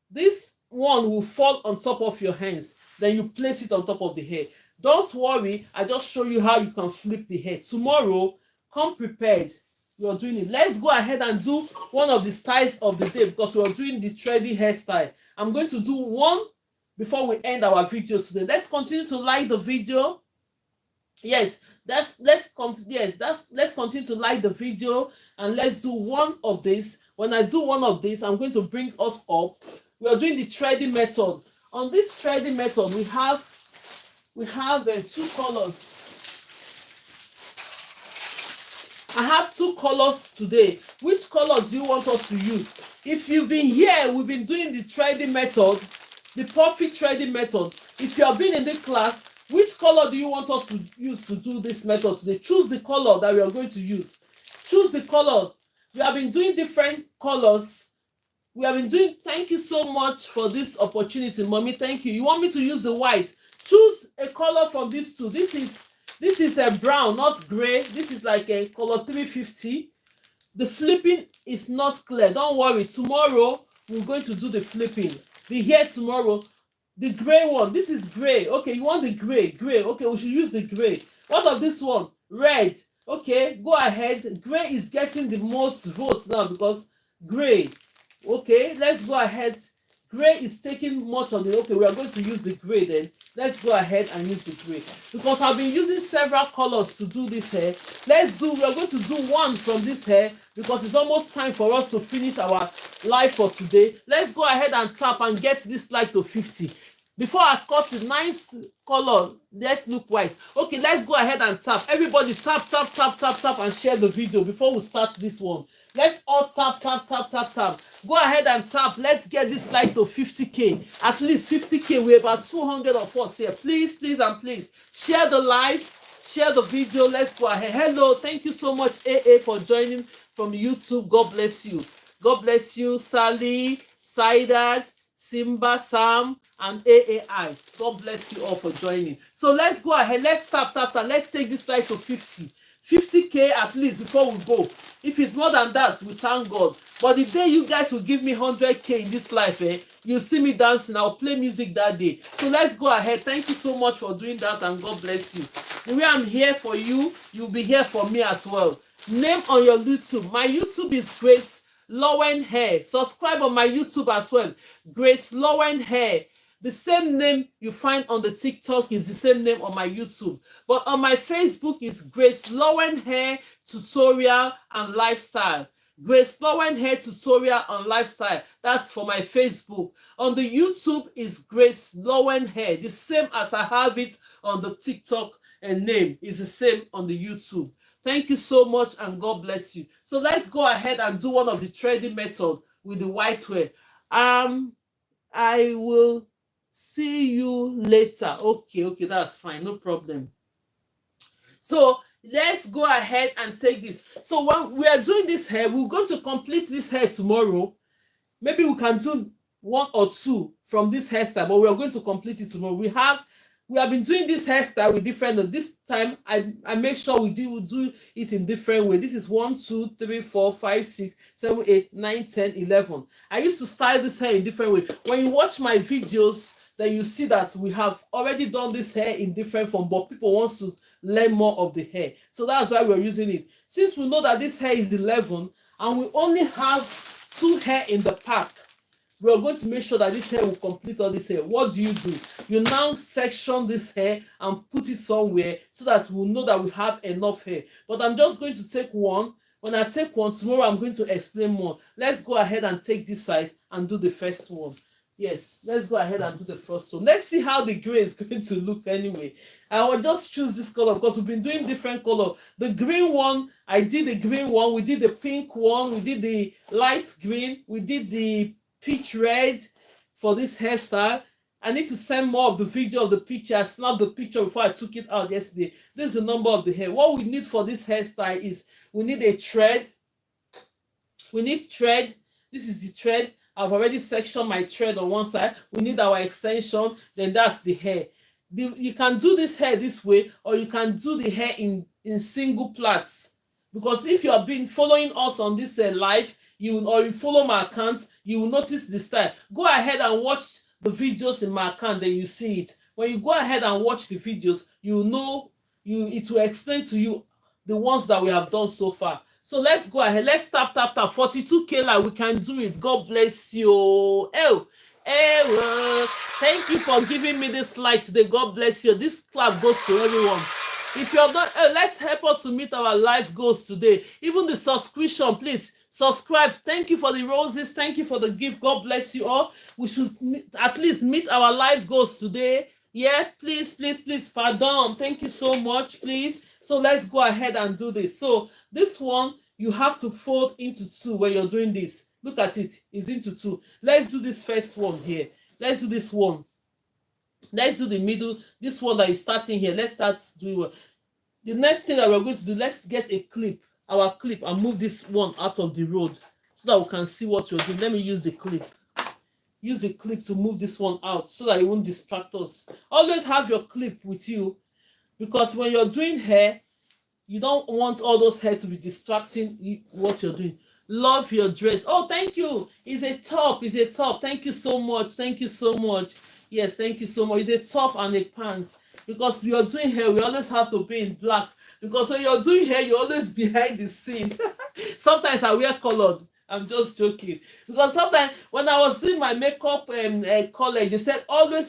this one will fall on top of your hands. Then you place it on top of the hair. Don't worry, I just show you how you can flip the hair. Tomorrow, come prepared. You're doing it. Let's go ahead and do one of the styles of the day, because we're doing the trendy hairstyle. I'm going to do one before we end our videos today. Let's continue to like the video. Yes, let's continue to like the video, and let's do one of this. When I do one of this, I'm going to bring us up. We are doing the threading method. On this threading method, we have 2 colors. I have 2 colors today. Which colors do you want us to use? If you've been here, we've been doing the threading method, the perfect threading method. If you have been in this class, which color do you want us to use to do this method today? Choose the color that we are going to use. Choose the color. We have been doing different colors. We have been doing, thank you so much for this opportunity, mommy. Thank you. You want me to use the white? Choose a color from these 2. This is a brown, not gray. This is like a color 350. The flipping is not clear. Don't worry. Tomorrow, we're going to do the flipping. Be here tomorrow. The gray one. This is gray. Okay, you want the gray. Gray. Okay, we should use the gray. What of this one? Red. Okay, go ahead. Gray is getting the most votes now because gray. Okay, let's go ahead. Gray is taking much of the. Okay, we are going to use the gray then. Let's go ahead and use the gray, because I've been using several colors to do this hair. We are going to do one from this hair, because it's almost time for us to finish our live for today. Let's go ahead and tap and get this light to 50. Before I cut the nice color, let's look white. Okay, let's go ahead and tap. Everybody tap and share the video before we start this one. Let's all tap. Go ahead and tap. Let's get this light to 50K. At least 50K. We're about 200 of us here. Please, please, and please share the live. Share the video. Let's go ahead. Hello, thank you so much, AA, for joining from YouTube. God bless you. God bless you, Sally, Saidat, Simba, Sam, and AAI. God bless you all for joining. So let's go ahead. Let's tap. Let's take this live to 50K at least before we go. If it's more than that, we thank God. But the day you guys will give me 100K in this life, you'll see me dancing. I'll play music that day. So let's go ahead. Thank you so much for doing that, and God bless you. The way I'm here for you, you'll be here for me as well. Name on your YouTube. My YouTube is GraceLawendhair. Subscribe on my YouTube as well. GraceLawendhair. The same name you find on the TikTok is the same name on my YouTube. But on my Facebook is GraceLawendhair Tutorial and Lifestyle. GraceLawendhair Tutorial and Lifestyle. That's for my Facebook. On the YouTube is GraceLawendhair. The same as I have it on the TikTok, and name is the same on the YouTube. Thank you so much, and God bless you. So let's go ahead and do one of the threading method with the white hair. I will see you later. Okay, that's fine, no problem. So let's go ahead and take this. So when we are doing this hair, we're going to complete this hair tomorrow. Maybe we can do 1 or 2 from this hairstyle, but we are going to complete it tomorrow. We have been doing this hairstyle with different. This time I make sure we do it in different way. This is 1, 2, 3, 4, 5, 6, 7, 8, 9, 10, 11. I used to style this hair in different way. When you watch my videos, then you see that we have already done this hair in different form, but people want to learn more of the hair. So that's why we're using it. Since we know that this hair is 11 and we only have 2 hair in the pack, we're going to make sure that this hair will complete all this hair. What do? You now section this hair and put it somewhere so that we'll know that we have enough hair. But I'm just going to take one. When I take one, tomorrow I'm going to explain more. Let's go ahead and take this size and do the first one. Yes, let's go ahead and do the first one. Let's see how the gray is going to look anyway. I will just choose this color because we've been doing different color. The green one, I did the green one. We did the pink one. We did the light green. We did the peach red for this hairstyle. I need to send more of the video of the picture. I snapped the picture before I took it out yesterday. This is the number of the hair. What we need for this hairstyle is we need a thread. We need thread. This is the thread. I've already sectioned my thread on one side. We need our extension. Then that's the hair. You can do this hair this way, or you can do the hair in single plaits. Because if you have been following us on this live, you follow my account, you will notice the style. Go ahead and watch the videos in my account, then you see it. When you go ahead and watch the videos, you know it will explain to you the ones that we have done so far. So let's go ahead. Let's tap. 42K, like we can do it. God bless you. Thank you for giving me this like today. God bless you. This clap goes to everyone. If you're not, let's help us to meet our life goals today. Even the subscription, please subscribe. Thank you for the roses. Thank you for the gift. God bless you all. We should at least meet our life goals today. Yeah, please. Pardon. Thank you so much, please. So let's go ahead and do this. So this one, you have to fold into 2 when you're doing this. Look at it. It's into 2. Let's do this first one here. Let's do this one. Let's do the middle. This one that is starting here. Let's start doing one. The next thing that we're going to do, let's get a clip. Our clip, and move this one out of the road so that we can see what you're doing. Let me use the clip. Use the clip to move this one out so that it won't distract us. Always have your clip with you, because when you're doing hair, you don't want all those hair to be distracting what you're doing. Love your dress. Oh, thank you. It's a top. Thank you so much. Yes, thank you so much. It's a top and a pants. Because we are doing hair, we always have to be in black. Because when you're doing hair, you're always behind the scene. Sometimes I wear colored. I'm just joking. Because sometimes when I was doing my makeup college, they said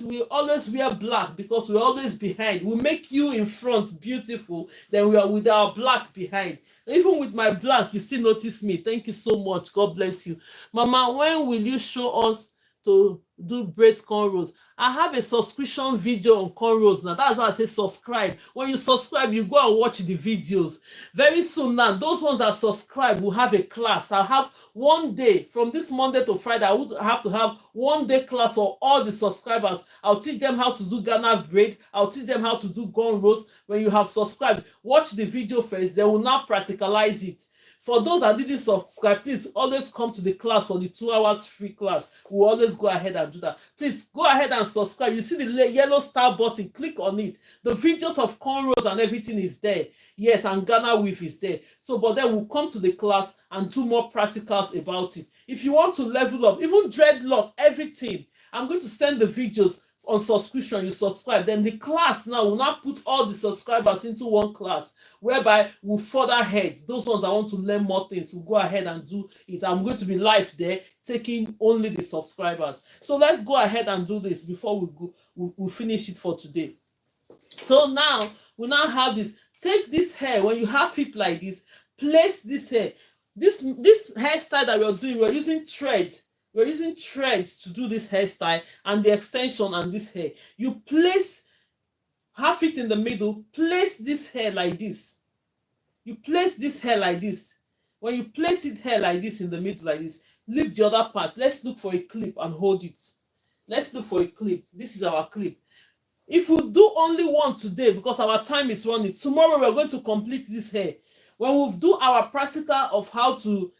we always wear black because we're always behind. We make you in front beautiful, then we are with our black behind. Even with my black, you still notice me. Thank you so much. God bless you. Mama, when will you show us to do braids cornrows. I have a subscription video on cornrows now. That's why I say subscribe. When you subscribe, you go and watch the videos. Very soon now, those ones that subscribe will have a class. I'll have one day from this Monday to Friday. I would have to have one day class for all the subscribers. I'll teach them how to do Ghana braid. I'll teach them how to do cornrows. When you have subscribed, watch the video first. They will now practicalize it. For those that didn't subscribe, please always come to the class for the 2 hours free class. We'll always go ahead and do that. Please go ahead and subscribe. You see the yellow star button, click on it. The videos of cornrows and everything is there. Yes, and Ghana weave is there. So, but then we'll come to the class and do more practicals about it. If you want to level up, even dreadlock, everything, I'm going to send the videos on subscription. You subscribe, then the class now will not put all the subscribers into one class, whereby we'll further head those ones that want to learn more things. We'll go ahead and do it. I'm going to be live there taking only the subscribers. So let's go ahead and do this before we go. We'll finish it for today. So now we now have this. Take this hair. When you have it like this, place this hair. This hairstyle that we're doing, we're using thread. We're using threads to do this hairstyle and the extension and this hair. You place, half it in the middle, place this hair like this. You place this hair like this. When you place it hair like this in the middle like this, leave the other part. Let's look for a clip and hold it. Let's look for a clip. This is our clip. If we do only one today, because our time is running, tomorrow we're going to complete this hair. When we do our practical of how to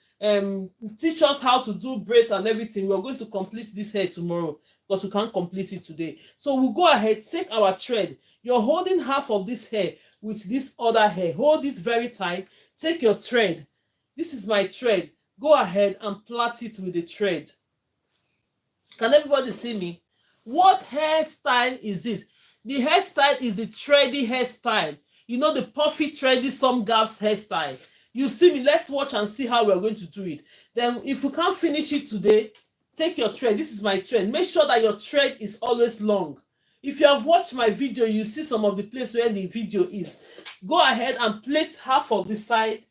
teach us how to do braids and everything, we're going to complete this hair tomorrow because we can't complete it today. So we'll go ahead, take our thread. You're holding half of this hair with this other hair. Hold it very tight. Take your thread. This is my thread. Go ahead and plait it with the thread. Can everybody see me? What hairstyle is this? The hairstyle is the thready hairstyle. You know, the puffy, thready, some gaps hairstyle. You see me, let's watch and see how we're going to do it. Then if we can't finish it today, take your thread. This is my thread. Make sure that your thread is always long. If you have watched my video, you see some of the place where the video is. Go ahead and plait half of the side.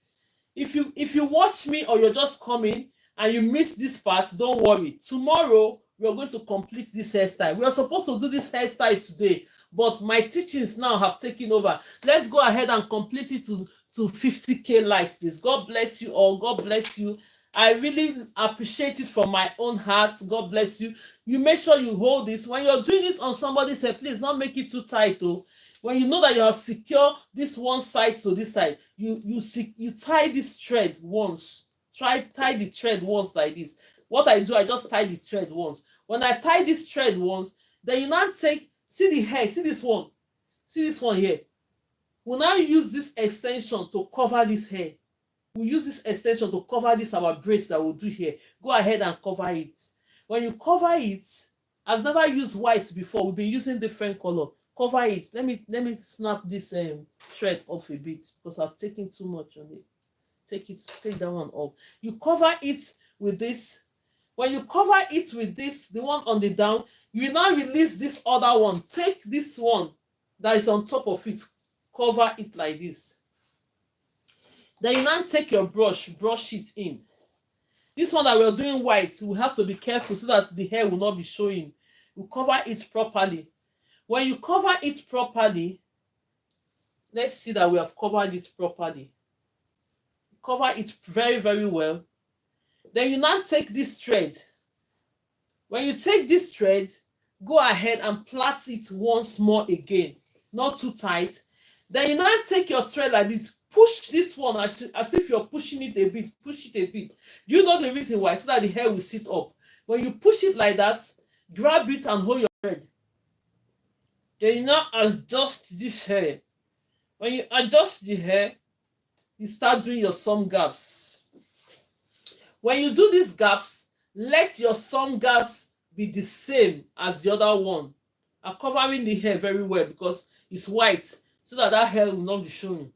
If you watch me or you're just coming and you miss this part, don't worry. Tomorrow, we're going to complete this hairstyle. We are supposed to do this hairstyle today, but my teachings now have taken over. Let's go ahead and complete it to 50K likes, please. God bless you all. God bless you. I really appreciate it from my own heart. God bless you. You make sure you hold this. When you're doing it on somebody's head, please don't make it too tight, though. When you know that you have secure this one side to this side, you tie this thread once. Tie the thread once like this. What I do, I just tie the thread once. When I tie this thread once, then you now take, see the hair, see this one here. We'll now use this extension to cover this hair. We'll use this extension to cover this our braids that we'll do here. Go ahead and cover it. When you cover it, I've never used white before. We've been using different color. Cover it. Let me snap this thread off a bit because I've taken too much on it. Take that one off. You cover it with this. When you cover it with this, the one on the down, you now release this other one. Take this one that is on top of it. Cover it like this. Then you now take your brush it in. This one that we're doing white, we have to be careful so that the hair will not be showing. You cover it properly. When you cover it properly, let's see that we have covered it properly. Cover it very, very well. Then you now take this thread. When you take this thread, go ahead and plait it once more again. Not too tight. Then you now take your thread like this. Push this one as if you're pushing it a bit. Push it a bit. Do you know the reason why? So that the hair will sit up. When you push it like that, grab it and hold your thread. Then you now adjust this hair. When you adjust the hair, you start doing your some gaps. When you do these gaps, let your some gaps be the same as the other one. I'm covering the hair very well because it's white, so that hair will not be showing.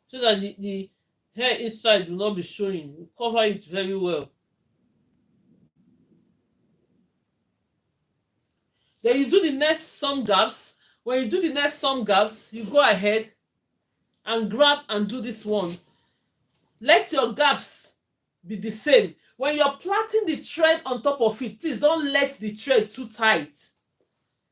So that the hair inside will not be showing. You cover it very well. Then you do the next some gaps. When you do the next some gaps, you go ahead and grab and do this one. Let your gaps be the same. When you're plaiting the thread on top of it, please don't let the thread too tight.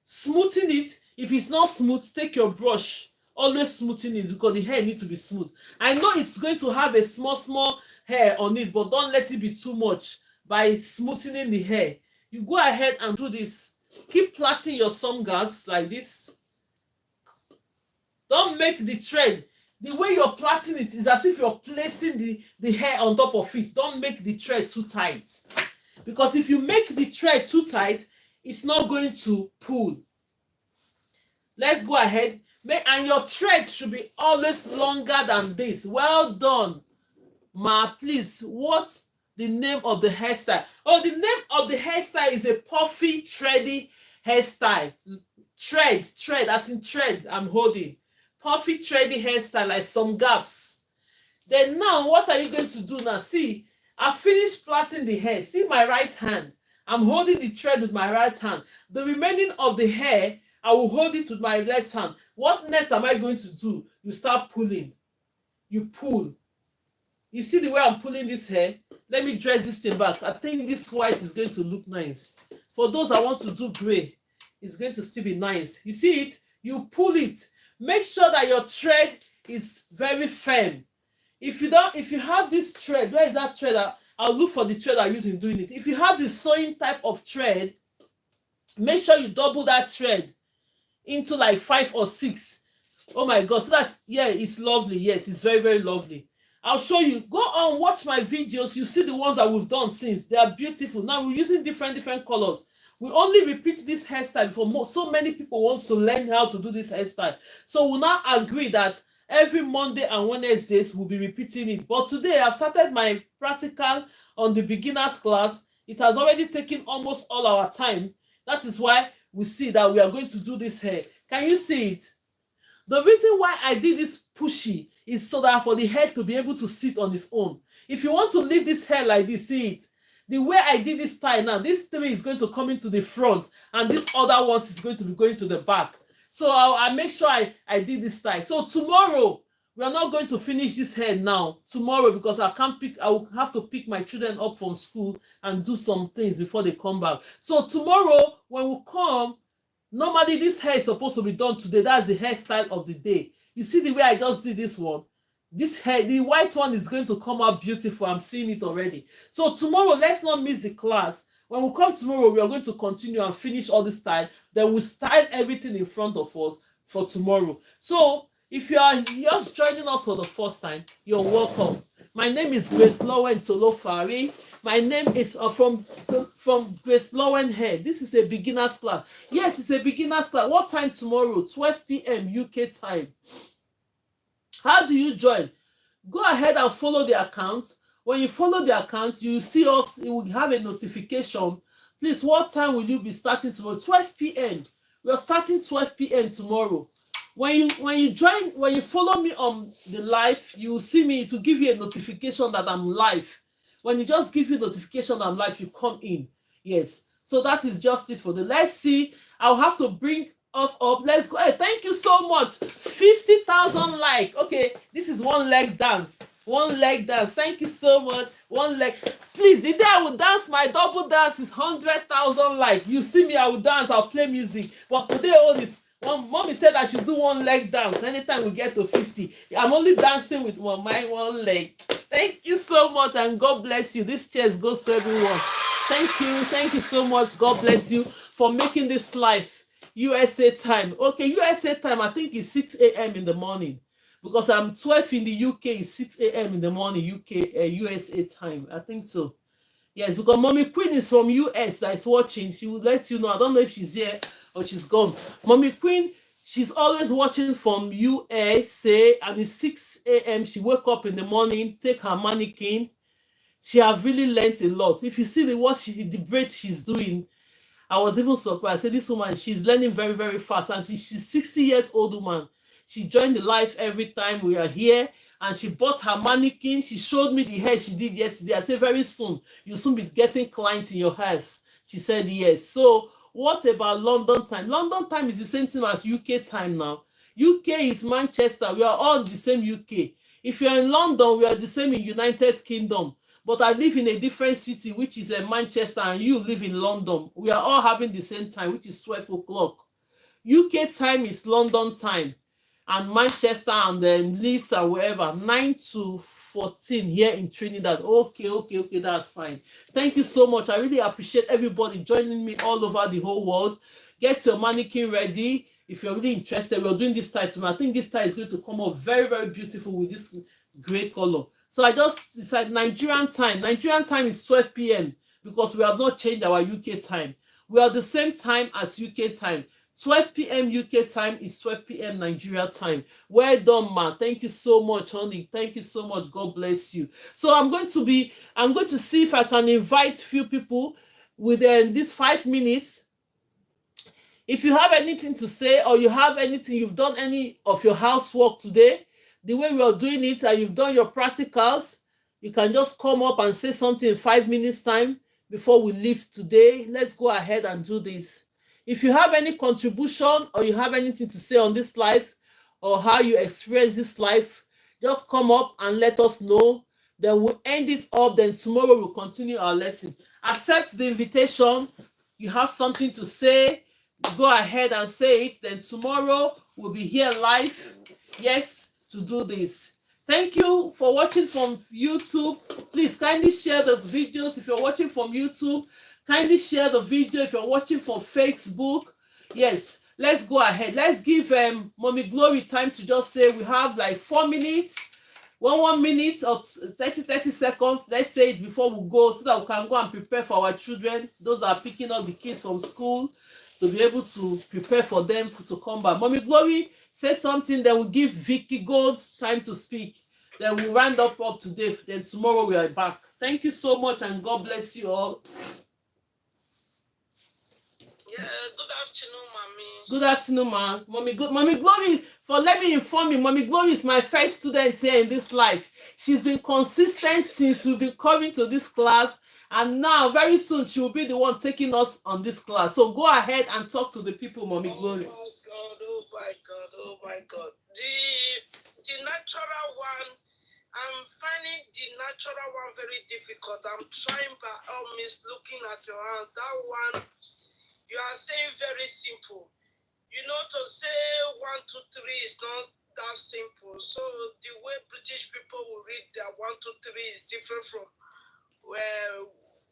Smoothing it, if it's not smooth, take your brush, always smoothing it, because the hair needs to be smooth. I know it's going to have a small hair on it, but don't let it be too much. By smoothing the hair, you go ahead and do this. Keep plaiting your some guards like this. Don't make the thread, the way you're plaiting it is as if you're placing the hair on top of it. Don't make the thread too tight, because if you make the thread too tight, it's not going to pull. Let's go ahead. And your thread should be always longer than this. Well done, ma. Please, what's the name of the hairstyle? Oh, the name of the hairstyle is a puffy, thready hairstyle. Thread, as in thread, I'm holding. Puffy, thready hairstyle, like some gaps. Then now, what are you going to do now? See, I finished plaiting the hair. See my right hand. I'm holding the thread with my right hand. The remaining of the hair, I will hold it with my left hand. What next am I going to do? You start pulling. You pull. You see the way I'm pulling this hair? Let me dress this thing back. I think this white is going to look nice. For those that want to do gray, it's going to still be nice. You see it? You pull it. Make sure that your thread is very firm. If you have this thread, where is that thread? I'll look for the thread I use in doing it. If you have the sewing type of thread, make sure you double that thread into like 5 or 6. Oh my God, so that, yeah, it's lovely. Yes, it's very lovely. I'll show you. Go on, watch my videos. You see the ones that we've done since. They are beautiful. Now we're using different colors. We only repeat this hairstyle for so many people want to learn how to do this hairstyle. So we'll now agree that every Monday and Wednesdays we'll be repeating it. But today I've started my practical on the beginners class. It has already taken almost all our time. That is why we see that we are going to do this hair. Can you see it? The reason why I did this pushy is so that for the head to be able to sit on its own. If you want to leave this hair like this, see it. The way I did this style now, this 3 is going to come into the front and this other one is going to be going to the back. So I make sure I did this style. So tomorrow, we are not going to finish this hair now. Tomorrow, because I will have to pick my children up from school and do some things before they come back. So tomorrow, when we come, normally this hair is supposed to be done today. That's the hairstyle of the day. You see the way I just did this one? This hair, the white one is going to come out beautiful. I'm seeing it already. So tomorrow, let's not miss the class. When we come tomorrow, we are going to continue and finish all this style. Then we'll style everything in front of us for tomorrow. So if you are just joining us for the first time, you're welcome. My name is GraceLawendhair. My name is from GraceLawendhair. This is a beginner's class. Yes, it's a beginner's class. What time tomorrow? 12 p.m. UK time. How do you join? Go ahead and follow the account. When you follow the account, you see us. You will have a notification. Please, what time will you be starting tomorrow? 12 p.m. We are starting 12 p.m. tomorrow. When you follow me on the live, you will see me. It will give you a notification that I'm live. When you just give you notification that I'm live, you come in. Yes. So that is just it for the. Let's see. I'll have to bring us up. Let's go. Hey, thank you so much. 50,000 like. Okay, this is one leg dance. One leg dance. Thank you so much. One leg. Please, the day I will dance, my double dance is 100,000 like. You see me, I will dance. I'll play music. But today all this. Mommy said I should do one leg dance anytime we get to 50. I'm only dancing with my one leg. Thank you so much and God bless you. This cheers goes to everyone. Thank you. Thank you so much. God bless you for making this live. USA time. Okay, USA time, I think it's 6 a.m. in the morning. Because I'm 12 in the UK, it's 6 a.m. in the morning, USA time. I think so. Yes, because Mommy Queen is from US that is watching. She will let you know. I don't know if she's here or she's gone. Mommy Queen, she's always watching from USA and it's 6 a.m. She wake up in the morning, take her mannequin. She have really learnt a lot. If you see the braid she's doing, I was even surprised. I said, this woman, she's learning very fast. And she's 60 years old woman. She joined the live every time we are here. And she bought her mannequin. She showed me the hair she did yesterday. I said, very soon, you'll soon be getting clients in your house. She said, yes. So what about London time? London time is the same thing as UK time now. UK is Manchester. We are all the same UK. If you're in London, we are the same in United Kingdom. but I live in a different city, which is Manchester, and you live in London. We are all having the same time, which is 12 o'clock. UK time is London time, and Manchester and then Leeds and wherever 9 to 14 here in Trinidad. Okay, that's fine. Thank you so much. I really appreciate everybody joining me all over the whole world. Get your mannequin ready if you're really interested. We're doing this tie tomorrow. I think this tie is going to come up very, very beautiful with this gray color. So I just decided Nigerian time. Nigerian time is 12 p.m. because we have not changed our UK time. We are the same time as UK time. 12 p.m. UK time is 12 p.m. Nigeria time. Well done, man. Thank you so much, honey. Thank you so much. God bless you. So I'm going to see if I can invite few people within these 5 minutes. If you have anything to say, or you have anything, you've done any of your housework today, the way we are doing it, and you've done your practicals, you can just come up and say something in 5 minutes time before we leave today. Let's go ahead and do this. If you have any contribution, or you have anything to say on this life, or how you experience this life, just come up and let us know. Then we'll end it up. Then tomorrow we'll continue our lesson. Accept the invitation. You have something to say, go ahead and say it. Then tomorrow we'll be here live, yes, to do this. Thank you for watching from YouTube. Please kindly share the videos. If you're watching from YouTube, kindly share the video. If you're watching from Facebook, yes, let's go ahead. Let's give Mommy Glory time to just say we have like 4 minutes, 1 minute or 30 seconds. Let's say it before we go, so that we can go and prepare for our children, those that are picking up the kids from school, to be able to prepare for them to come back. Mommy Glory, say something, then we'll give Vicky Gold time to speak. Then we'll round up today. Then tomorrow we are back. Thank you so much, and God bless you all. Yeah, good afternoon, Mommy. Good afternoon, ma. Mommy Glory, let me inform you, Mommy Glory is my first student here in this life. She's been consistent since we've been coming to this class, and now very soon she will be the one taking us on this class. So go ahead and talk to the people, Mommy Glory. Oh my God. The natural one, I'm finding the natural one very difficult. I'm trying by all means, looking at your hand. That one, you are saying very simple. You know, to say 1, 2, 3 is not that simple. So the way British people will read their 1, 2, 3 is different from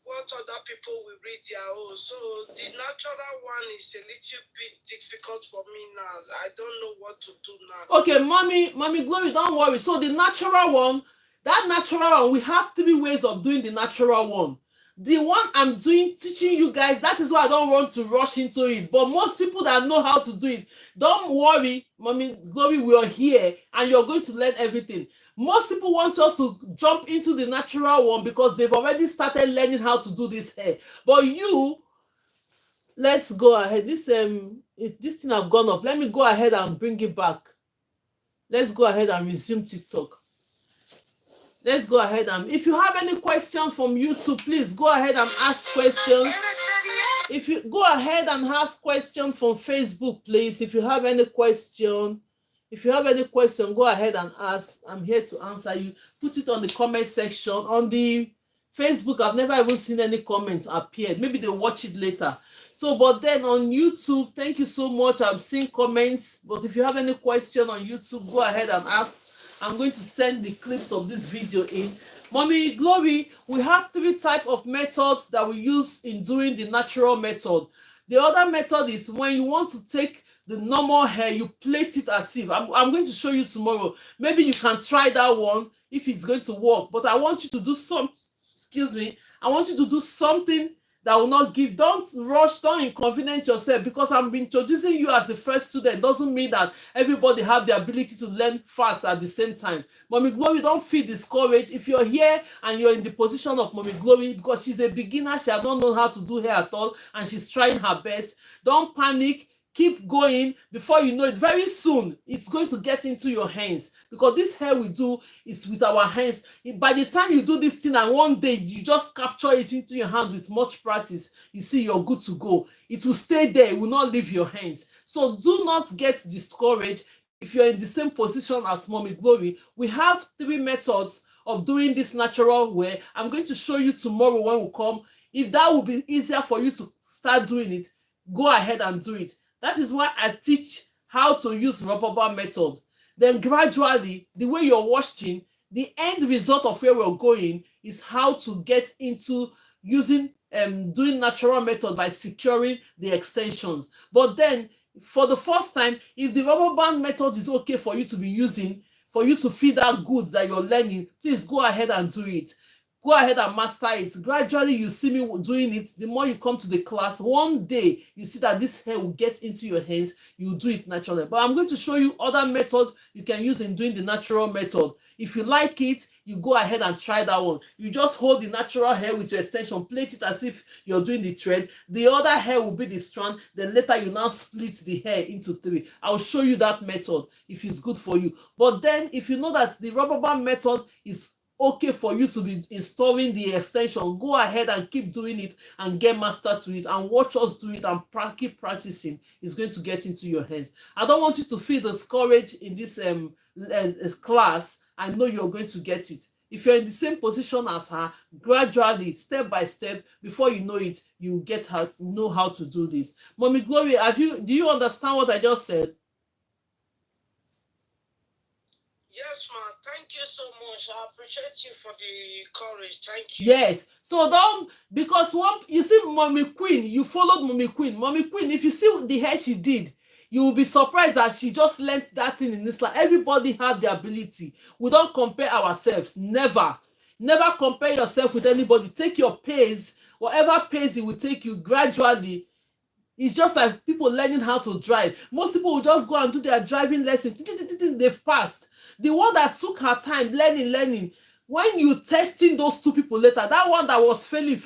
what other people will read their own. So the natural one is a little bit difficult for me now. I don't know what to do now. Okay, Mommy Glory, don't worry. So the natural one, we have 3 ways of doing the natural one. The one I'm teaching you guys, that is why I don't want to rush into it. But most people that know how to do it, don't worry, Mommy Glory, we are here and you're going to learn everything. Most people want us to jump into the natural one because they've already started learning how to do this hair. But let's go ahead. This thing have gone off. Let me go ahead and bring it back. Let's go ahead and resume TikTok. Let's go ahead and if you have any question from YouTube, please go ahead and ask questions. If you go ahead and ask question from Facebook, please. If you have any question, go ahead and ask. I'm here to answer you. Put it on the comment section. On the Facebook, I've never even seen any comments appeared. Maybe they'll watch it later. So, but then on YouTube, thank you so much. I'm seeing comments. But if you have any question on YouTube, go ahead and ask. I'm going to send the clips of this video in. Mommy Glory, we have 3 types of methods that we use in doing the natural method. The other method is when you want to take the normal hair, you plait it as if. I'm going to show you tomorrow. Maybe you can try that one if it's going to work. But I want you to do I want you to do something that will not give. Don't rush, don't inconvenience yourself, because I'm introducing you as the first student. Doesn't mean that everybody have the ability to learn fast at the same time. Mommy Glory, don't feel discouraged. If you're here and you're in the position of Mommy Glory, because she's a beginner, she has not known how to do hair at all, and she's trying her best, don't panic. Keep going. Before you know it, very soon it's going to get into your hands, because this hair we do is with our hands. By the time you do this thing and one day you just capture it into your hands with much practice, you see you're good to go. It will stay there, it will not leave your hands. So do not get discouraged. If you're in the same position as Mommy Glory, we have 3 methods of doing this natural way. I'm going to show you tomorrow when we come. If that will be easier for you to start doing it, go ahead and do it. That is why I teach how to use rubber band method. Then gradually, the way you're watching, the end result of where we're going is how to get into using doing natural method by securing the extensions. But then for the first time, if the rubber band method is okay for you to be using, for you to feed that goods that you're learning, please go ahead and do it. Go ahead and master it. Gradually, you see me doing it. The more you come to the class, one day you see that this hair will get into your hands. You do it naturally. But I'm going to show you other methods you can use in doing the natural method. If you like it, you go ahead and try that one. You just hold the natural hair with your extension, plait it as if you're doing the thread. The other hair will be the strand. Then later you now split the hair into 3. I'll show you that method if it's good for you. But then if you know that the rubber band method is okay for you to be installing the extension, go ahead and keep doing it and get master to it and watch us do it and keep practicing. It's going to get into your hands. I don't want you to feel discouraged in this class. I know you're going to get it. If you're in the same position as her, gradually, step by step, before you know it, you know how to do this. Mommy Glory, do you understand what I just said? Yes, ma. Thank you so much. I appreciate you for the courage. Thank you. Yes. So because you see Mommy Queen, you followed Mommy Queen. Mommy Queen, if you see the hair she did, you will be surprised that she just learned that thing in this life. Everybody have the ability. We don't compare ourselves. Never. Never compare yourself with anybody. Take your pace, whatever pace it will take you gradually. It's just like people learning how to drive. Most people will just go and do their driving lesson. They've passed. The one that took her time learning, when you testing those 2 people later, that one that was failing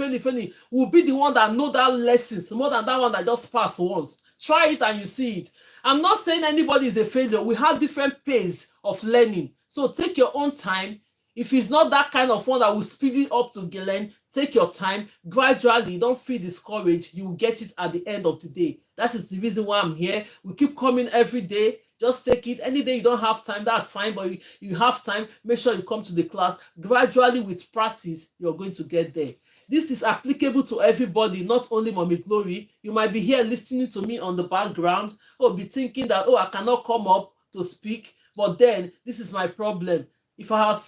will be the one that know that lessons more than that one that just passed once. Try it and you see it. I'm not saying anybody is a failure. We have different pace of learning. So take your own time. If it's not that kind of one that will speed it up to learn, take your time. Gradually, don't feel discouraged. You will get it at the end of the day. That is the reason why I'm here. We keep coming every day. Just take it. Any day you don't have time, that's fine. But you have time, make sure you come to the class. Gradually, with practice, you're going to get there. This is applicable to everybody, not only Mommy Glory. You might be here listening to me on the background, or be thinking that, I cannot come up to speak. But then, this is my problem. If I have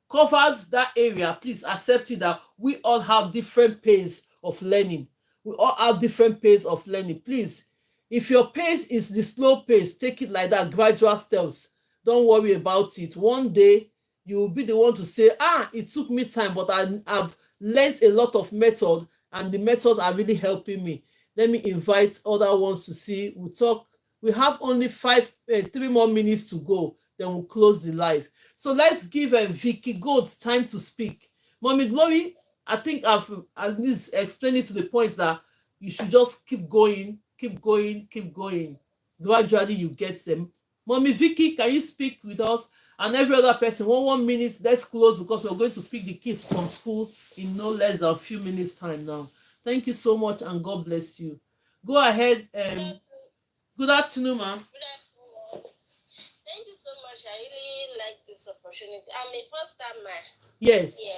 covered that area, please accept it that we all have different pace of learning. We all have different pace of learning. Please, if your pace is the slow pace, take it like that, gradual steps. Don't worry about it. One day, you will be the one to say, it took me time, but I've learned a lot of method, and the methods are really helping me. Let me invite other ones to see. We'll talk. We have only 3 more minutes to go. Then we'll close the live. So let's give Vicky Gold time to speak. Mommy Glory, I think I've at least explained it to the point that you should just keep going. Gradually, you get them. Mommy Vicky, can you speak with us? And every other person, 1 minute, let's close because we're going to pick the kids from school in no less than a few minutes' time now. Thank you so much and God bless you. Go ahead. Good afternoon, ma'am. Good afternoon. Thank you so much. I really like this opportunity. I'm a first-time man. Yes. Yeah.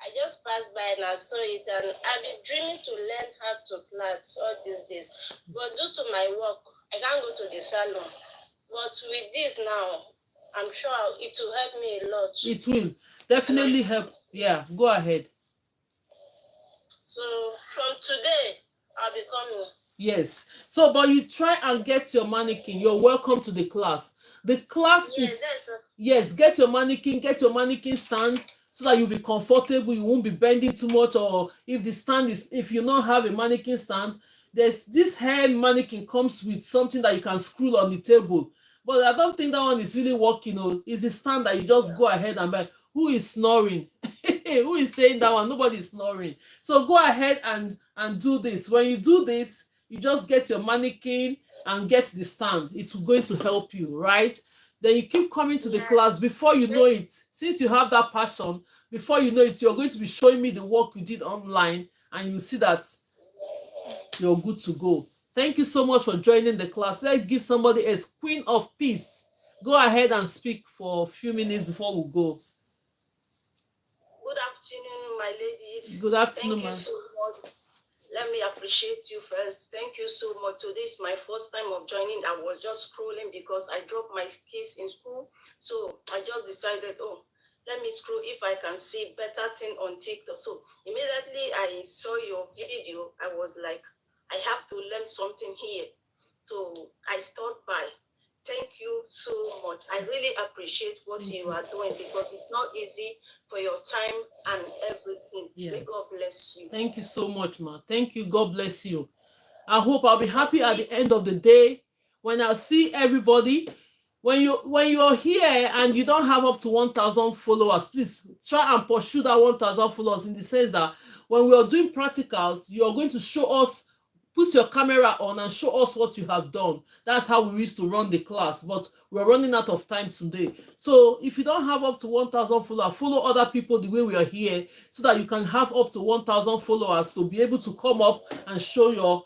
I just passed by and I saw it, and I've been dreaming to learn how to plait all these days. But due to my work, I can't go to the salon. But with this now, I'm sure it will help me a lot. It will definitely help. Yeah, go ahead. So from today, I'll be coming. Yes. So, but you try and get your mannequin. You're welcome to the class. The class is yes. Get your mannequin stand so that you'll be comfortable. You won't be bending too much. Or if you don't have a mannequin stand, there's this hair mannequin comes with something that you can screw on the table. But I don't think that one is really working. It's a stand that you just go ahead and buy. Who is snoring? Who is saying that one? Nobody is snoring. So go ahead and do this. When you do this, you just get your mannequin and get the stand. It's going to help you, right? Then you keep coming to the class. Before you know it, since you have that passion, before you know it, you're going to be showing me the work you did online, and you see that you're good to go. Thank you so much for joining the class. Let's give somebody else. Queen of Peace. Go ahead and speak for a few minutes before we go. afternoon, my ladies. Good afternoon, Thank you ma'am. so much. Let me appreciate you first. Thank you so much. Today is my first time of joining. I was just scrolling because I dropped my kids in school. So I just decided, oh, let me scroll if I can see better thing on TikTok. So immediately I saw your video. I was like, I have to learn something here. So I stopped by. Thank you so much. I really appreciate what you are doing because it's not easy for your time and everything. Yeah. May God bless you. Thank you so much, ma. Thank you. God bless you. I hope I'll be happy at the end of the day when I see everybody. When you're here and you don't have up to 1,000 followers, please try and pursue that 1,000 followers, in the sense that when we are doing practicals, you are going to show us, put your camera on and show us what you have done. That's how we used to run the class, but we're running out of time today. So if you don't have up to 1,000 followers, follow other people the way we are here, so that you can have up to 1,000 followers to be able to come up and show your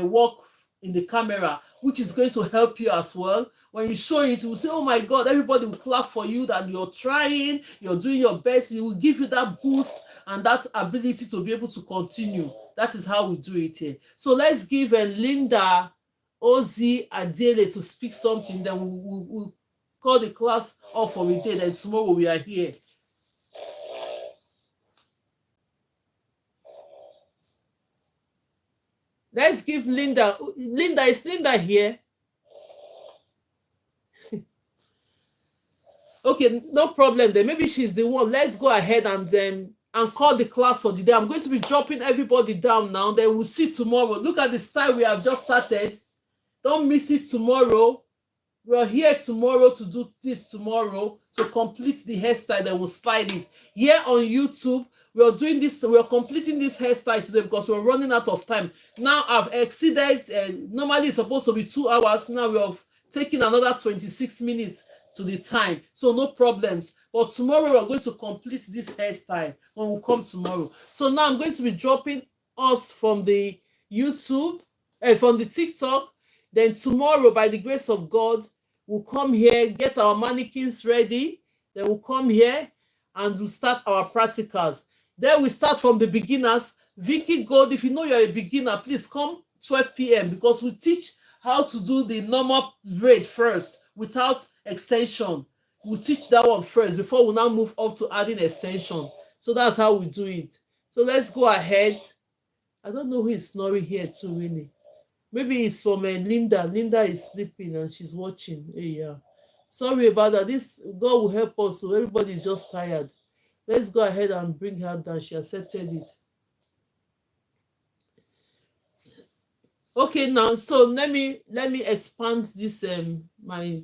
work in the camera, which is going to help you as well. When you show it, you will say, oh my God, everybody will clap for you that you're trying, you're doing your best. It will give you that boost and that ability to be able to continue. That is how we do it here. So let's give Linda Ozi Adele to speak something. Then we'll call the class off for the day. Then tomorrow we are here. Let's give Linda. Linda, is Linda here? Okay, no problem then. Maybe she's the one. Let's go ahead and call the class for the day. I'm going to be dropping everybody down now. Then we'll see tomorrow. Look at the style we have just started. Don't miss it tomorrow. We're here tomorrow to do this tomorrow, to complete the hairstyle. Then we'll slide it. Here on YouTube, we're doing this. We're completing this hairstyle today because we're running out of time. Now I've exceeded. Normally it's supposed to be 2 hours. Now we have taken another 26 minutes to the time, so no problems. But tomorrow we're going to complete this hairstyle when we come tomorrow. So now I'm going to be dropping us from the YouTube and from the TikTok. Then tomorrow, by the grace of God, we'll come here, get our mannequins ready. Then we'll come here and we'll start our practicals. Then we start from the beginners. Vicky Gold, if you know you're a beginner, please come 12 p.m. because we teach how to do the normal braid first without extension. We'll teach that one first before we now move up to adding extension. So that's how we do it. So let's go ahead. I don't know who is snoring here too, really. Maybe it's from Linda. Linda is sleeping and she's watching. Hey, yeah. Sorry about that. This God will help us. So everybody is just tired. Let's go ahead and bring her down. She accepted it. Okay, now so let me expand this my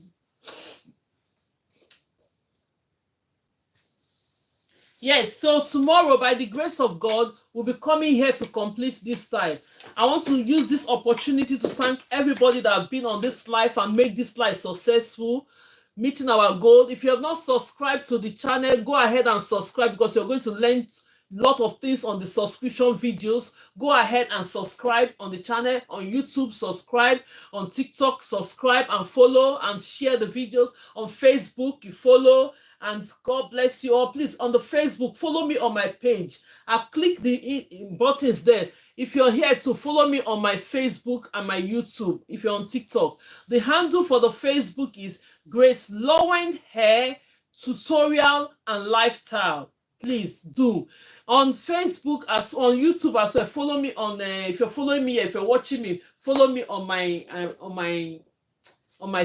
yes. So tomorrow, by the grace of God, we'll be coming here to complete this style. I want to use this opportunity to thank everybody that have been on this live and make this live successful, meeting our goal. If you have not subscribed to the channel, go ahead and subscribe because you're going to learn lot of things on the subscription videos. Go ahead and subscribe on the channel, on YouTube, subscribe on TikTok, subscribe and follow and share the videos on Facebook. You follow, and God bless you all. Please, on the Facebook, follow me on my page. I click the buttons there. If you're here to follow me on my Facebook and my YouTube, if you're on TikTok, the handle for the Facebook is GraceLawendhair Tutorial and Lifestyle. Please do. On Facebook, as on YouTube as well, follow me on if you're following me, if you're watching me, follow me on my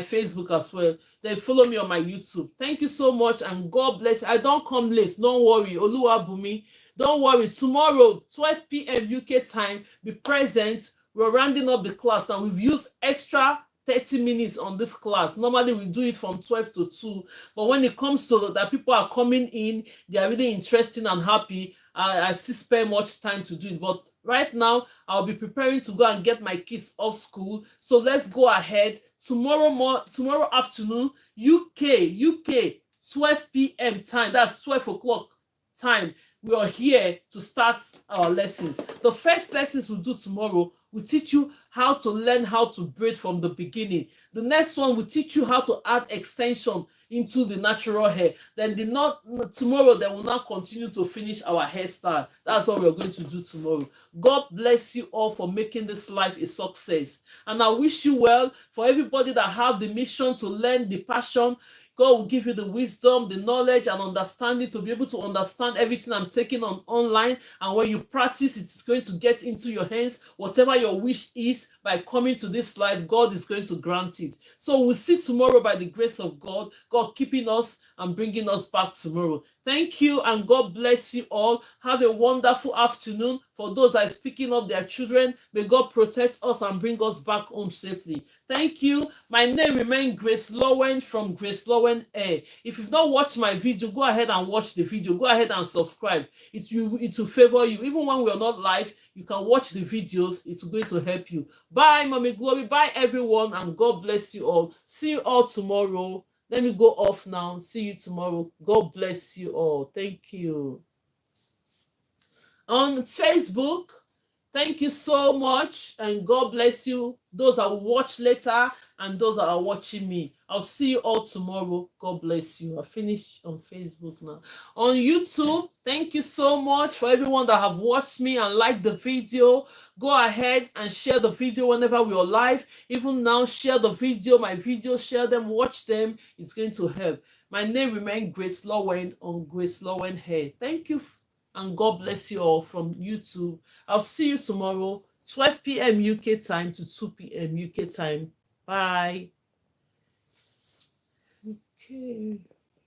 Facebook as well. Then follow me on my YouTube. Thank you so much and God bless. I don't come late, don't worry. Oluwabumi, don't worry. Tomorrow 12 p.m. UK time, be present. We're rounding up the class now. We've used extra 30 minutes on this class. Normally we do it from 12 to 2, but when it comes to that, people are coming in, they are really interested and happy. I still spend much time to do it, but right now I'll be preparing to go and get my kids off school. So let's go ahead. Tomorrow afternoon, UK 12 p.m. time, that's 12 o'clock time, we are here to start our lessons. The first lessons we'll do tomorrow will teach you how to learn how to braid from the beginning. The next one will teach you how to add extension into the natural hair. Then tomorrow they will now continue to finish our hairstyle. That's what we're going to do tomorrow. God bless you all for making this life a success. And I wish you well. For everybody that have the mission to learn the passion, God will give you the wisdom, the knowledge, and understanding to be able to understand everything I'm taking on online. And when you practice, it's going to get into your hands. Whatever your wish is, by coming to this life, God is going to grant it. So we'll see tomorrow by the grace of God. God keeping us and bringing us back tomorrow. Thank you, and God bless you all. Have a wonderful afternoon. For those that are picking up their children, may God protect us and bring us back home safely. Thank you. My name remains Grace Lowen from GraceLawendhair. If you've not watched my video, go ahead and watch the video. Go ahead and subscribe. It will favor you. Even when we're not live, you can watch the videos. It's going to help you. Bye, Mommy Glory. Bye, everyone, and God bless you all. See you all tomorrow. Let me go off now. See you tomorrow. God bless you all. Thank you. On Facebook, thank you so much, and God bless you. Those that will watch later and those that are watching me. I'll see you all tomorrow. God bless you. I finished on Facebook now. On YouTube, thank you so much for everyone that have watched me and liked the video. Go ahead and share the video whenever we are live. Even now, share the video, my videos, share them, watch them. It's going to help. My name remains Grace Lowen on GraceLawendhair. Thank you, and God bless you all from YouTube. I'll see you tomorrow, 12 p.m. UK time to 2 p.m. UK time. Bye. Okay.